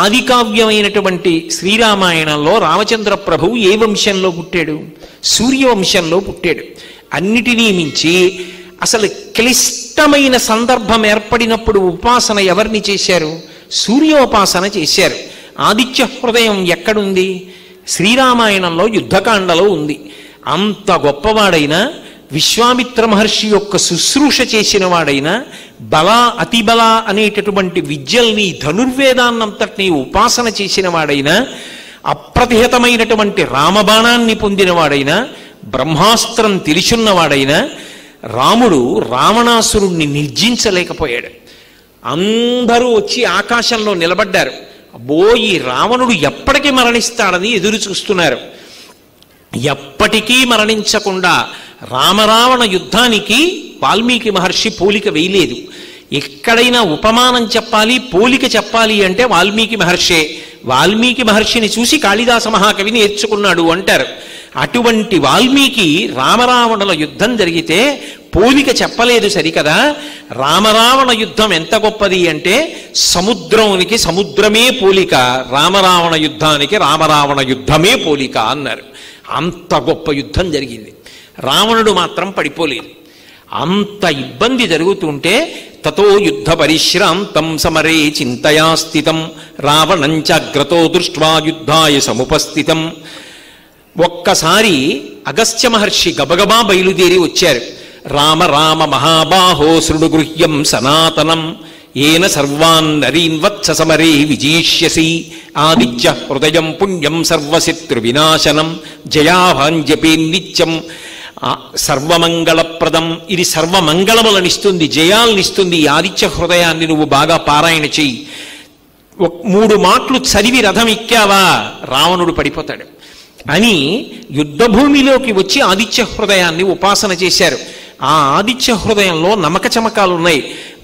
ఆది కావ్యమైనటువంటి శ్రీరామాయణంలో రామచంద్ర ప్రభువు ఏ వంశంలో పుట్టాడు? సూర్యవంశంలో పుట్టాడు. అన్నిటినీ మించి అసలు క్లిష్టమైన సందర్భం ఏర్పడినప్పుడు ఉపాసన ఎవరిని చేశారు? సూర్యోపాసన చేశారు. ఆదిత్య హృదయం ఎక్కడుంది? శ్రీరామాయణంలో యుద్ధకాండలో ఉంది. అంత గొప్పవాడైనా, విశ్వామిత్ర మహర్షి యొక్క శుశ్రూష చేసిన వాడైనా, బల అతిబల అనేటటువంటి విద్యల్ని ధనుర్వేదాన్నంతటినీ ఉపాసన చేసిన వాడైనా, అప్రతిహతమైనటువంటి రామబాణాన్ని పొందినవాడైనా, బ్రహ్మాస్త్రం తెలిసున్నవాడైనా రాముడు రావణాసురుణ్ణి నిర్జించలేకపోయాడు. అందరూ వచ్చి ఆకాశంలో నిలబడ్డారు. అబ్బో, ఈ రావణుడు ఎప్పటికీ మరణిస్తాడని ఎదురు చూస్తున్నారు. ఎప్పటికీ మరణించకుండా రామరావణ యుద్ధానికి వాల్మీకి మహర్షి పోలిక వేయలేదు. ఎక్కడైనా ఉపమానం చెప్పాలి, పోలిక చెప్పాలి అంటే వాల్మీకి మహర్షే. వాల్మీకి మహర్షిని చూసి కాళిదాస మహాకవి నేర్చుకున్నాడు అంటారు. అటువంటి వాల్మీకి రామరావణుల యుద్ధం జరిగితే పోలిక చెప్పలేదు సరికదా. రామరావణ యుద్ధం ఎంత గొప్పది అంటే సముద్రానికి సముద్రమే పోలిక, రామరావణ యుద్ధానికి రామరావణ యుద్ధమే పోలిక అన్నారు. అంత గొప్ప యుద్ధం జరిగింది. రావణుడు మాత్రం పడిపోలేదు. అంత ఇబ్బంది జరుగుతుంటే తతో యుద్ధ పరిశ్రాంతం సమరే చింతయా స్థితం రావణంచాగ్రతో దృష్ట్వా యుద్ధాయ సముపస్థితం. ఒక్కసారి అగస్త్య మహర్షి గబగబా బయలుదేరి వచ్చారు. రామ రామ మహాబాహో శృణుగృహ్యం సనాతనం ఏన సర్వాన్ నరీన్ వత్స సమరే విజీష్యసి ఆదిత్య హృదయం పుణ్యం సర్వశత్రు వినాశనం జయాభాంజపే నిత్యం సర్వమంగళప్రదం. ఇది సర్వమంగళములనిస్తుంది, జయాలనిస్తుంది. ఈ ఆదిత్య హృదయాన్ని నువ్వు బాగా పారాయణ చెయ్యి. 3 మాటలు చదివి రథం ఎక్కావా రావణుడు పడిపోతాడు అని యుద్ధభూమిలోకి వచ్చి ఆదిత్య హృదయాన్ని ఉపాసన చేశారు. ఆ ఆదిత్య హృదయంలో నమక చమకాలు ఉన్నాయి.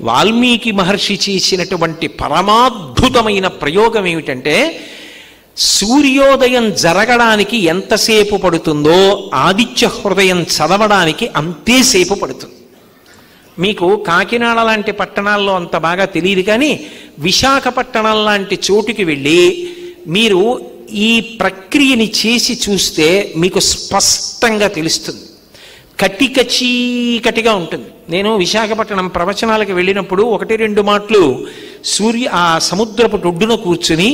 వాల్మీకి మహర్షి చేసినటువంటి పరమాద్భుతమైన ప్రయోగం ఏమిటంటే సూర్యోదయం జరగడానికి ఎంతసేపు పడుతుందో ఆదిత్య హృదయం చదవడానికి అంతేసేపు పడుతుంది. మీకు కాకినాడ లాంటి పట్టణాల్లో అంత బాగా తెలియదు, కానీ విశాఖపట్టణం లాంటి చోటుకి వెళ్ళి మీరు ఈ ప్రక్రియని చేసి చూస్తే మీకు స్పష్టంగా తెలుస్తుంది. కటిక చీకటిగా ఉంటుంది. నేను విశాఖపట్నం ప్రవచనాలకు వెళ్ళినప్పుడు 1-2 మాటలు ఆ సముద్రపు ఒడ్డున కూర్చుని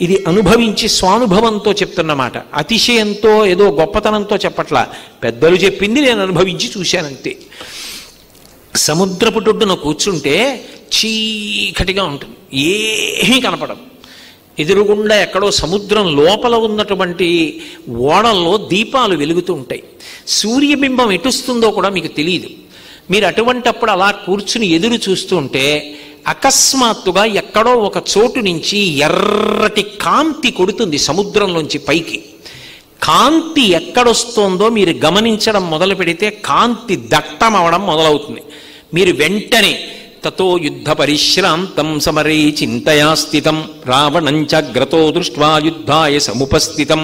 ఇది అనుభవించి స్వానుభవంతో చెప్తున్నమాట. అతిశయంతో ఏదో గొప్పతనంతో చెప్పట్లా, పెద్దలు చెప్పింది నేను అనుభవించి చూశానంతే. సముద్రపు ఒడ్డున కూర్చుంటే చీకటిగా ఉంటుంది, ఏమీ కనపడదు. ఎదురుగుండా ఎక్కడో సముద్రం లోపల ఉన్నటువంటి ఓడల్లో దీపాలు వెలుగుతూ ఉంటాయి. సూర్యబింబం ఎటుస్తుందో కూడా మీకు తెలియదు. మీరు అటువంటప్పుడు అలా కూర్చుని ఎదురు చూస్తూ ఉంటే అకస్మాత్తుగా ఎక్కడో ఒక చోటు నుంచి ఎర్రటి కాంతి కొడుతుంది సముద్రంలోంచి పైకి. కాంతి ఎక్కడొస్తోందో మీరు గమనించడం మొదలు పెడితే కాంతి దట్టం అవడం మొదలవుతుంది. మీరు వెంటనే తతో యుద్ధ పరిశ్రాంతం సమరే చింతయా స్థితం రావణం చాగ్రతో దృష్ట్వా యుద్ధాయ సముపస్థితం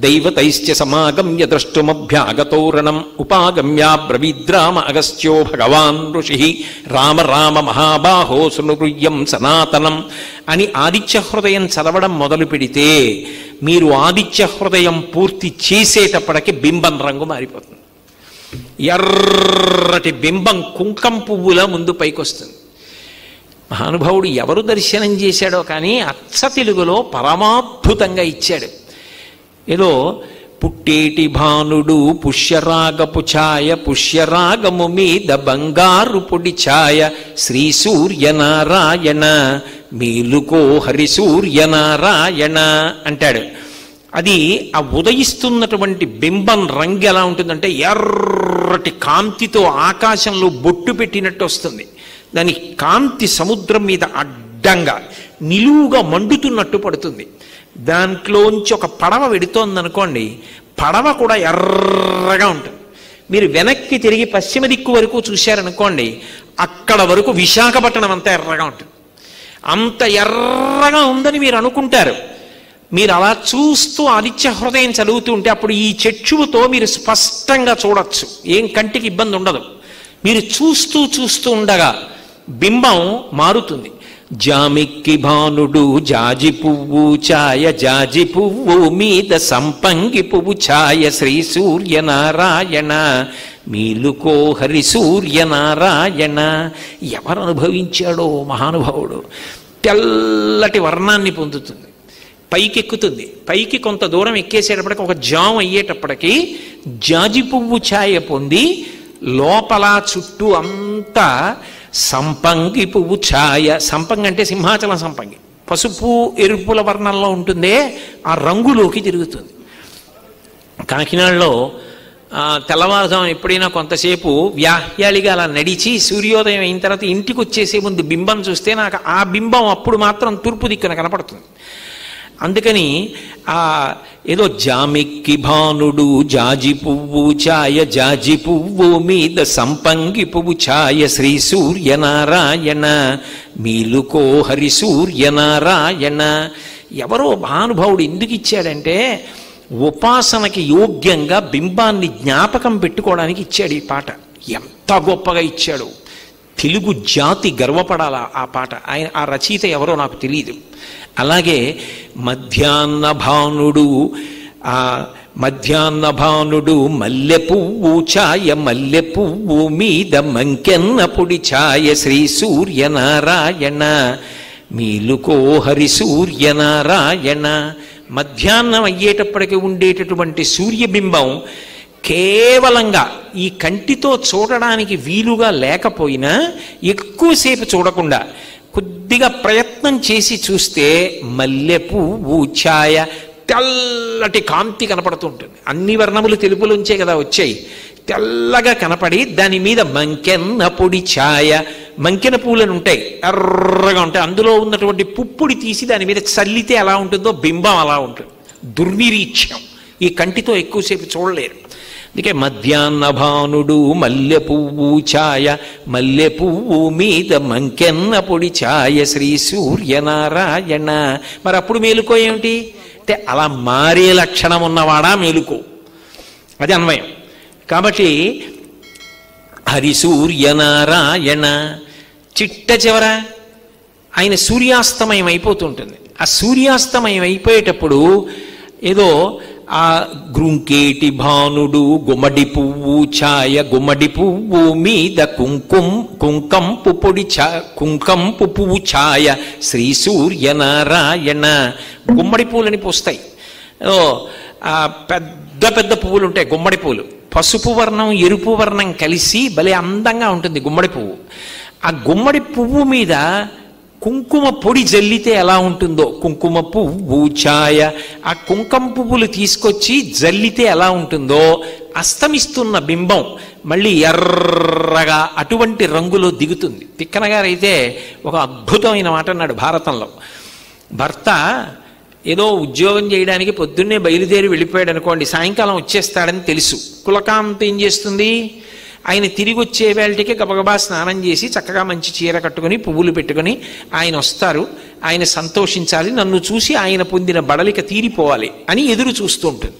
దైవతైశ్చ సమాగమ్య ద్రష్టుమభ్యాగతోరణం ఉపాగమ్యాబ్రవీద్రామ అగస్త్యో భగవాన్ ఋషి రామ రామ మహాబాహో సునురుయ్యం సనాతనం అని ఆదిత్య హృదయం చదవడం మొదలు పెడితే మీరు ఆదిత్య హృదయం పూర్తి చేసేటప్పటికి బింబం రంగు మారిపోతుంది. ఎర్రటి బింబం కుంకం పువ్వుల ముందు పైకొస్తుంది. మహానుభావుడు ఎవరు దర్శనం చేశాడో కానీ అచ్చ తెలుగులో పరమాద్భుతంగా ఇచ్చాడు. ఏదో పుట్టేటి భానుడు పుష్యరాగపు ఛాయ పుష్యరాగము మీద బంగారు పొడి ఛాయ శ్రీ సూర్యనారాయణ మేలుకో హరి సూర్యనారాయణ అంటాడు. అది ఆ ఉదయిస్తున్నటువంటి బింబం రంగు ఎలా ఉంటుందంటే ఎర్రటి కాంతితో ఆకాశంలో బొట్టు పెట్టినట్టు వస్తుంది. దాని కాంతి సముద్రం మీద అడ్డంగా నిలువుగా మండుతున్నట్టు పడుతుంది. దాంట్లోంచి ఒక పడవ వెడుతోందనుకోండి, పడవ కూడా ఎర్రగా ఉంటుంది. మీరు వెనక్కి తిరిగి పశ్చిమ దిక్కు వరకు చూశారనుకోండి, అక్కడ వరకు విశాఖపట్నం అంతా ఎర్రగా ఉంటుంది. అంత ఎర్రగా ఉందని మీరు అనుకుంటారు. మీరు అలా చూస్తూ ఆదిత్య హృదయం చదువుతూ ఉంటే అప్పుడు ఈ చక్షువుతో మీరు స్పష్టంగా చూడొచ్చు, ఏం కంటికి ఇబ్బంది ఉండదు. మీరు చూస్తూ చూస్తూ ఉండగా బింబం మారుతుంది. జామిక్కి భానుడు జాజి పువ్వు ఛాయ జాజి పువ్వు మీద సంపంగి పువ్వు ఛాయ శ్రీ సూర్యనారాయణ మీలుకో హరి సూర్యనారాయణ. ఎవరు అనుభవించాడో మహానుభావుడు. తెల్లటి వర్ణాన్ని పొందుతుంది, పైకెక్కుతుంది. పైకి కొంత దూరం ఎక్కేసేటప్పటికి ఒక జాము అయ్యేటప్పటికి జాజి పువ్వు ఛాయ పొంది లోపల చుట్టూ అంతా సంపంగి పువ్వు ఛాయ. సంపంగి అంటే సింహాచలం సంపంగి, పసుపు ఎరుపుల వర్ణంలో ఉంటుందే ఆ రంగులోకి తిరుగుతుంది. కాకినాడలో తెల్లవారుజాము ఎప్పుడైనా కొంతసేపు వ్యాహ్యాలిగా అలా నడిచి సూర్యోదయం అయిన తర్వాత ఇంటికి వచ్చేసే ముందు బింబం చూస్తే నాకు ఆ బింబం అప్పుడు మాత్రం తూర్పు దిక్కున కనపడుతుంది. అందుకని ఏదో జామిక్కి భానుడు జాజి పువ్వు ఛాయ జాజి పువ్వు మీద సంపంగి పువ్వు ఛాయ శ్రీ సూర్యనారాయణ మీలుకో హరి సూర్యనారాయణ. ఎవరో మహానుభావుడు ఎందుకు ఇచ్చాడంటే ఉపాసనకి యోగ్యంగా బింబాన్ని జ్ఞాపకం పెట్టుకోవడానికి ఇచ్చాడు ఈ పాట. ఎంత గొప్పగా ఇచ్చాడు. తెలుగు జాతి గర్వపడాలా ఆ పాట. ఆయన ఆ రచయిత ఎవరో నాకు తెలియదు. అలాగే మధ్యాహ్న భానుడు మల్లె పువ్వు ఛాయ మల్లె పువ్వు మీద మంకెన్న పొడి ఛాయ శ్రీ సూర్యనారాయణ మీలుకో హరి సూర్యనారాయణ. మధ్యాహ్నం అయ్యేటప్పటికి ఉండేటటువంటి సూర్యబింబం కేవలంగా ఈ కంటితో చూడడానికి వీలుగా లేకపోయినా ఎక్కువసేపు చూడకుండా కొద్దిగా ప్రయత్నం చేసి చూస్తే మల్లె పువ్వు ఛాయ తెల్లటి కాంతి కనపడుతూ ఉంటుంది. అన్ని వర్ణములు తెలుపులోంచే కదా వచ్చాయి. తెల్లగా కనపడి దాని మీద మంకెన్న పొడి ఛాయ, మంకెన పూలను ఉంటాయి ఎర్రగా ఉంటాయి, అందులో ఉన్నటువంటి పుప్పుడి తీసి దాని మీద చల్లితే ఎలా ఉంటుందో బింబం అలా ఉంటుంది. దుర్నిరీక్ష్యం, ఈ కంటితో ఎక్కువసేపు చూడలేరు. అందుకే మధ్యాహ్న భానుడు మల్లె పువ్వు ఛాయ మల్లె పువ్వు మీద మంకెన్న పొడి ఛాయ శ్రీ సూర్యనారాయణ. మరి అప్పుడు మేలుకో ఏమిటి అంటే అలా మారే లక్షణం ఉన్నవాడా మేలుకో, అది అన్వయం. కాబట్టి హరి సూర్యనారాయణ. చిట్ట చివర ఆయన సూర్యాస్తమయం అయిపోతుంటుంది. ఆ సూర్యాస్తమయం అయిపోయేటప్పుడు ఏదో ఆ గృంకేటి భానుడు గుమ్మడి పువ్వు ఛాయ గుమ్మడి పువ్వు మీద కుంకంపు పొడి కుంకంపు పువ్వు ఛాయ శ్రీ సూర్యనారాయణ. గుమ్మడి పూలని పూస్తాయి, పెద్ద పెద్ద పువ్వులు ఉంటాయి గుమ్మడి పూలు. పసుపు వర్ణం ఎరుపు వర్ణం కలిసి భలే అందంగా ఉంటుంది గుమ్మడి పువ్వు. ఆ గుమ్మడి పువ్వు మీద కుంకుమ పొడి జల్లితే ఎలా ఉంటుందో కుంకుమ పువ్వు ఛాయ, ఆ కుంకం పువ్వులు తీసుకొచ్చి జల్లితే ఎలా ఉంటుందో అస్తమిస్తున్న బింబం మళ్ళీ ఎర్రగా అటువంటి రంగులో దిగుతుంది. తిక్కన గారైతే ఒక అద్భుతమైన మాట అన్నాడు భారతంలో. భర్త ఏదో ఉద్యోగం చేయడానికి పొద్దున్నే బయలుదేరి వెళ్ళిపోయాడు అనుకోండి, సాయంకాలం వచ్చేస్తాడని తెలుసు. కులకాంత ఏం చేస్తుంది, ఆయన తిరిగి వచ్చే వేళటికి గబగబా స్నానం చేసి చక్కగా మంచి చీర కట్టుకుని పువ్వులు పెట్టుకుని ఆయన వస్తారు, ఆయన సంతోషించాలి, నన్ను చూసి ఆయన పొందిన బడలిక తీరిపోవాలి అని ఎదురు చూస్తూ ఉంటుంది.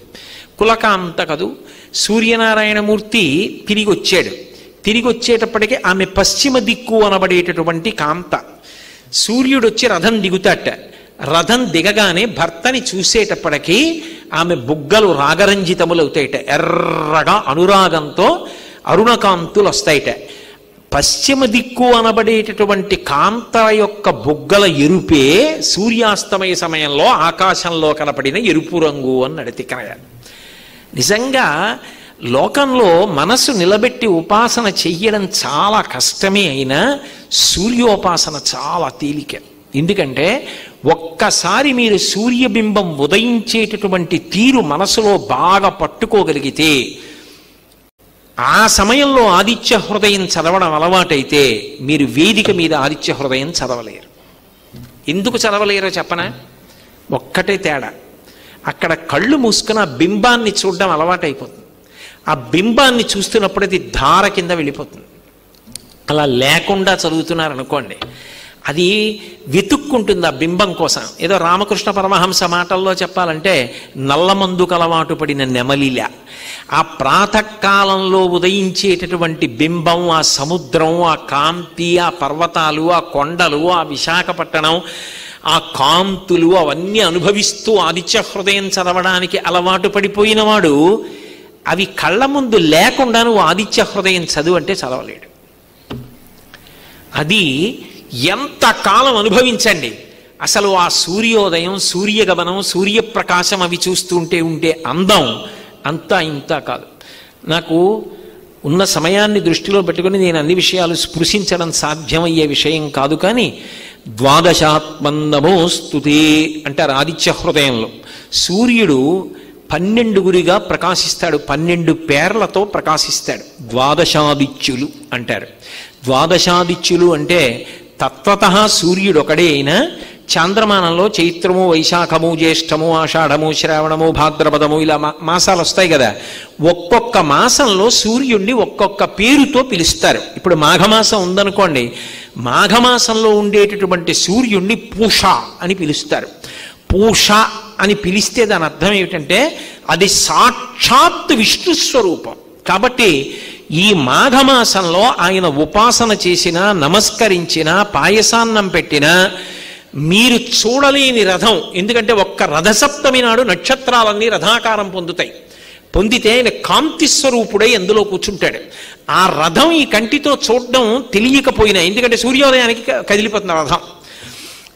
కులకాంత కదూ. సూర్యనారాయణమూర్తి తిరిగి వచ్చాడు. తిరిగి వచ్చేటప్పటికి ఆమె పశ్చిమ దిక్కు అనబడేటటువంటి కాంత. సూర్యుడు వచ్చి రథం దిగుతాట. రథం దిగగానే భర్తని చూసేటప్పటికీ ఆమె బుగ్గలు రాగరంజితములవుతాయిట, ఎర్రగా అనురాగంతో అరుణకాంతులు వస్తాయిట. పశ్చిమ దిక్కు అనబడేటటువంటి కాంత యొక్క బుగ్గల ఎరుపే సూర్యాస్తమయ సమయంలో ఆకాశంలో కనపడిన ఎరుపు రంగు అన్నాడు తిక్కనయ్య. నిజంగా లోకంలో మనసు నిలబెట్టి ఉపాసన చెయ్యడం చాలా కష్టమే అయినా సూర్యోపాసన చాలా తేలిక. ఎందుకంటే ఒక్కసారి మీరు సూర్యబింబం ఉదయించేటటువంటి తీరు మనసులో బాగా పట్టుకోగలిగితే, ఆ సమయంలో ఆదిత్య హృదయం చదవడం అలవాటైతే మీరు వేదిక మీద ఆదిత్య హృదయం చదవలేరు. ఎందుకు చదవలేరో చెప్పనా? ఒక్కటే తేడా, అక్కడ కళ్ళు మూసుకుని ఆ బింబాన్ని చూడడం అలవాటైపోతుంది. ఆ బింబాన్ని చూస్తున్నప్పుడు అది ధార కింద వెళ్ళిపోతుంది. అలా లేకుండా చదువుతున్నారనుకోండి, అది వెతుక్కుంటుంది ఆ బింబం కోసం. ఏదో రామకృష్ణ పరమహంస మాటల్లో చెప్పాలంటే నల్లమందుకు అలవాటు పడిన నెమలిలా ఆ ప్రాతకాలంలో ఉదయించేటటువంటి బింబం, ఆ సముద్రం, ఆ కాంతి, ఆ పర్వతాలు, ఆ కొండలు, ఆ విశాఖపట్టణం, ఆ కాంతులు అవన్నీ అనుభవిస్తూ ఆదిత్య హృదయం చదవడానికి అలవాటు పడిపోయినవాడు అవి కళ్ళ ముందు లేకుండా నువ్వు ఆదిత్య హృదయం చదువు అంటే చదవలేడు. అది ఎంతకాలం అనుభవించండి. అసలు ఆ సూర్యోదయం, సూర్యగమనం, సూర్యప్రకాశం అవి చూస్తుంటే ఉంటే అందం అంతా ఇంత కాదు. నాకు ఉన్న సమయాన్ని దృష్టిలో పెట్టుకుని నేను అన్ని విషయాలు స్పృశించడం సాధ్యమయ్యే విషయం కాదు. కానీ ద్వాదశాత్మన్నమోస్తుతే అంటారు ఆదిత్య హృదయంలో. సూర్యుడు 12 ప్రకాశిస్తాడు, 12 పేర్లతో ప్రకాశిస్తాడు. ద్వాదశాదిత్యులు అంటారు. ద్వాదశాదిత్యులు అంటే తత్వతః సూర్యుడు ఒకడే అయినా చాంద్రమానంలో చైత్రము, వైశాఖము, జ్యేష్ఠము, ఆషాఢము, శ్రావణము, భాద్రపదము ఇలా మాసాలు వస్తాయి కదా. ఒక్కొక్క మాసంలో సూర్యుడిని ఒక్కొక్క పేరుతో పిలుస్తారు. ఇప్పుడు మాఘమాసం ఉందనుకోండి, మాఘమాసంలో ఉండేటటువంటి సూర్యుడిని పూష అని పిలుస్తారు. పూష అని పిలిస్తే దాని అర్థం ఏమిటంటే అది సాక్షాత్ విష్ణు స్వరూపం. కాబట్టి ఈ మాఘమాసంలో ఆయన ఉపాసన చేసినా, నమస్కరించినా, పాయసాన్నం పెట్టినా మీరు చూడలేని రథం. ఎందుకంటే ఒక్క రథసప్తమి నాడు నక్షత్రాలన్నీ రథాకారం పొందుతాయి. పొందితే ఆయన కాంతి స్వరూపుడై అందులో కూర్చుంటాడు. ఆ రథం ఈ కంటితో చూడడం తెలియకపోయినా, ఎందుకంటే సూర్యోదయానికి కదిలిపోతున్న రథం,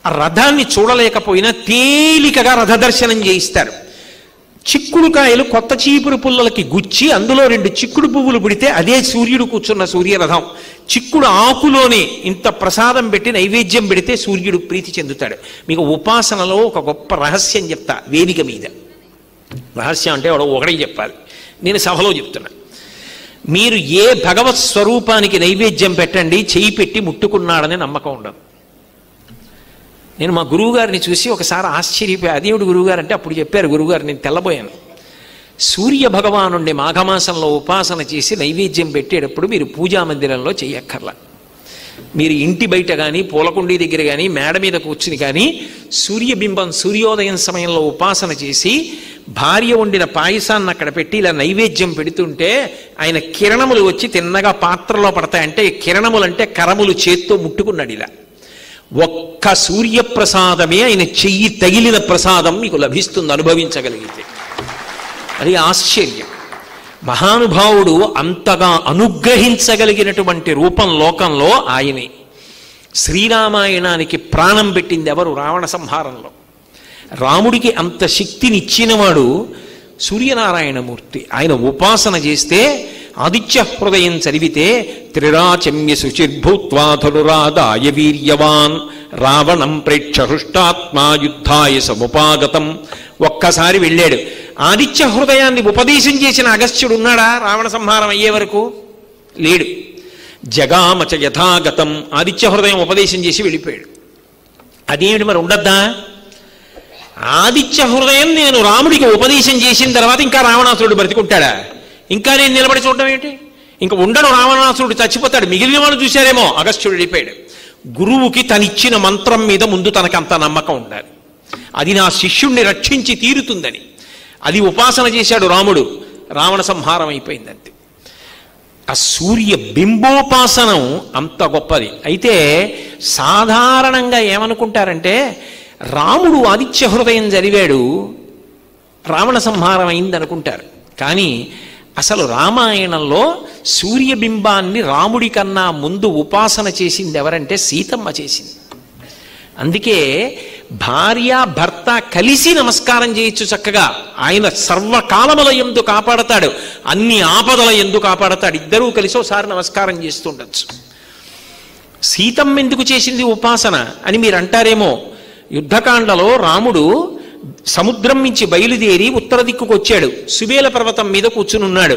ఆ రథాన్ని చూడలేకపోయినా తేలికగా రథ దర్శనం చేయిస్తారు. చిక్కుడుకాయలు కొత్త చీపురు పుల్లలకి గుచ్చి అందులో 2 చిక్కుడు పువ్వులు పుడితే అదే సూర్యుడు కూర్చున్న సూర్యరథం. చిక్కుడు ఆకులోనే ఇంత ప్రసాదం పెట్టి నైవేద్యం పెడితే సూర్యుడు ప్రీతి చెందుతాడు. మీకు ఉపాసనలో ఒక గొప్ప రహస్యం చెప్తా వేదిక మీద. రహస్యం అంటే ఒకటే చెప్పాలి, నేను సభలో చెప్తున్నా. మీరు ఏ భగవత్ స్వరూపానికి నైవేద్యం పెట్టండి, చేయి పెట్టి ముట్టుకున్నాడని నమ్మకం ఉండదు. నేను మా గురువుగారిని చూసి ఒకసారి ఆశ్చర్యపోయి, అదేమిటి గురువుగారు అంటే అప్పుడు చెప్పారు గురువుగారు, నేను తెల్లబోయాను. సూర్య భగవానుండి మాఘమాసంలో ఉపాసన చేసి నైవేద్యం పెట్టేటప్పుడు మీరు పూజా మందిరంలో చెయ్యక్కర్లా. మీరు ఇంటి బయట కానీ, పూలకుండీ దగ్గర కానీ, మేడ మీద కూర్చుని కానీ సూర్యబింబం సూర్యోదయం సమయంలో ఉపాసన చేసి భార్య వండిన పాయసాన్ని అక్కడ పెట్టి ఇలా నైవేద్యం పెడుతుంటే ఆయన కిరణములు వచ్చి తిన్నగా పాత్రలో పడతాయంటే, కిరణములంటే కరములు చేత్తో ముట్టుకున్నాడు. ఇలా ఒక్క సూర్యప్రసాదమే ఆయన చెయ్యి తగిలిన ప్రసాదం మీకు లభిస్తుంది అనుభవించగలిగితే. అది ఆశ్చర్యం. మహానుభావుడు అంతగా అనుగ్రహించగలిగినటువంటి రూపం లోకంలో ఆయనే. శ్రీరామాయణానికి ప్రాణం పెట్టింది ఎవరు? రావణ సంహారంలో. రాముడికి అంత శక్తినిచ్చినవాడు సూర్యనారాయణమూర్తి. ఆయన ఉపాసన చేస్తే ఆదిత్య హృదయం చదివితే త్రిరాచమ్య శుచిర్భూత్వా ధనురాదాయ వీర్యవాన్ రావణం ప్రేక్ష హృష్టాత్మా యుద్ధాయ సముపాగతం. ఒక్కసారి వెళ్ళాడు. ఆదిత్య హృదయాన్ని ఉపదేశం చేసిన అగస్త్యుడు ఉన్నాడా రావణ సంహారం అయ్యే వరకు? లేడు. జగామచ యథాగతం ఆదిత్య హృదయం ఉపదేశం చేసి వెళ్ళిపోయాడు. అదేమిటి మరి ఉండద్దా? ఆదిత్య హృదయం నేను రాముడికి ఉపదేశం చేసిన తర్వాత ఇంకా రావణాసురుడు బ్రతికుంటాడా? ఇంకా నేను నిలబడి చూడడం ఏంటి? ఇంక ఉండడు రావణాసురుడు, చచ్చిపోతాడు. మిగిలిన వాళ్ళు చూశారేమో. అగస్త్యుడు వెళ్ళిపోయాడు. గురువుకి తనిచ్చిన మంత్రం మీద ముందు తనకంత నమ్మకం ఉండాలి. అది నా శిష్యుణ్ణి రక్షించి తీరుతుందని అది ఉపాసన చేశాడు రాముడు. రావణ సంహారం అయిపోయిందంతే. ఆ సూర్య బింబోపాసనం అంత గొప్పది. అయితే సాధారణంగా ఏమనుకుంటారంటే రాముడు ఆదిత్య హృదయం చదివాడు, రావణ సంహారం అయింది అనుకుంటారు. కానీ అసలు రామాయణంలో సూర్యబింబాన్ని రాముడి కన్నా ముందు ఉపాసన చేసింది ఎవరంటే సీతమ్మ చేసింది. అందుకే భార్య భర్త కలిసి నమస్కారం చేయొచ్చు చక్కగా. ఆయన సర్వకాలముల యందు కాపాడతాడు, అన్ని ఆపదల యందు కాపాడతాడు. ఇద్దరూ కలిసి ఒకసారి నమస్కారం చేస్తుండొచ్చు. సీతమ్మ ఎందుకు చేసింది ఉపాసన అని మీరు అంటారేమో. యుద్ధకాండలో రాముడు సముద్రం నుంచి బయలుదేరి ఉత్తర దిక్కుకు వచ్చాడు. సుబేల పర్వతం మీద కూర్చునున్నాడు.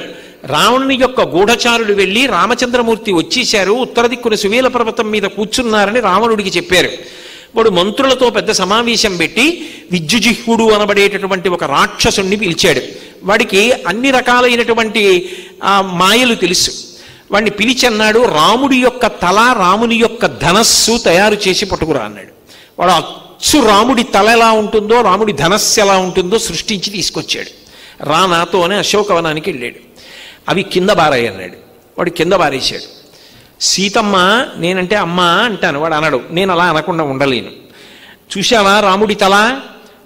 రావణుని యొక్క గూఢచారులు వెళ్ళి రామచంద్రమూర్తి వచ్చేశారు, ఉత్తర దిక్కున సుబేల పర్వతం మీద కూర్చున్నారని రావణుడికి చెప్పారు. వాడు మంత్రులతో పెద్ద సమావేశం పెట్టి విద్యుజిహ్వుడు అనబడేటటువంటి ఒక రాక్షసుణ్ణి పిలిచాడు. వాడికి అన్ని రకాలైనటువంటి మాయలు తెలుసు. వాడిని పిలిచన్నాడు, రాముడి యొక్క తల, రాముని యొక్క ధనస్సు తయారు చేసి పట్టుకురా అన్నాడు. వాడు అచ్చు రాముడి తల ఎలా ఉంటుందో, రాముడి ధనస్సు ఎలా ఉంటుందో సృష్టించి తీసుకొచ్చాడు. రా నాతో అని అశోకవనానికి వెళ్ళాడు. అవి కింద బారాయి అన్నాడు. వాడు కింద బారేశాడు. సీతమ్మ నేనంటే అమ్మ అంటాను, వాడు అనడు. నేను అలా అనకుండా ఉండలేను. చూశావా రాముడి తల?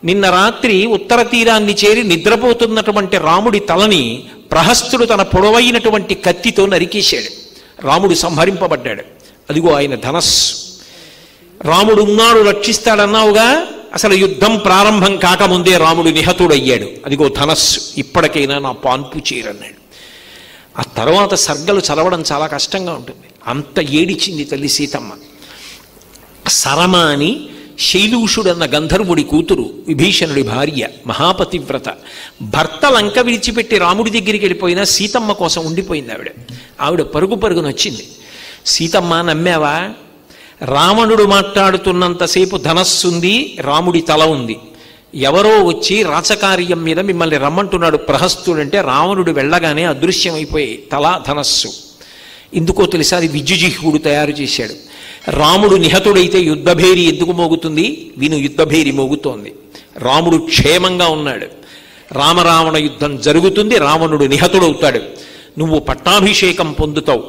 నిన్న రాత్రి ఉత్తర తీరాన్ని చేరి నిద్రపోతున్నటువంటి రాముడి తలని ప్రహస్తుడు తన పొడవైనటువంటి కత్తితో నరికేశాడు. రాముడు సంహరింపబడ్డాడు. అదిగో ఆయన ధనస్సు. రాముడు ఉన్నాడు, రక్షిస్తాడన్నావుగా, అసలు యుద్ధం ప్రారంభం కాకముందే రాముడు నిహతుడయ్యాడు. అదిగో ధనస్సు, ఇప్పటికైనా నా పాన్పు చేరన్నాడు. ఆ తర్వాత సర్గలు చదవడం చాలా కష్టంగా ఉంటుంది. అంత ఏడిచింది తల్లి సీతమ్మ. సరమ అని శైలూషుడన్న గంధర్వుడి కూతురు, విభీషణుడి భార్య, మహాపతివ్రత. భర్త లంక విడిచిపెట్టి రాముడి దగ్గరికి వెళ్ళిపోయినా సీతమ్మ కోసం ఉండిపోయింది ఆవిడ. ఆవిడ పరుగు పరుగునొచ్చింది. సీతమ్మ నమ్మావా? రావణుడు మాట్లాడుతున్నంతసేపు ధనస్సుంది, రాముడి తల ఉంది. ఎవరో వచ్చి రాచకార్యం మీద మిమ్మల్ని రమ్మంటున్నాడు ప్రహస్తుడంటే రావణుడు వెళ్ళగానే అదృశ్యమైపోయి తల ధనస్సు. ఎందుకో తెలుసా? అది విద్యుజిహ్వుడు తయారు చేశాడు. రాముడు నిహతుడైతే యుద్ధభేరి ఎందుకు మోగుతుంది? విను, యుద్ధభేరి మోగుతోంది. రాముడు క్షేమంగా ఉన్నాడు. రామరావణ యుద్ధం జరుగుతుంది, రావణుడు నిహతుడవుతాడు. నువ్వు పట్టాభిషేకం పొందుతావు.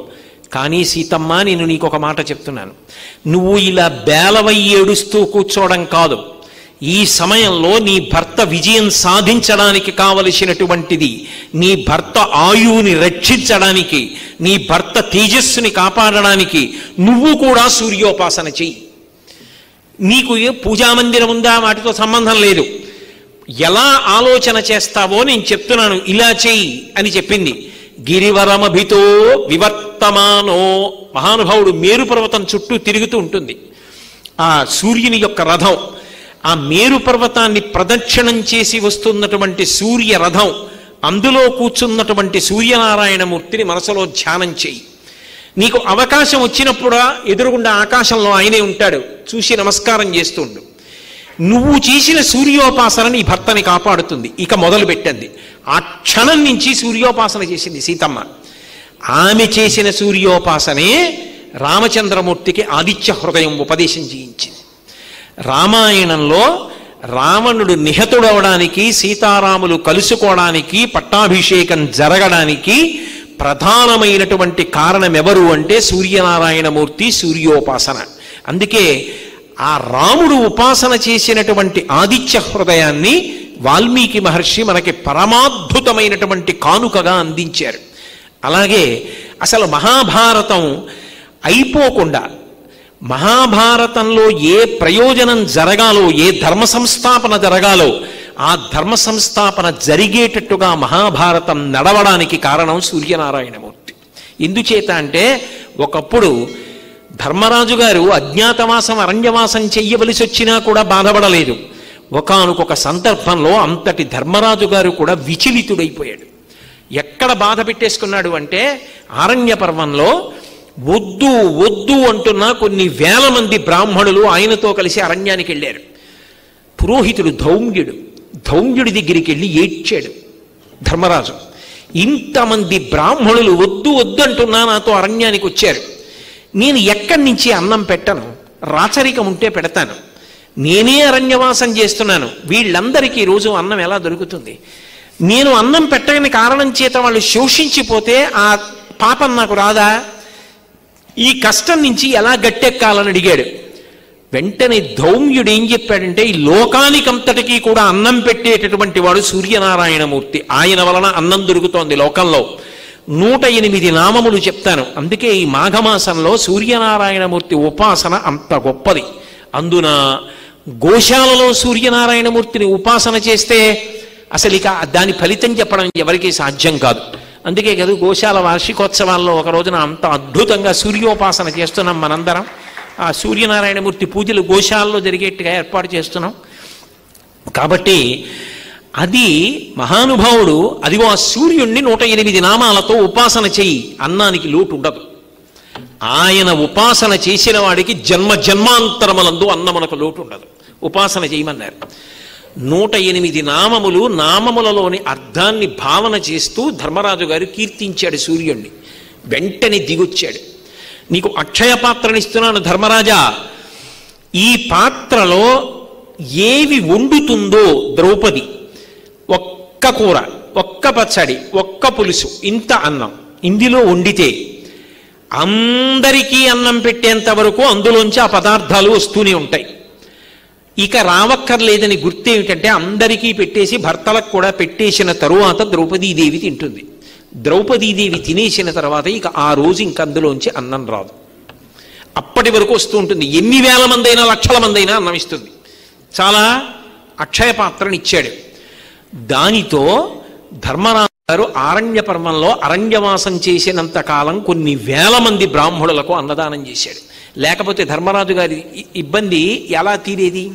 కానీ సీతమ్మ, నేను నీకు ఒక మాట చెప్తున్నాను. నువ్వు ఇలా బేలవై ఏడుస్తూ కూర్చోవడం కాదు. ఈ సమయంలో నీ భర్త విజయం సాధించడానికి కావలసినటువంటిది, నీ భర్త ఆయువుని రక్షించడానికి, నీ భర్త తేజస్సుని కాపాడడానికి నువ్వు కూడా సూర్యోపాసన చెయ్యి. నీకు పూజామందిరం ఉందా, వాటితో సంబంధం లేదు. ఎలా ఆలోచన చేస్తావో నేను చెప్తున్నాను, ఇలా చెయ్యి అని చెప్పింది. గిరివరమభితో వివర్తమానో, మహానుభావుడు మేరు పర్వతం చుట్టూ తిరుగుతూ ఉంటుంది ఆ సూర్యుని యొక్క రథం. ఆ మేరు పర్వతాన్ని ప్రదక్షిణం చేసి వస్తున్నటువంటి సూర్య రథం, అందులో కూర్చున్నటువంటి సూర్యనారాయణమూర్తిని మనసులో ధ్యానం చేయి. నీకు అవకాశం వచ్చినప్పుడు ఎదురుగుండా ఆకాశంలో ఆయనే ఉంటాడు, చూసి నమస్కారం చేస్తుండు. నువ్వు చేసిన సూర్యోపాసన నీ భర్తని కాపాడుతుంది. ఇక మొదలు పెట్టింది. ఆ క్షణం నుంచి సూర్యోపాసన చేసింది సీతమ్మ. ఆమె చేసిన సూర్యోపాసనే రామచంద్రమూర్తికి ఆదిత్య హృదయం ఉపదేశం చేయించింది. రామాయణంలో రావణుడు నిహతుడవడానికి, సీతారాములు కలుసుకోవడానికి, పట్టాభిషేకం జరగడానికి ప్రధానమైనటువంటి కారణం ఎవరు అంటే సూర్యనారాయణమూర్తి, సూర్యోపాసన. అందుకే ఆ రాముడు ఉపాసన చేసినటువంటి ఆదిత్య హృదయాన్ని వాల్మీకి మహర్షి మనకి పరమాద్భుతమైనటువంటి కానుకగా అందించారు. అలాగే అసలు మహాభారతం అయిపోకుండా, మహాభారతంలో ఏ ప్రయోజనం జరగాలో, ఏ ధర్మ సంస్థాపన జరగాలో ఆ ధర్మ సంస్థాపన జరిగేటట్టుగా మహాభారతం నడవడానికి కారణం సూర్యనారాయణమూర్తి. ఎందుచేత అంటే ఒకప్పుడు ధర్మరాజు గారు అజ్ఞాతవాసం, అరణ్యవాసం చెయ్యవలసి వచ్చినా కూడా బాధపడలేదు. ఒకానొక సందర్భంలో అంతటి ధర్మరాజు గారు కూడా విచలితుడైపోయాడు. ఎక్కడ బాధ పెట్టేసుకున్నాడు అంటే ఆరణ్య పర్వంలో వద్దు వద్దు అంటున్నా కొన్ని వేల మంది బ్రాహ్మణులు ఆయనతో కలిసి అరణ్యానికి వెళ్ళారు. పురోహితుడు ధౌమ్యుడి దగ్గరికి వెళ్ళి ఏడ్చాడు ధర్మరాజు. ఇంతమంది బ్రాహ్మణులు వద్దు వద్దంటున్నా నాతో అరణ్యానికి వచ్చారు. నేను ఎక్కడి నుంచి అన్నం పెట్టను, రాచరికం ఉంటే పెడతాను. నేనే అరణ్యవాసం చేస్తున్నాను, వీళ్ళందరికీ రోజు అన్నం ఎలా దొరుకుతుంది? నేను అన్నం పెట్టని కారణం చేత వాళ్ళు శోషించిపోతే ఆ పాపం నాకు రాదా? ఈ కష్టం నుంచి ఎలా గట్టెక్కాలని అడిగాడు. వెంటనే ధౌమ్యుడు ఏం చెప్పాడంటే, ఈ లోకానికంతటికీ కూడా అన్నం పెట్టేటటువంటి వాడు సూర్యనారాయణమూర్తి. ఆయన వలన అన్నం దొరుకుతోంది లోకంలో. 108 నామములు చెప్తాను. అందుకే ఈ మాఘమాసంలో సూర్యనారాయణమూర్తి ఉపాసన అంత గొప్పది. అందున గోశాలలో సూర్యనారాయణమూర్తిని ఉపాసన చేస్తే అసలు ఇక దాని ఫలితం చెప్పడం ఎవరికీ సాధ్యం కాదు. అందుకే కదా గోశాల వార్షికోత్సవాల్లో ఒక రోజున అంత అద్భుతంగా సూర్యోపాసన చేస్తున్నాం మనందరం. ఆ సూర్యనారాయణమూర్తి పూజలు గోశాలలో జరిగేట్టుగా ఏర్పాటు చేస్తున్నాం. కాబట్టి అది మహానుభావుడు, అదిగో ఆ సూర్యుణ్ణి 108 నామాలతో ఉపాసన చెయ్యి, అన్నానికి లోటు ఉండదు. ఆయన ఉపాసన చేసిన వాడికి జన్మ జన్మాంతరములందు అన్నమునకు లోటు ఉండదు. ఉపాసన చేయమన్నారు. 108 నామములు, నామములలోని అర్థాన్ని భావన చేస్తూ ధర్మరాజు గారు కీర్తించాడు సూర్యుణ్ణి. వెంటనే దిగొచ్చాడు. నీకు అక్షయ పాత్రనిస్తున్నాను ధర్మరాజా, ఈ పాత్రలో ఏవి వండుతుందో ద్రౌపది, ఒక్క కూర, ఒక్క పచ్చడి, ఒక్క పులుసు, ఇంత అన్నం ఇందులో వండితే అందరికీ అన్నం పెట్టేంత వరకు అందులోంచి ఆ పదార్థాలు వస్తూనే ఉంటాయి. ఇక రావక్కర్లేదని గుర్తేమిటంటే, అందరికీ పెట్టేసి భర్తలకు కూడా పెట్టేసిన తరువాత ద్రౌపదీదేవి తింటుంది. ద్రౌపదీదేవి తినేసిన తర్వాత ఇక ఆ రోజు ఇంక అందులోంచి అన్నం రాదు. అప్పటి వరకు వస్తూ ఉంటుంది. ఎన్ని వేల మంది అయినా, లక్షల మంది అయినా అన్నం ఇస్తుంది. చాలా అక్షయ పాత్రని ఇచ్చాడు. దానితో ధర్మరాజు గారు ఆరణ్య పర్వంలో అరణ్యవాసం చేసినంత కాలం కొన్ని వేల మంది బ్రాహ్మణులకు అన్నదానం చేశాడు. లేకపోతే ధర్మరాజు గారి ఇబ్బంది ఎలా తీరేది?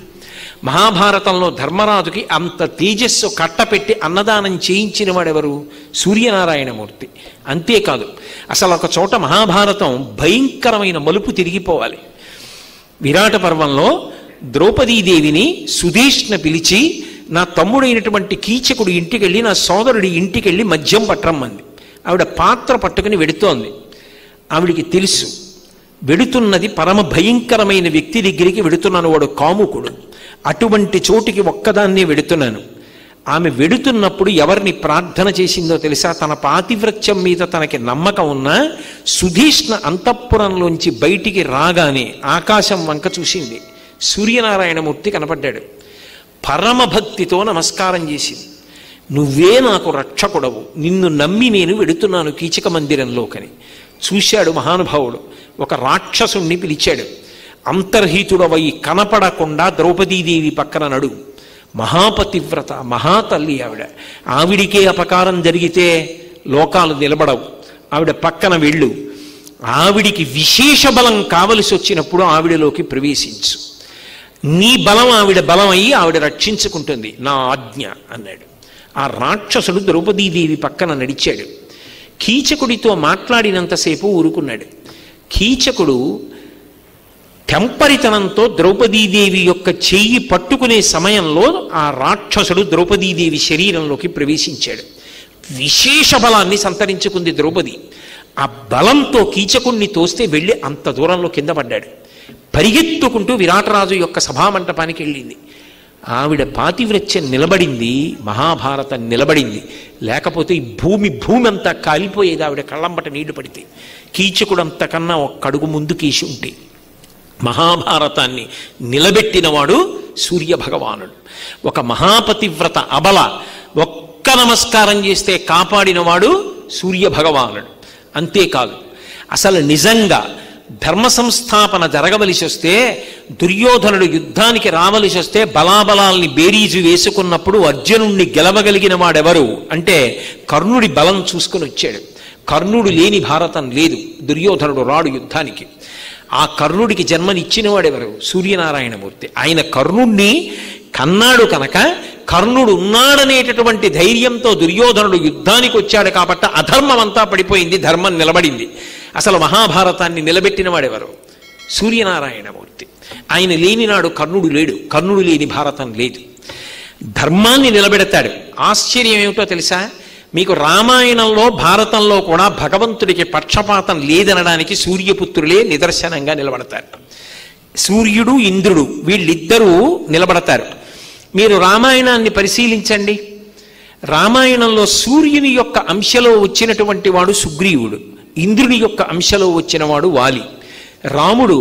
మహాభారతంలో ధర్మరాజుకి అంత తేజస్సు కట్టపెట్టి అన్నదానం చేయించిన వాడెవరు? సూర్యనారాయణమూర్తి. అంతేకాదు, అసలు ఒక చోట మహాభారతం భయంకరమైన మలుపు తిరిగిపోవాలి. విరాట పర్వంలో ద్రౌపదీదేవిని సుదేష్ణ పిలిచి, నా తమ్ముడైనటువంటి కీచకుడు ఇంటికెళ్ళి, నా సోదరుడి ఇంటికెళ్ళి మద్యం పట్టరమ్మంది. ఆవిడ పాత్ర పట్టుకుని వెడుతోంది. ఆవిడికి తెలుసు వెడుతున్నది పరమ భయంకరమైన వ్యక్తి దగ్గరికి వెడుతున్నాను, వాడు కాముకుడు. అటువంటి చోటికి ఒక్కదాన్నే వెడుతున్నాను. ఆమె వెడుతున్నప్పుడు ఎవరిని ప్రార్థన చేసిందో తెలుసా? తన పాతివ్రత్యం మీద తనకి నమ్మకం ఉన్నా సుధీష్ణ అంతఃపురంలోంచి బయటికి రాగానే ఆకాశం వంక చూసింది. సూర్యనారాయణమూర్తి కనపడ్డాడు. పరమభక్తితో నమస్కారం చేసింది. నువ్వే నాకు రక్షకుడవు, నిన్ను నమ్మి నేను వెడుతున్నాను కీచక మందిరంలోకని. చూశాడు మహానుభావుడు. ఒక రాక్షసుణ్ణి పిలిచాడు. అంతర్హితుడవై కనపడకుండా ద్రౌపదీదేవి పక్కన నడు. మహాపతివ్రత, మహాతల్లి ఆవిడ. ఆవిడికే అపకారం జరిగితే లోకాలు నిలబడవు. ఆవిడ పక్కన వెళ్ళు. ఆవిడికి విశేష బలం కావలసి వచ్చినప్పుడు ఆవిడలోకి ప్రవేశించు. నీ బలం ఆవిడ బలం అయ్యి ఆవిడ రక్షించుకుంటుంది, నా ఆజ్ఞ అన్నాడు. ఆ రాక్షసుడు ద్రౌపదీదేవి పక్కన నడిచాడు. కీచకుడితో మాట్లాడినంతసేపు ఊరుకున్నాడు. కీచకుడు తెంపరితనంతో ద్రౌపదీదేవి యొక్క చెయ్యి పట్టుకునే సమయంలో ఆ రాక్షసుడు ద్రౌపదీదేవి శరీరంలోకి ప్రవేశించాడు. విశేష బలాన్ని సంతరించుకుంది ద్రౌపది. ఆ బలంతో కీచకుణ్ణి తోస్తే వెళ్ళి అంత దూరంలో కింద పడ్డాడు. పరిగెత్తుకుంటూ విరాటరాజు యొక్క సభామంటపానికి వెళ్ళింది. ఆవిడ పాతివ్రత్యం నిలబడింది, మహాభారతం నిలబడింది. లేకపోతే ఈ భూమి అంతా కాలిపోయేది ఆవిడ కళ్ళంబట నీళ్లు పడితే. కీచకుడంతకన్నా ఒక్క అడుగు ముందు కీసి ఉంటే. మహాభారతాన్ని నిలబెట్టినవాడు సూర్యభగవానుడు. ఒక మహాపతివ్రత అబల ఒక్క నమస్కారం చేస్తే కాపాడినవాడు సూర్యభగవానుడు. అంతేకాదు, అసలు నిజంగా ధర్మ సంస్థాపన జరగవలసి వస్తే, దుర్యోధనుడు యుద్ధానికి రావలసి వస్తే బలాబలాల్ని బేరీజు వేసుకున్నప్పుడు అర్జునుణ్ణి గెలవగలిగిన వాడెవరు అంటే కర్ణుడి బలం చూసుకుని వచ్చాడు. కర్ణుడు లేని భారతం లేదు. దుర్యోధనుడు రాడు యుద్ధానికి. ఆ కర్ణుడికి జన్మనిచ్చిన వాడెవరు? సూర్యనారాయణమూర్తి. ఆయన కర్ణుణ్ణి కన్నాడు కనుక కర్ణుడు ఉన్నాడనేటటువంటి ధైర్యంతో దుర్యోధనుడు యుద్ధానికి వచ్చాడు కాబట్టి అధర్మం అంతా పడిపోయింది, ధర్మం నిలబడింది. అసలు మహాభారతాన్ని నిలబెట్టిన వాడెవరు? సూర్యనారాయణమూర్తి. ఆయన లేనినాడు కర్ణుడు లేడు. కర్ణుడు లేని భారతం లేదు. ధర్మాన్ని నిలబెడతాడు. ఆశ్చర్యం ఏమిటో తెలుసా? మీకు రామాయణంలో భారతంలో కూడా భగవంతుడికి పక్షపాతం లేదనడానికి సూర్యపుత్రులే నిదర్శనంగా నిలబడతారు. సూర్యుడు ఇంద్రుడు వీళ్ళిద్దరూ నిలబడతారు. మీరు రామాయణాన్ని పరిశీలించండి. రామాయణంలో సూర్యుని యొక్క అంశలో వచ్చినటువంటి వాడు సుగ్రీవుడు, ఇంద్రుని యొక్క అంశలో వచ్చినవాడు వాలి. రాముడు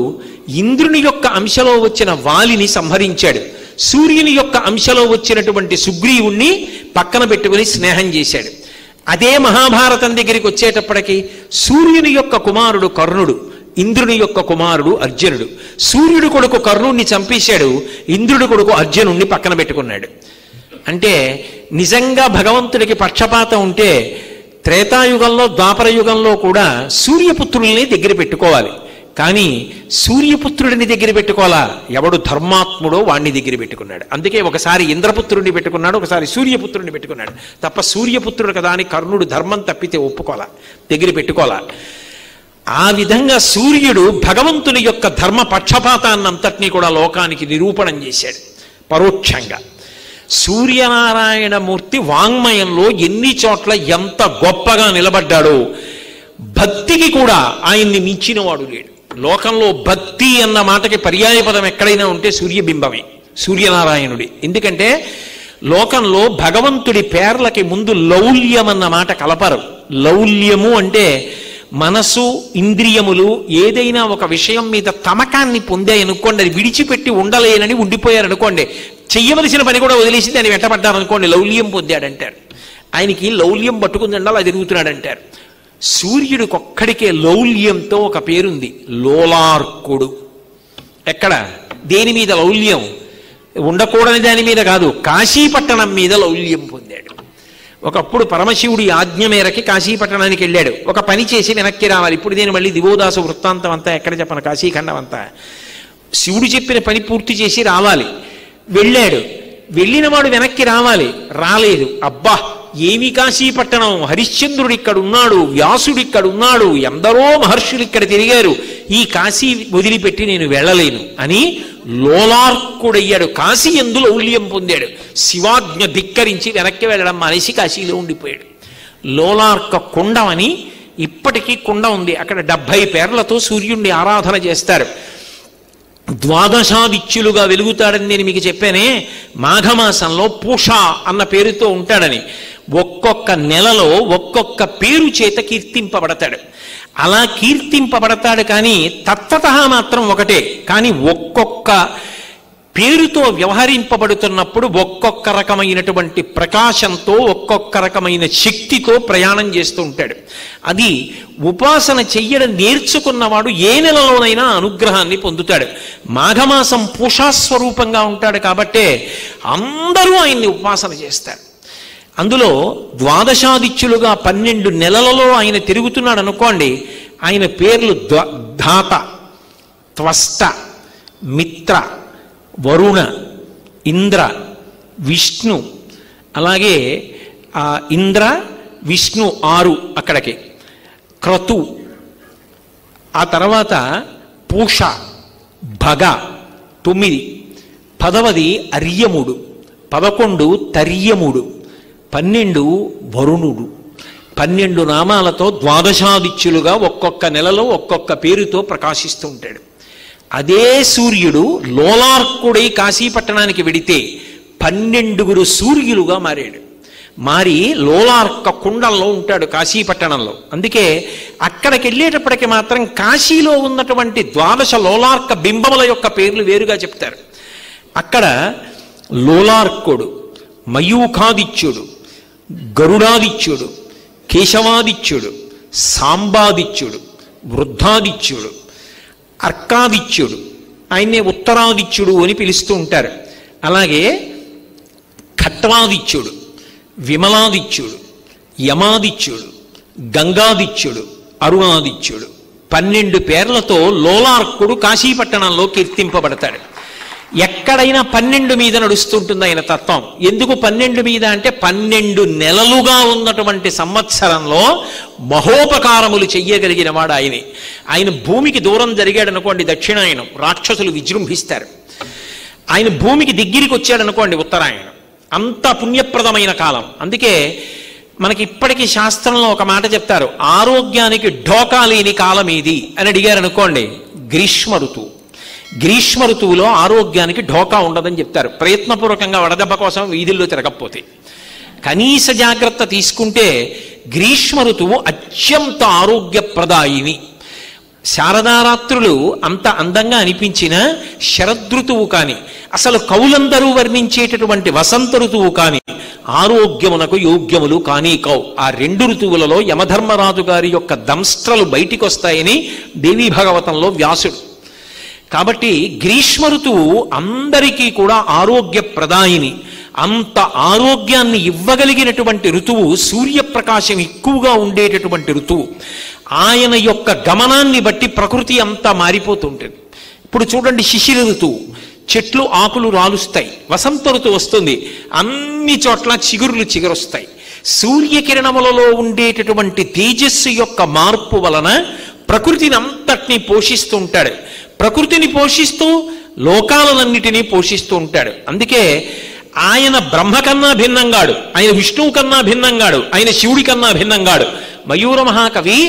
ఇంద్రుని యొక్క అంశలో వచ్చిన వాలిని సంహరించాడు. సూర్యుని యొక్క అంశలో వచ్చినటువంటి సుగ్రీవుణ్ణి పక్కన పెట్టుకుని స్నేహం చేశాడు. అదే మహాభారతం దగ్గరికి వచ్చేటప్పటికి సూర్యుని యొక్క కుమారుడు కర్ణుడు, ఇంద్రుని యొక్క కుమారుడు అర్జునుడు. సూర్యుడు కొడుకు కర్ణుణ్ణి చంపేశాడు, ఇంద్రుడి కొడుకు అర్జునుణ్ణి పక్కన పెట్టుకున్నాడు. అంటే నిజంగా భగవంతుడికి పక్షపాతం ఉంటే త్రేతాయుగంలో ద్వాపరయుగంలో కూడా సూర్యపుత్రుల్ని దగ్గర పెట్టుకోవాలి. కానీ సూర్యపుత్రుడిని దగ్గర పెట్టుకోవాలా? ఎవడు ధర్మాత్ముడో వాణ్ణి దగ్గర పెట్టుకున్నాడు. అందుకే ఒకసారి ఇంద్రపుత్రుడిని పెట్టుకున్నాడు, ఒకసారి సూర్యపుత్రుడిని పెట్టుకున్నాడు. తప్ప సూర్యపుత్రుడు కదా అని కర్ణుడు ధర్మం తప్పితే ఒప్పుకోలా, దగ్గర పెట్టుకోవాలా. ఆ విధంగా సూర్యుడు భగవంతుని యొక్క ధర్మ పక్షపాతాన్నంతటినీ కూడా లోకానికి నిరూపణం చేశాడు పరోక్షంగా. సూర్యనారాయణమూర్తి వాంగ్మయంలో ఎన్ని చోట్ల ఎంత గొప్పగా నిలబడ్డాడో, భక్తికి కూడా ఆయన్ని మించినవాడు లేడు. లోకంలో భక్తి అన్న మాటకి పర్యాయపదం ఎక్కడైనా ఉంటే సూర్యబింబమే, సూర్యనారాయణుడి. ఎందుకంటే లోకంలో భగవంతుడి పేర్లకి ముందు లౌల్యం అన్న మాట కలపరు. లౌల్యము అంటే మనసు ఇంద్రియములు ఏదైనా ఒక విషయం మీద తమకాన్ని పొందాయనుకోండి, అది విడిచిపెట్టి ఉండలేనని ఉండిపోయారనుకోండి, చెయ్యవలసిన పని కూడా వదిలేసి దాన్ని వెంటబడ్డారనుకోండి, లౌల్యం పొందాడంటారు. ఆయనకి లౌల్యం పట్టుకుందండి, అలా తిరుగుతున్నాడంటారు. సూర్యుడికొక్కడికే లౌల్యంతో ఒక పేరుంది, లోలార్కుడు. ఎక్కడ, దేని మీద లౌల్యం? ఉండకూడని దాని మీద కాదు, కాశీపట్టణం మీద లౌల్యం పొందాడు. ఒకప్పుడు పరమశివుడి ఆజ్ఞ మేరకి కాశీపట్టణానికి వెళ్ళాడు. ఒక పని చేసి వెనక్కి రావాలి. ఇప్పుడు నేను మళ్ళీ దివోదాసు వృత్తాంతం అంతా ఎక్కడ చెప్పను, కాశీఖండం అంతా. శివుడు చెప్పిన పని పూర్తి చేసి రావాలి. వెళ్ళాడు. వెళ్ళిన వాడు వెనక్కి రావాలి, రాలేదు. అబ్బా ఏమి కాశీపట్టణం, హరిశ్చంద్రుడు ఇక్కడ ఉన్నాడు, వ్యాసుడు ఇక్కడ ఉన్నాడు, ఎందరో మహర్షులు ఇక్కడ తిరిగారు, ఈ కాశీ వదిలిపెట్టి నేను వెళ్ళలేను అని లోలార్కుడయ్యాడు. కాశీ యందు లౌల్యం పొందాడు. శివాజ్ఞ ధిక్కరించి వెనక్కి వెళ్ళడం మానేసి కాశీలో ఉండిపోయాడు. లోలార్క కుండం అని ఇప్పటికీ కుండ ఉంది. అక్కడ 70 పేర్లతో సూర్యుడిని ఆరాధన చేస్తారు. ద్వాదశాదిత్యులుగా వెలుగుతాడని నేను మీకు చెప్పానే, మాఘమాసంలో పూష అన్న పేరుతో ఉంటాడని. ఒక్కొక్క నెలలో ఒక్కొక్క పేరు చేత కీర్తింపబడతాడు. అలా కీర్తింపబడతాడు కానీ తత్వతః మాత్రం ఒకటే. కానీ ఒక్కొక్క పేరుతో వ్యవహరింపబడుతున్నప్పుడు ఒక్కొక్క రకమైనటువంటి ప్రకాశంతో, ఒక్కొక్క రకమైన శక్తితో ప్రయాణం చేస్తూ ఉంటాడు. అది ఉపాసన చెయ్యడం నేర్చుకున్నవాడు ఏ నెలలోనైనా అనుగ్రహాన్ని పొందుతాడు. మాఘమాసం పూషాస్వరూపంగా ఉంటాడు కాబట్టే అందరూ ఆయన్ని ఉపాసన చేస్తారు. అందులో ద్వాదశాదిత్యులుగా 12 నెలలలో ఆయన తిరుగుతున్నాడు అనుకోండి. ఆయన పేర్లు ధాత, త్వష్ట, మిత్ర, వరుణ, ఇంద్ర, విష్ణు. అలాగే ఇంద్ర విష్ణు 6 అక్కడికి, క్రతు, ఆ తర్వాత పూష, భగ 9, 10 అర్యముడు, 11 తర్యముడు, 12 వరుణుడు. 12 నామాలతో ద్వాదశాదిత్యులుగా ఒక్కొక్క నెలలో ఒక్కొక్క పేరుతో ప్రకాశిస్తూ ఉంటాడు. అదే సూర్యుడు లోలార్కుడై కాశీపట్టణానికి వెడితే 12 సూర్యులుగా మారాడు. మారి లోలార్క కుండంలో ఉంటాడు కాశీపట్టణంలో. అందుకే అక్కడికి వెళ్ళేటప్పటికి మాత్రం కాశీలో ఉన్నటువంటి 12 లోలార్క బింబముల యొక్క పేర్లు వేరుగా చెప్తారు. అక్కడ లోలార్కుడు, మయూఖాదిత్యుడు, గరుడాదిత్యుడు, కేశవాదిత్యుడు, సాంబాదిత్యుడు, వృద్ధాదిత్యుడు, అర్కాదిత్యుడు, ఆయన్నే ఉత్తరాదిత్యుడు అని పిలుస్తూ ఉంటారు. అలాగే ఖట్వాదిత్యుడు, విమలాదిత్యుడు, యమాదిత్యుడు, గంగాదిత్యుడు, అరుణాదిత్యుడు. 12 పేర్లతో లోలార్కుడు కాశీపట్టణంలో కీర్తింపబడతాడు. ఎక్కడైనా 12 మీద నడుస్తుంటుంది ఆయన తత్వం. ఎందుకు 12 మీద అంటే 12 నెలలుగా ఉన్నటువంటి సంవత్సరంలో మహోపకారములు చెయ్యగలిగిన వాడు ఆయనే. ఆయన భూమికి దూరం జరిగాడు అనుకోండి దక్షిణాయనం, రాక్షసులు విజృంభిస్తారు. ఆయన భూమికి దగ్గరికి వచ్చాడు అనుకోండి ఉత్తరాయణం, అంత పుణ్యప్రదమైన కాలం. అందుకే మనకి ఇప్పటికీ శాస్త్రంలో ఒక మాట చెప్తారు, ఆరోగ్యానికి ఢోకా లేని కాలం ఏది అని అడిగారు అనుకోండి, గ్రీష్మ ఋతువు. గ్రీష్మ ఋతువులో ఆరోగ్యానికి ఢోకా ఉండదని చెప్తారు. ప్రయత్నపూర్వకంగా వడదెబ్బ కోసం వీధుల్లో తిరగకపోతే కనీస జాగ్రత్త తీసుకుంటే గ్రీష్మ ఋతువు అత్యంత ఆరోగ్యప్రదాయిని. శారదారాత్రులు అంత అందంగా అనిపించిన శరదృతువు కాని, అసలు కవులందరూ వర్ణించేటటువంటి వసంత ఋతువు కాని ఆరోగ్యమునకు యోగ్యములు కానీ కవు. ఆ రెండు ఋతువులలో యమధర్మరాజు గారి యొక్క దంస్ట్రలు బయటికి వస్తాయని దేవీ భాగవతంలో వ్యాసుడు. కాబట్టి గ్రీష్మ ఋతువు అందరికీ కూడా ఆరోగ్యప్రదాయిని. అంత ఆరోగ్యాన్ని ఇవ్వగలిగినటువంటి ఋతువు, సూర్యప్రకాశం ఎక్కువగా ఉండేటటువంటి ఋతువు. ఆయన యొక్క గమనాన్ని బట్టి ప్రకృతి అంతా మారిపోతుంటుంది. ఇప్పుడు చూడండి, శిశిర ఋతువు, చెట్లు ఆకులు రాలుస్తాయి. వసంత ఋతువు వస్తుంది, అన్ని చోట్ల చిగురుస్తాయి. సూర్యకిరణములలో ఉండేటటువంటి తేజస్సు యొక్క మార్పు వలన ప్రకృతిని అంతటినీ పోషిస్తూ ఉంటాడు. ప్రకృతిని పోషిస్తూ లోకాలన్నిటినీ పోషిస్తూ ఉంటాడు. అందుకే ఆయన బ్రహ్మ కన్నా భిన్నంగాడు, ఆయన విష్ణువు కన్నా భిన్నంగాడు, ఆయన శివుడి కన్నా భిన్నంగాడు. మయూర మహాకవి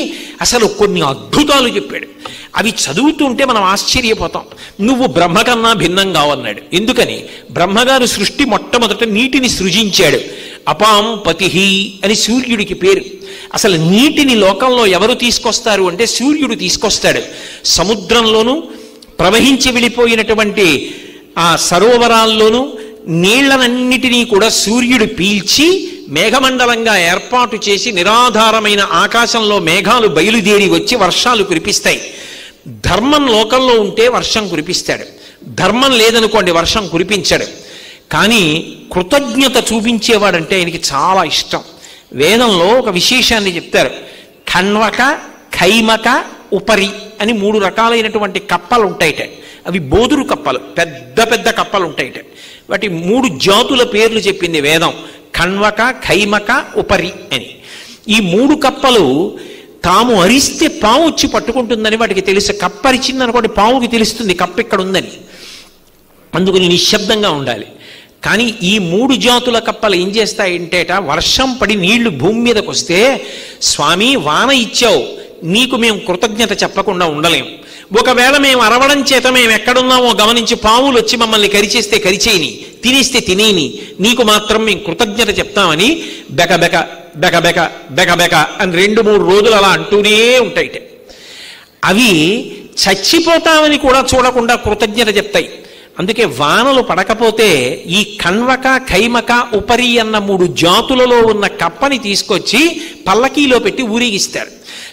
అసలు కొన్ని అద్భుతాలు చెప్పాడు. అవి చదువుతుంటే మనం ఆశ్చర్యపోతాం. నువ్వు బ్రహ్మ కన్నా భిన్నం కావన్నాడు. ఎందుకని? బ్రహ్మగారు సృష్టి మొట్టమొదట నీటిని సృజించాడు. అపాం పతిహి అని సూర్యుడికి పేరు. అసలు నీటిని లోకంలో ఎవరు తీసుకొస్తారు అంటే సూర్యుడు తీసుకొస్తాడు. సముద్రంలోనూ ప్రవహించి వెళ్ళిపోయినటువంటి ఆ సరోవరాల్లోనూ నీళ్లనన్నిటినీ కూడా సూర్యుడు పీల్చి మేఘమండలంగా ఏర్పాటు చేసి నిరాధారమైన ఆకాశంలో మేఘాలు బయలుదేరి వచ్చి వర్షాలు కురిపిస్తాయి. ధర్మం లోకంలో ఉంటే వర్షం కురిపిస్తాడు, ధర్మం లేదనుకోండి వర్షం కురిపించాడు. కానీ కృతజ్ఞత చూపించేవాడంటే ఆయనకి చాలా ఇష్టం. వేదంలో ఒక విశేషాన్ని చెప్తారు. ఖణ్వక, ఖైమక, ఉపరి అని 3 రకాలైనటువంటి కప్పలు ఉంటాయిట. అవి బోదురు కప్పలు, పెద్ద పెద్ద కప్పలు ఉంటాయిట. వాటి 3 జాతుల పేర్లు చెప్పింది వేదం, ఖణ్వక, ఖైమక, ఉపరి అని. ఈ 3 కప్పలు తాము అరిస్తే పాము వచ్చి పట్టుకుంటుందని వాటికి తెలుసు. కప్ప అరిచిందనుకోండి పావుకి తెలుస్తుంది కప్ప ఇక్కడ ఉందని, అందుకని నిశ్శబ్దంగా ఉండాలి. కానీ ఈ 3 జాతుల కప్పలు ఏం చేస్తాయంటేట, వర్షం పడి నీళ్లు భూమి మీదకి వస్తే, స్వామి వాన ఇచ్చావు, నీకు మేము కృతజ్ఞత చెప్పకుండా ఉండలేం. ఒకవేళ మేము అరవడం చేత మేము ఎక్కడున్నామో గమనించి పావులు వచ్చి మమ్మల్ని కరిచేస్తే కరిచేయని, తినేస్తే తినేని, నీకు మాత్రం మేము కృతజ్ఞత చెప్తామని బెకబెక బెకబెక బెకబెక అని 2-3 రోజులు అలా అంటూనే ఉంటాయిట. అవి చచ్చిపోతామని కూడా చూడకుండా కృతజ్ఞత చెప్తాయి. అందుకే వానలు పడకపోతే ఈ ఖణ్వక, ఖైమక, ఉపరి అన్న 3 జాతులలో ఉన్న కప్పని తీసుకొచ్చి పల్లకీలో పెట్టి ఊరేగిస్తారు.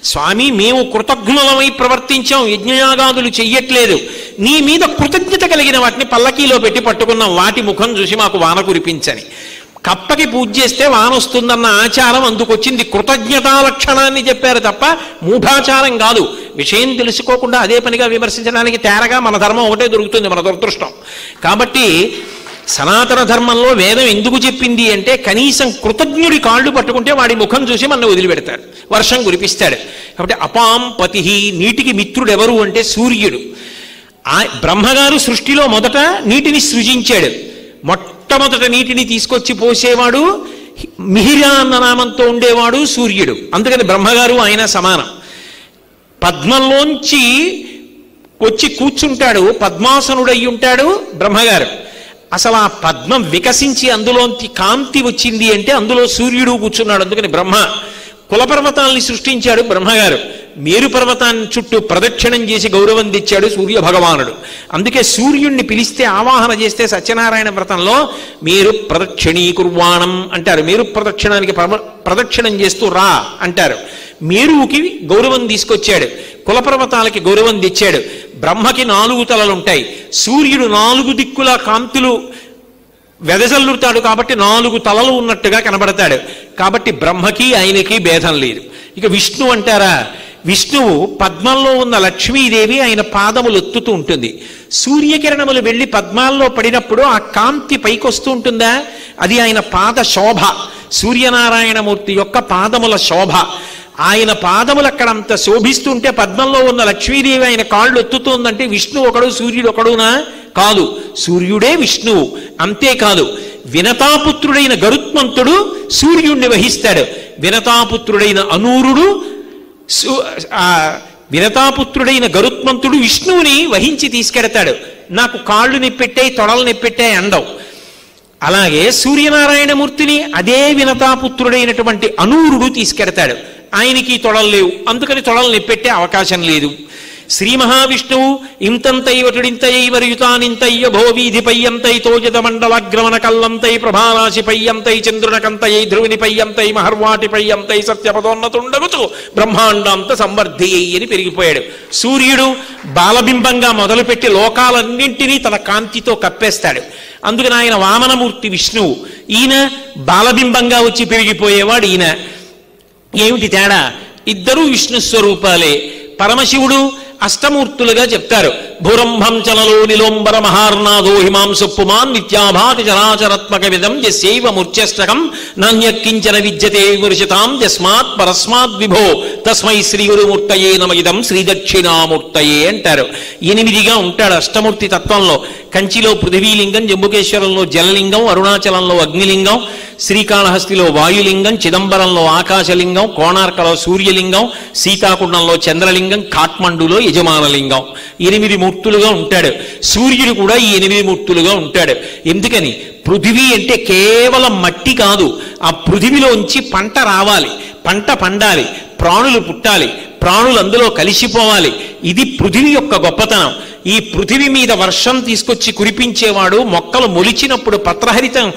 స్వామి మేము కృతజ్ఞులమై ప్రవర్తించాం, యజ్ఞయాగాదులు చెయ్యట్లేదు, నీ మీద కృతజ్ఞత కలిగిన వాటిని పల్లకీలో పెట్టి పట్టుకున్నాం, వాటి ముఖం చూసి మాకు వాన కురిపించని. కప్పకి పూజ చేస్తే వాన వస్తుందన్న ఆచారం అందుకొచ్చింది. కృతజ్ఞతా లక్షణాన్ని చెప్పారు తప్ప మూఢాచారం కాదు. విషయం తెలుసుకోకుండా అదే పనిగా విమర్శించడానికి తేరగా మన ధర్మం ఒకటే దొరుకుతుంది, మన దురదృష్టం. కాబట్టి సనాతన ధర్మంలో వేదం ఎందుకు చెప్పింది అంటే, కనీసం కృతజ్ఞుడి కాళ్ళు పట్టుకుంటే వాడి ముఖం చూసి మన వదిలిపెడతాడు, వర్షం కురిపిస్తాడు. కాబట్టి అపాం పతిహి, నీటికి మిత్రుడు ఎవరు అంటే సూర్యుడు. బ్రహ్మగారు సృష్టిలో మొదట నీటిని సృజించాడు. మొట్టమొదట నీటిని తీసుకొచ్చి పోసేవాడు, మిహిరా అన్న నామంతో ఉండేవాడు సూర్యుడు. అందుకని బ్రహ్మగారు ఆయన సమానం. పద్మంలోంచి వచ్చి కూర్చుంటాడు, పద్మాసనుడై ఉంటాడు బ్రహ్మగారు. అసలు ఆ పద్మం వికసించి అందులోంచి కాంతి వచ్చింది అంటే అందులో సూర్యుడు కూర్చున్నాడు. అందుకని బ్రహ్మ. కులపర్వతాల్ని సృష్టించాడు బ్రహ్మగారు. మేరు పర్వతాన్ని చుట్టూ ప్రదక్షిణం చేసి గౌరవం తెచ్చాడు సూర్య భగవానుడు. అందుకే సూర్యుణ్ణి పిలిస్తే ఆవాహన చేస్తే సత్యనారాయణ వ్రతంలో మేరు ప్రదక్షిణీకుర్వాణం అంటారు. మేరు ప్రదక్షిణానికి ప్రదక్షిణం చేస్తూ రా అంటారు. మేరువుకి గౌరవం తీసుకొచ్చాడు, కులపర్వతాలకి గౌరవం తెచ్చాడు. బ్రహ్మకి 4 తలలుంటాయి, సూర్యుడు 4 దిక్కుల కాంతులు వెదజల్లుతాడు కాబట్టి 4 తలలు ఉన్నట్టుగా కనబడతాడు. కాబట్టి బ్రహ్మకి ఆయనకి భేదం లేదు. ఇక విష్ణు అంటారా, విష్ణువు పద్మంలో ఉన్న లక్ష్మీదేవి ఆయన పాదములు ఎత్తుతూ ఉంటుంది. సూర్యకిరణములు వెళ్ళి పద్మాల్లో పడినప్పుడు ఆ కాంతి పైకొస్తూ ఉంటుందా, అది ఆయన పాద శోభ, సూర్యనారాయణమూర్తి యొక్క పాదముల శోభ. ఆయన పాదములు అక్కడ అంత శోభిస్తుంటే పద్మంలో ఉన్న లక్ష్మీదేవి ఆయన కాళ్ళు ఎత్తుతోందంటే విష్ణు ఒకడు సూర్యుడు ఒకడునా? కాదు, సూర్యుడే విష్ణువు. అంతేకాదు, వినతాపుత్రుడైన గరుత్మంతుడు సూర్యుణ్ణి వహిస్తాడు. వినతాపుత్రుడైన అనూరుడు వినతాపుత్రుడైన గరుత్మంతుడు విష్ణువుని వహించి తీసుకెడతాడు. నాకు కాళ్ళు నెప్పెట్టాయి, తొడలు నెప్పెట్టాయి అండవు. అలాగే సూర్యనారాయణమూర్తిని అదే వినతాపుత్రుడైనటువంటి అనూరుడు తీసుకెడతాడు. ఆయనకి తొడలు లేవు, అందుకని తొడలు నెప్పెట్టే అవకాశం లేదు. శ్రీ మహావిష్ణువు ఇంతంతైవటుడింతైవరయుతానింతయ్య భోవీధిపయ్యంతై తోజత మండలగ్రమణ కల్లంతై ప్రభారాశిపయ్యంతై చంద్రునకంతయై ధ్రువినిపయ్యంతై మహర్వాటిపయ్యంతై సత్యపదోన్నతుండగుచు బ్రహ్మాండాంత సంవర్ధియ్యి అని పెరిగిపోయాడు. సూర్యుడు బాలబింబంగా మొదలుపెట్టి లోకాలన్నింటినీ తన కాంతితో కప్పేస్తాడు. అందుకని ఆయన వామనమూర్తి విష్ణువు, ఈయన బాలబింబంగా వచ్చి పెరిగిపోయేవాడు ఈయన. ఏమిటి తేడా? ఇద్దరూ విష్ణు స్వరూపాలే. పరమశివుడు అష్టమూర్తులుగా చెప్తారు. భూరంభం చలలో నిలోంబర మహార్నాదో హిమాంసు పుమాన్ నిత్యాభాతి చరాచరాత్మక విధం యస్యైవ మూర్ఛష్టకం నాణ్యకించన విద్యతే విమర్శతాం యస్మాత్ పరస్మాత్ విభో తస్మై శ్రీ గురుమూర్తయే నమయిదం శ్రీ దక్షిణామూర్తయే అంటారు. 8గా ఉంటాడు అష్టమూర్తి తత్వంలో. కంచిలో పృథివీలింగం, జంబుకేశ్వరంలో జలలింగం, అరుణాచలంలో అగ్నిలింగం, శ్రీకాళహస్తిలో వాయులింగం, చిదంబరంలో ఆకాశలింగం, కోణార్కలో సూర్యలింగం, సీతాకుండంలో చంద్రలింగం, కాఠ్మండూలో యజమానలింగం. 8 మూర్తులుగా ఉంటాడు. సూర్యుడు కూడా ఈ 8 మూర్తులుగా ఉంటాడు. ఎందుకని? పృథివీ అంటే కేవలం మట్టి కాదు, ఆ పృథివిలోంచి పంట రావాలి, పంట పండాలి, ప్రాణులు పుట్టాలి, ప్రాణులు అందులో కలిసిపోవాలి. ఇది పృథివీ యొక్క గొప్పతనం. ఈ పృథివీ మీద వర్షం తీసుకొచ్చి కురిపించేవాడు, మొక్కలు మొలిచినప్పుడు పత్రహరితం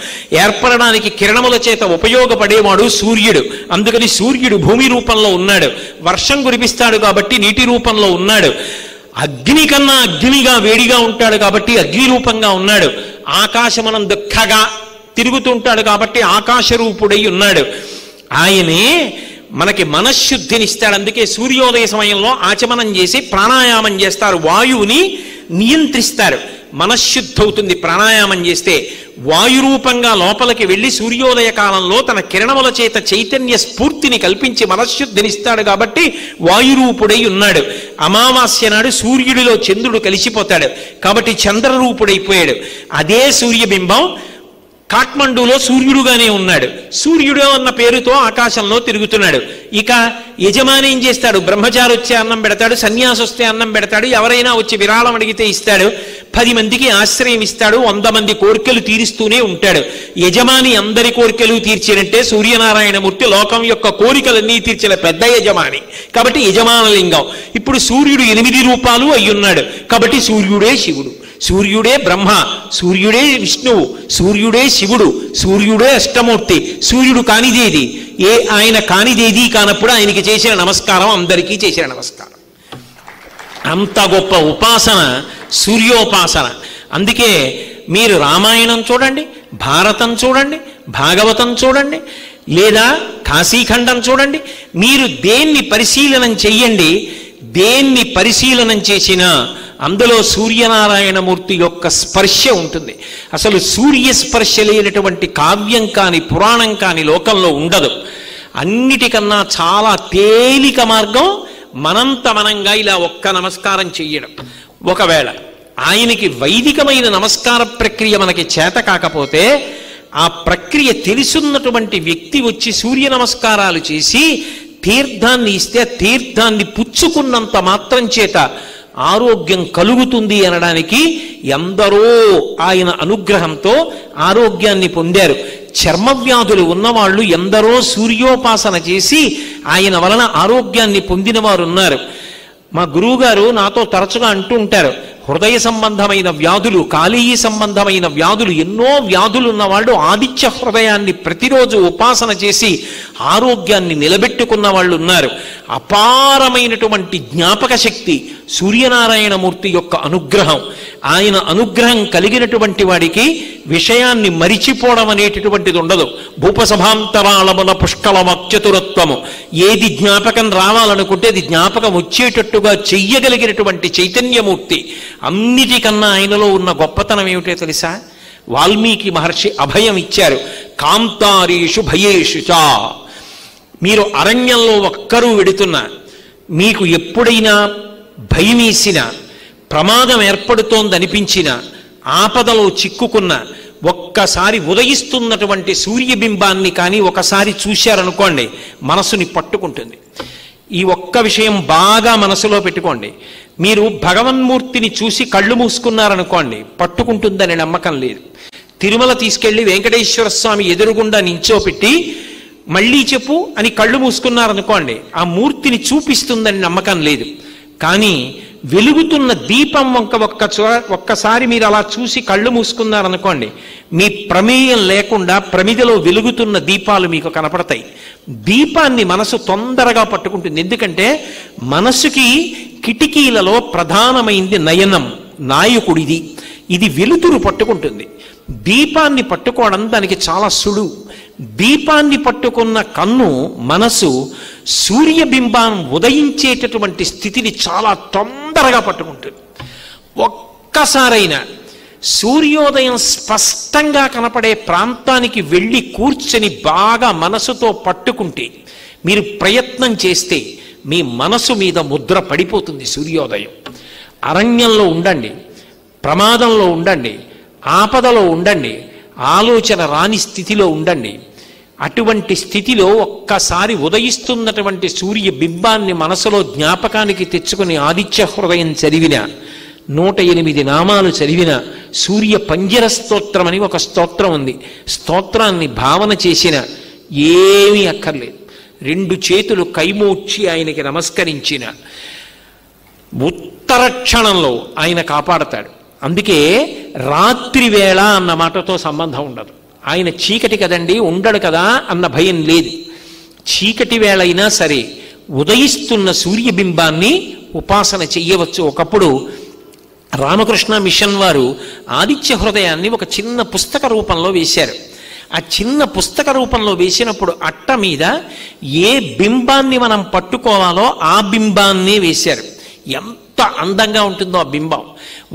ఏర్పడడానికి కిరణముల చేత ఉపయోగపడేవాడు సూర్యుడు. అందుకని సూర్యుడు భూమి రూపంలో ఉన్నాడు, వర్షం కురిపిస్తాడు కాబట్టి నీటి రూపంలో ఉన్నాడు. అగ్ని కన్నా అగ్నిగా వేడిగా ఉంటాడు కాబట్టి అగ్ని రూపంగా ఉన్నాడు. ఆకాశమనం దుఃఖగా తిరుగుతుంటాడు కాబట్టి ఆకాశ రూపుడై ఉన్నాడు. ఆయనే మనకి మనశ్శుద్ధినిస్తాడు. అందుకే సూర్యోదయ సమయంలో ఆచమనం చేసి ప్రాణాయామం చేస్తారు, వాయువుని నియంత్రిస్తారు. మనశ్శుద్ధి అవుతుంది ప్రాణాయామం చేస్తే. వాయురూపంగా లోపలికి వెళ్ళి సూర్యోదయ కాలంలో తన కిరణముల చేత చైతన్య స్ఫూర్తిని కల్పించి మనశ్శుద్ధినిస్తాడు కాబట్టి వాయురూపుడై ఉన్నాడు. అమావాస్య నాడు సూర్యుడిలో చంద్రుడు కలిసిపోతాడు కాబట్టి చంద్రరూపుడైపోయాడు. అదే సూర్యబింబం కాఠ్మండూలో సూర్యుడుగానే ఉన్నాడు. సూర్యుడు అన్న పేరుతో ఆకాశంలో తిరుగుతున్నాడు. ఇక యజమాని ఏం చేస్తాడు? బ్రహ్మచారి వచ్చే అన్నం పెడతాడు, సన్యాసి వస్తే అన్నం పెడతాడు, ఎవరైనా వచ్చి విరాళం అడిగితే ఇస్తాడు, 10 మందికి ఆశ్రయం ఇస్తాడు, 100 మంది కోరికలు తీరుస్తూనే ఉంటాడు. యజమాని అందరి కోరికలు తీర్చినంటే సూర్యనారాయణమూర్తి లోకం యొక్క కోరికలన్నీ తీర్చిన పెద్ద యజమాని కాబట్టి యజమానలింగం. ఇప్పుడు సూర్యుడు 8 రూపాలు అయ్యున్నాడు కాబట్టి సూర్యుడే శివుడు, సూర్యుడే బ్రహ్మ, సూర్యుడే విష్ణువు, సూర్యుడే శివుడు, సూర్యుడే అష్టమూర్తి. సూర్యుడు కానిదేది, ఆయన కానిదేది కానప్పుడు ఆయనకి చేసిన నమస్కారం అందరికీ చేసిన నమస్కారం. అంత గొప్ప ఉపాసన సూర్యోపాసన. అందుకే మీరు రామాయణం చూడండి, భారతం చూడండి, భాగవతం చూడండి, లేదా కాశీఖండం చూడండి, మీరు దేన్ని పరిశీలనం చెయ్యండి, దేన్ని పరిశీలనం చేసినా అందులో సూర్యనారాయణమూర్తి యొక్క స్పర్శ ఉంటుంది. అసలు సూర్య స్పర్శ లేనటువంటి కావ్యం కాని పురాణం కాని లోకంలో ఉండదు. అన్నిటికన్నా చాలా తేలిక మార్గం మనంత మనంగా ఇలా ఒక్క నమస్కారం చెయ్యడం. ఒకవేళ ఆయనకి వైదికమైన నమస్కార ప్రక్రియ మనకి చేత కాకపోతే ఆ ప్రక్రియ తెలుసున్నటువంటి వ్యక్తి వచ్చి సూర్య నమస్కారాలు చేసి తీర్థాన్ని ఇస్తే తీర్థాన్ని పుచ్చుకున్నంత మాత్రం చేత ఆరోగ్యం కలుగుతుంది అనడానికి ఎందరో ఆయన అనుగ్రహంతో ఆరోగ్యాన్ని పొందారు. చర్మవ్యాధులు ఉన్నవాళ్ళు ఎందరో సూర్యోపాసన చేసి ఆయన వలన ఆరోగ్యాన్ని పొందిన వారు ఉన్నారు. మా గురువుగారు నాతో తరచుగా అంటూ ఉంటారు, హృదయ సంబంధమైన వ్యాధులు, కాలేయ సంబంధమైన వ్యాధులు, ఎన్నో వ్యాధులు ఉన్నవాళ్ళు ఆదిత్య హృదయాన్ని ప్రతిరోజు ఉపాసన చేసి ఆరోగ్యాన్ని నిలబెట్టుకున్న వాళ్ళు ఉన్నారు. అపారమైనటువంటి జ్ఞాపక శక్తి సూర్యనారాయణమూర్తి యొక్క అనుగ్రహం. ఆయన అనుగ్రహం కలిగినటువంటి వాడికి విషయాన్ని మరిచిపోవడం అనేటటువంటిది ఉండదు. భూపసభాంతరాళమున పుష్కలమత్యతురత్వము. ఏది జ్ఞాపకం రావాలనుకుంటే అది జ్ఞాపకం వచ్చేటట్టుగా చెయ్యగలిగినటువంటి చైతన్యమూర్తి. అన్నిటికన్నా ఆయనలో ఉన్న గొప్పతనం ఏమిటో తెలుసా? వాల్మీకి మహర్షి అభయం ఇచ్చారు, కాంతారీషు భయేషు చ. మీరు అరణ్యంలో ఒక్కరూ వెడుతున్నా, మీకు ఎప్పుడైనా భయమేసిన, ప్రమాదం ఏర్పడుతోందనిపించిన, ఆపదలో చిక్కుకున్న, ఒక్కసారి ఉదయిస్తున్నటువంటి సూర్యబింబాన్ని కానీ ఒకసారి చూశారనుకోండి, మనసుని పట్టుకుంటుంది. ఈ ఒక్క విషయం బాగా మనసులో పెట్టుకోండి. మీరు భగవన్మూర్తిని చూసి కళ్ళు మూసుకున్నారనుకోండి, పట్టుకుంటుందని నమ్మకం లేదు. తిరుమల తీసుకెళ్లి వెంకటేశ్వర స్వామి ఎదురుగుండా నించోపెట్టి మళ్ళీ చెప్పు అని కళ్ళు మూసుకున్నారనుకోండి, ఆ మూర్తిని చూపిస్తుందని నమ్మకం లేదు. కానీ వెలుగుతున్న దీపం ఒక్కసారి మీరు అలా చూసి కళ్ళు మూసుకున్నారనుకోండి, మీ ప్రమేయం లేకుండా ప్రమిదలో వెలుగుతున్న దీపాలు మీకు కనపడతాయి. దీపాన్ని మనసు తొందరగా పట్టుకుంటుంది. ఎందుకంటే మనసుకి కిటికీలలో ప్రధానమైంది నయనం, నాయకుడిది. ఇది వెలుతురు పట్టుకుంటుంది. దీపాన్ని పట్టుకోవడం దానికి చాలా సులువు. దీపాన్ని పట్టుకున్న కన్ను మనసు సూర్యబింబం ఉదయించేటటువంటి స్థితిని చాలా తొందరగా పట్టుకుంటుంది. ఒక్కసారైనా సూర్యోదయం స్పష్టంగా కనపడే ప్రాంతానికి వెళ్ళి కూర్చొని బాగా మనసుతో పట్టుకుంటే, మీరు ప్రయత్నం చేస్తే మీ మనసు మీద ముద్ర పడిపోతుంది సూర్యోదయం. అరణ్యంలో ఉండండి, ప్రమాదంలో ఉండండి, ఆపదలో ఉండండి, ఆలోచన రాని స్థితిలో ఉండండి. అటువంటి స్థితిలో ఒక్కసారి ఉదయిస్తున్నటువంటి సూర్య బింబాన్ని మనసులో జ్ఞాపకానికి తెచ్చుకుని ఆదిత్య హృదయం చదివిన, 108 నామాలు చదివిన, సూర్య పంజర స్తోత్రం అని ఒక స్తోత్రం ఉంది, స్తోత్రాన్ని భావన చేసిన, ఏమీ అక్కర్లేదు, 2 చేతులు కైమోడ్చి ఆయనకి నమస్కరించిన, ఉత్తర క్షణంలో ఆయన కాపాడతాడు. అందుకే రాత్రి వేళ అన్న మాటతో సంబంధం ఉండదు. ఆయన చీకటి కదండి, ఉండడు కదా అన్న భయం లేదు. చీకటి వేళ అయినా సరే ఉదయిస్తున్న సూర్యబింబాన్ని ఉపాసన చెయ్యవచ్చు. ఒకప్పుడు రామకృష్ణ మిషన్ వారు ఆదిత్య హృదయాన్ని ఒక చిన్న పుస్తక రూపంలో వేశారు. ఆ చిన్న పుస్తక రూపంలో వేసినప్పుడు అట్ట మీద ఏ బింబాన్ని మనం పట్టుకోవాలో ఆ బింబాన్నే వేశారు. ఎంత అందంగా ఉంటుందో ఆ బింబం.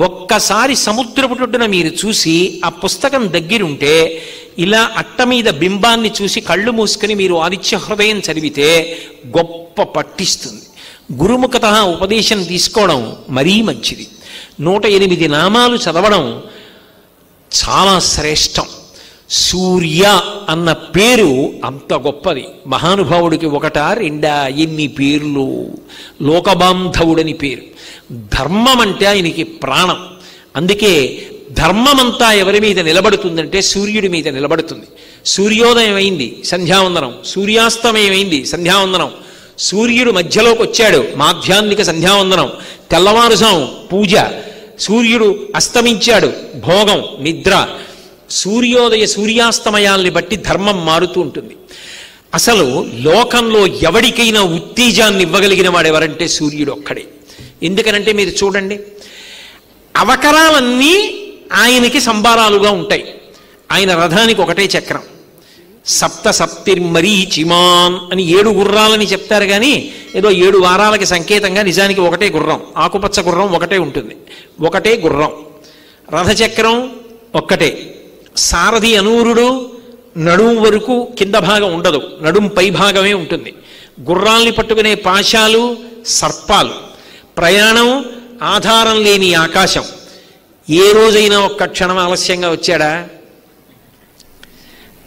ఒక్కసారి సముద్రపుటొడ్డున మీరు చూసి ఆ పుస్తకం దగ్గరుంటే ఇలా అట్ట మీద బింబాన్ని చూసి కళ్ళు మూసుకొని మీరు ఆదిత్య హృదయం చదివితే గొప్ప పట్టిస్తుంది. గురుముఖత ఉపదేశం తీసుకోవడం మరీ మంచిది. 108 నామాలు చదవడం చాలా శ్రేష్టం. సూర్య అన్న పేరు అంత గొప్పది. మహానుభావుడికి 1, 2 ఎన్ని పేర్లు. లోకబాంధవుడని పేరు. ధర్మం అంటే ఆయనకి ప్రాణం. అందుకే ధర్మమంతా ఎవరి మీద నిలబడుతుందంటే సూర్యుడి మీద నిలబడుతుంది. సూర్యోదయం అయింది, సంధ్యావందనం. సూర్యాస్తమయం అయింది, సంధ్యావందనం. సూర్యుడు మధ్యలోకి వచ్చాడు, మాధ్యాహ్నిక సంధ్యావందనం. తెల్లవారుజాము పూజ. సూర్యుడు అస్తమించాడు, భోగం, నిద్ర. సూర్యోదయ సూర్యాస్తమయాల్ని బట్టి ధర్మం మారుతూ ఉంటుంది. అసలు లోకంలో ఎవరికైనా ఉత్తేజాన్ని ఇవ్వగలిగిన వాడు ఎవరంటే సూర్యుడు ఒక్కడే. ఎందుకనంటే మీరు చూడండి, అవకరాలన్నీ ఆయనకి సంబారాలుగా ఉంటాయి. ఆయన రథానికి ఒకటే చక్రం. సప్త సప్తిర్మరీచిమాన్ అని 7 గుర్రాలని చెప్తారు, కానీ ఏదో 7 వారాలకి సంకేతంగా నిజానికి ఒకటే గుర్రం, ఆకుపచ్చ గుర్రం ఒకటే ఉంటుంది. ఒకటే గుర్రం, రథచక్రం ఒక్కటే. సారథి అనూరుడు నడుము వరకు కింద భాగం ఉండదు, నడుము పై భాగమే ఉంటుంది. గుర్రాల్ని పట్టుకునే పాశాలు, సర్పాలు. ప్రయాణం ఆధారం లేని ఆకాశం. ఏ రోజైనా ఒక్క క్షణం ఆలస్యంగా వచ్చాడా?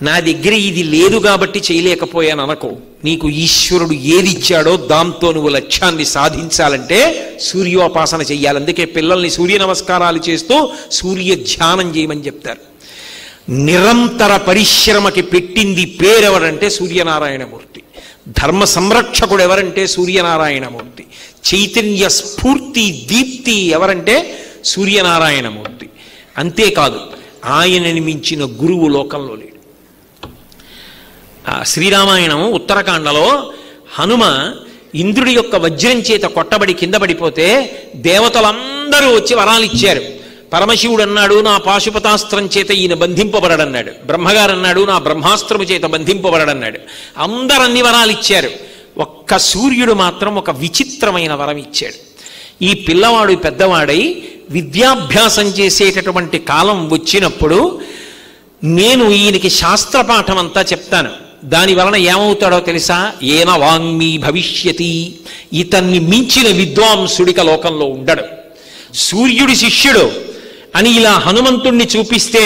నా దగ్గర ఇది లేదు కాబట్టి చేయలేకపోయాను అనకో. నీకు ఈశ్వరుడు ఏది ఇచ్చాడో దాంతో నువ్వు లక్ష్యాన్ని సాధించాలంటే సూర్యోపాసన చెయ్యాలి. అందుకే పిల్లల్ని సూర్య నమస్కారాలు చేస్తూ సూర్య ధ్యానం చేయమని చెప్తారు. నిరంతర పరిశ్రమకి పెట్టింది పేరెవరంటే సూర్యనారాయణమూర్తి. ధర్మ సంరక్షకుడు ఎవరంటే సూర్యనారాయణమూర్తి. చైతన్య స్ఫూర్తి దీప్తి ఎవరంటే సూర్యనారాయణమూర్తి. అంతేకాదు, ఆయనని మించిన గురువు లోకంలో లేడు. శ్రీరామాయణం ఉత్తరకాండలో హనుమ ఇంద్రుడి యొక్క వజ్రం చేత కొట్టబడి కింద పడిపోతే దేవతలందరూ వచ్చి వరాలు ఇచ్చారు. పరమశివుడు అన్నాడు, నా పాశుపతాస్త్రం చేత ఈయన బంధింపబడన్నాడు. బ్రహ్మగారు అన్నాడు, నా బ్రహ్మాస్త్రము చేత బంధింపబడన్నాడు. అందరు అన్ని వరాలు ఇచ్చారు. ఒక్క సూర్యుడు మాత్రం ఒక విచిత్రమైన వరం ఇచ్చాడు. ఈ పిల్లవాడు పెద్దవాడై విద్యాభ్యాసం చేసేటటువంటి కాలం వచ్చినప్పుడు నేను ఈయనకి శాస్త్రపాఠం అంతా చెప్తాను. దాని వలన ఏమవుతాడో తెలుసా? ఏన వాంగ్మీ భవిష్యతి. ఇతన్ని మించిన విద్వాంసుడిక లోకంలో ఉండడు. సూర్యుడి శిష్యుడు. అని ఇలా హనుమంతుణ్ణి చూపిస్తే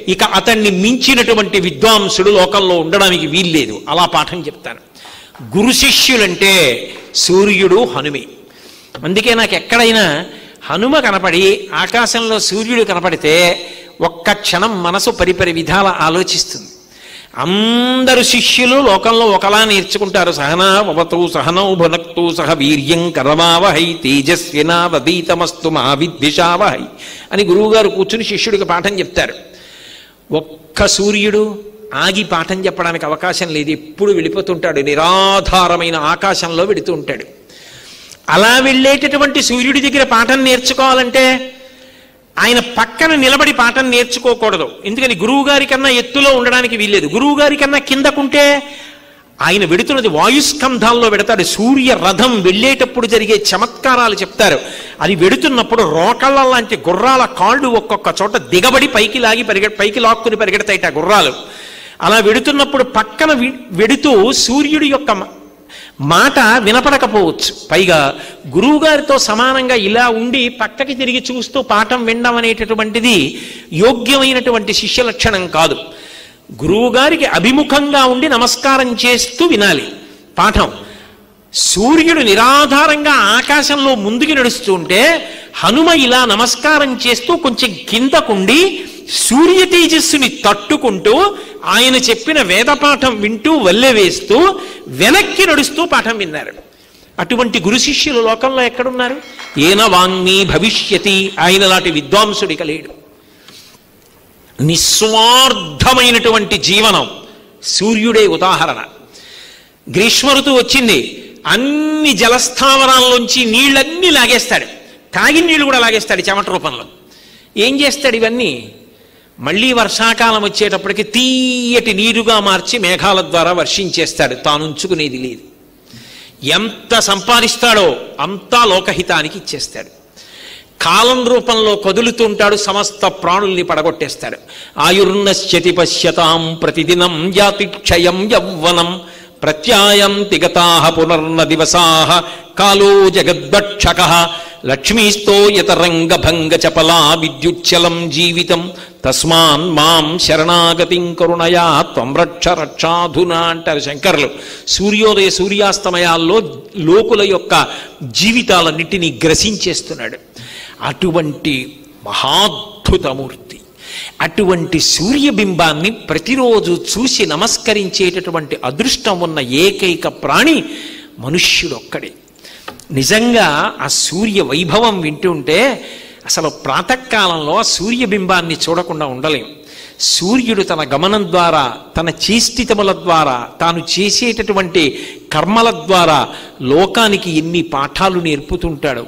ఇక అతన్ని మించినటువంటి విద్వాంసుడు లోకంలో ఉండడానికి వీల్లేదు. అలా పాఠం చెప్తాను. గురు శిష్యులంటే సూర్యుడు హనుమే. అందుకే నాకు ఎక్కడైనా హనుమ కనపడి ఆకాశంలో సూర్యుడు కనపడితే ఒక్క క్షణం మనసు పరిపరి విధాల ఆలోచిస్తుంది. అందరు శిష్యులు లోకంలో ఒకలా నేర్చుకుంటారు. సహనా వవతు సహనౌ భునక్తు సహ వీర్యం కరవావహై తేజస్వినావదీతమస్తు మా విద్విషావహై అని గురువుగారు కూర్చుని శిష్యుడికి పాఠం చెప్తారు. ఒక్క సూర్యుడు ఆగి పాఠం చెప్పడానికి అవకాశం లేదు. ఎప్పుడు వెళ్ళిపోతుంటాడు, నిరాధారమైన ఆకాశంలో వెడుతూ ఉంటాడు. అలా వెళ్ళేటటువంటి సూర్యుడి దగ్గర పాఠం నేర్చుకోవాలంటే ఆయన పక్కన నిలబడి పాఠం నేర్చుకోకూడదు. ఎందుకని గురువు గారి కన్నా ఎత్తులో ఉండడానికి వీల్లేదు. గురువు గారి కన్నా కిందకుంటే ఆయన వెడుతున్నది వాయుస్కంధాల్లో వెడతాడు. సూర్య రథం వెళ్ళేటప్పుడు జరిగే చమత్కారాలు చెప్తారు. అది వెడుతున్నప్పుడు రోకళ్ళ లాంటి గుర్రాల కాళ్ళు ఒక్కొక్క చోట దిగబడి పైకి లాక్కుని పరిగెడతాయిట గుర్రాలు. అలా వెడుతున్నప్పుడు పక్కన వెడుతూ సూర్యుడి యొక్క మాట వినపడకపోవచ్చు. పైగా గురువుగారితో సమానంగా ఇలా ఉండి పక్కకి తిరిగి చూస్తూ పాఠం వినడం అనేటటువంటిది యోగ్యమైనటువంటి శిష్య లక్షణం కాదు. గురువుగారికి అభిముఖంగా ఉండి నమస్కారం చేస్తూ వినాలి పాఠం. సూర్యుడు నిరాధారంగా ఆకాశంలో ముందుకు నడుస్తూ ఉంటే హనుమ ఇలా నమస్కారం చేస్తూ కొంచెం కిందకుండి సూర్య తేజస్సుని తట్టుకుంటూ ఆయన చెప్పిన వేదపాఠం వింటూ వల్లె వేస్తూ వెనక్కి నడుస్తూ పాఠం విన్నారు. అటువంటి గురు శిష్యులు లోకంలో ఎక్కడున్నారు? ఏన వాంగ్మీ భవిష్యతి, ఆయన లాంటి విద్వాంసుడిక లేడు. నిస్వార్థమైనటువంటి జీవనం సూర్యుడే ఉదాహరణ. గ్రీష్మ ఋతువు వచ్చింది, అన్ని జలస్థావరాల్లోంచి నీళ్ళన్నీ లాగేస్తాడు. తాగిన నీళ్లు కూడా లాగేస్తాడు చెమట రూపంలో. ఏం చేస్తాడు? ఇవన్నీ మళ్ళీ వర్షాకాలం వచ్చేటప్పటికి తీయటి నీరుగా మార్చి మేఘాల ద్వారా వర్షించేస్తాడు. తాను ఉంచుకునేది లేదు. ఎంత సంపాదిస్తాడో అంతా లోకహితానికి ఇచ్చేస్తాడు. కాలం రూపంలో కదులుతుంటాడు, సమస్త ప్రాణుల్ని పడగొట్టేస్తాడు. ఆయుర్నశ్యతి పశ్యతాం ప్రతిదినం యాతి క్షయం యవ్వనం ప్రత్యాయంతి గతాః పునర్న దివసాః కాలో జగద్భక్షకః లక్ష్మీస్తో యతరంగభంగ చపలా విద్యుచ్చలం జీవితం తస్మాన్ మాం శరణాగతిం కరుణయా త్వం రక్ష రక్షాధునా అంటారు శంకరులు. సూర్యోదయ సూర్యాస్తమయాల్లో లోకుల యొక్క జీవితాలన్నిటినీ గ్రసించేస్తున్నాడు. అటువంటి మహాద్భుతమూర్తి, అటువంటి సూర్యబింబాన్ని ప్రతిరోజు చూసి నమస్కరించేటటువంటి అదృష్టం ఉన్న ఏకైక ప్రాణి మనుష్యుడొక్కడే. నిజంగా ఆ సూర్య వైభవం వింటుంటే అసలు ప్రాతకాలంలో సూర్యబింబాన్ని చూడకుండా ఉండలేం. సూర్యుడు తన గమనం ద్వారా, తన చేష్టితముల ద్వారా, తాను చేసేటటువంటి కర్మల ద్వారా లోకానికి ఎన్ని పాఠాలు నేర్పుతుంటాడు.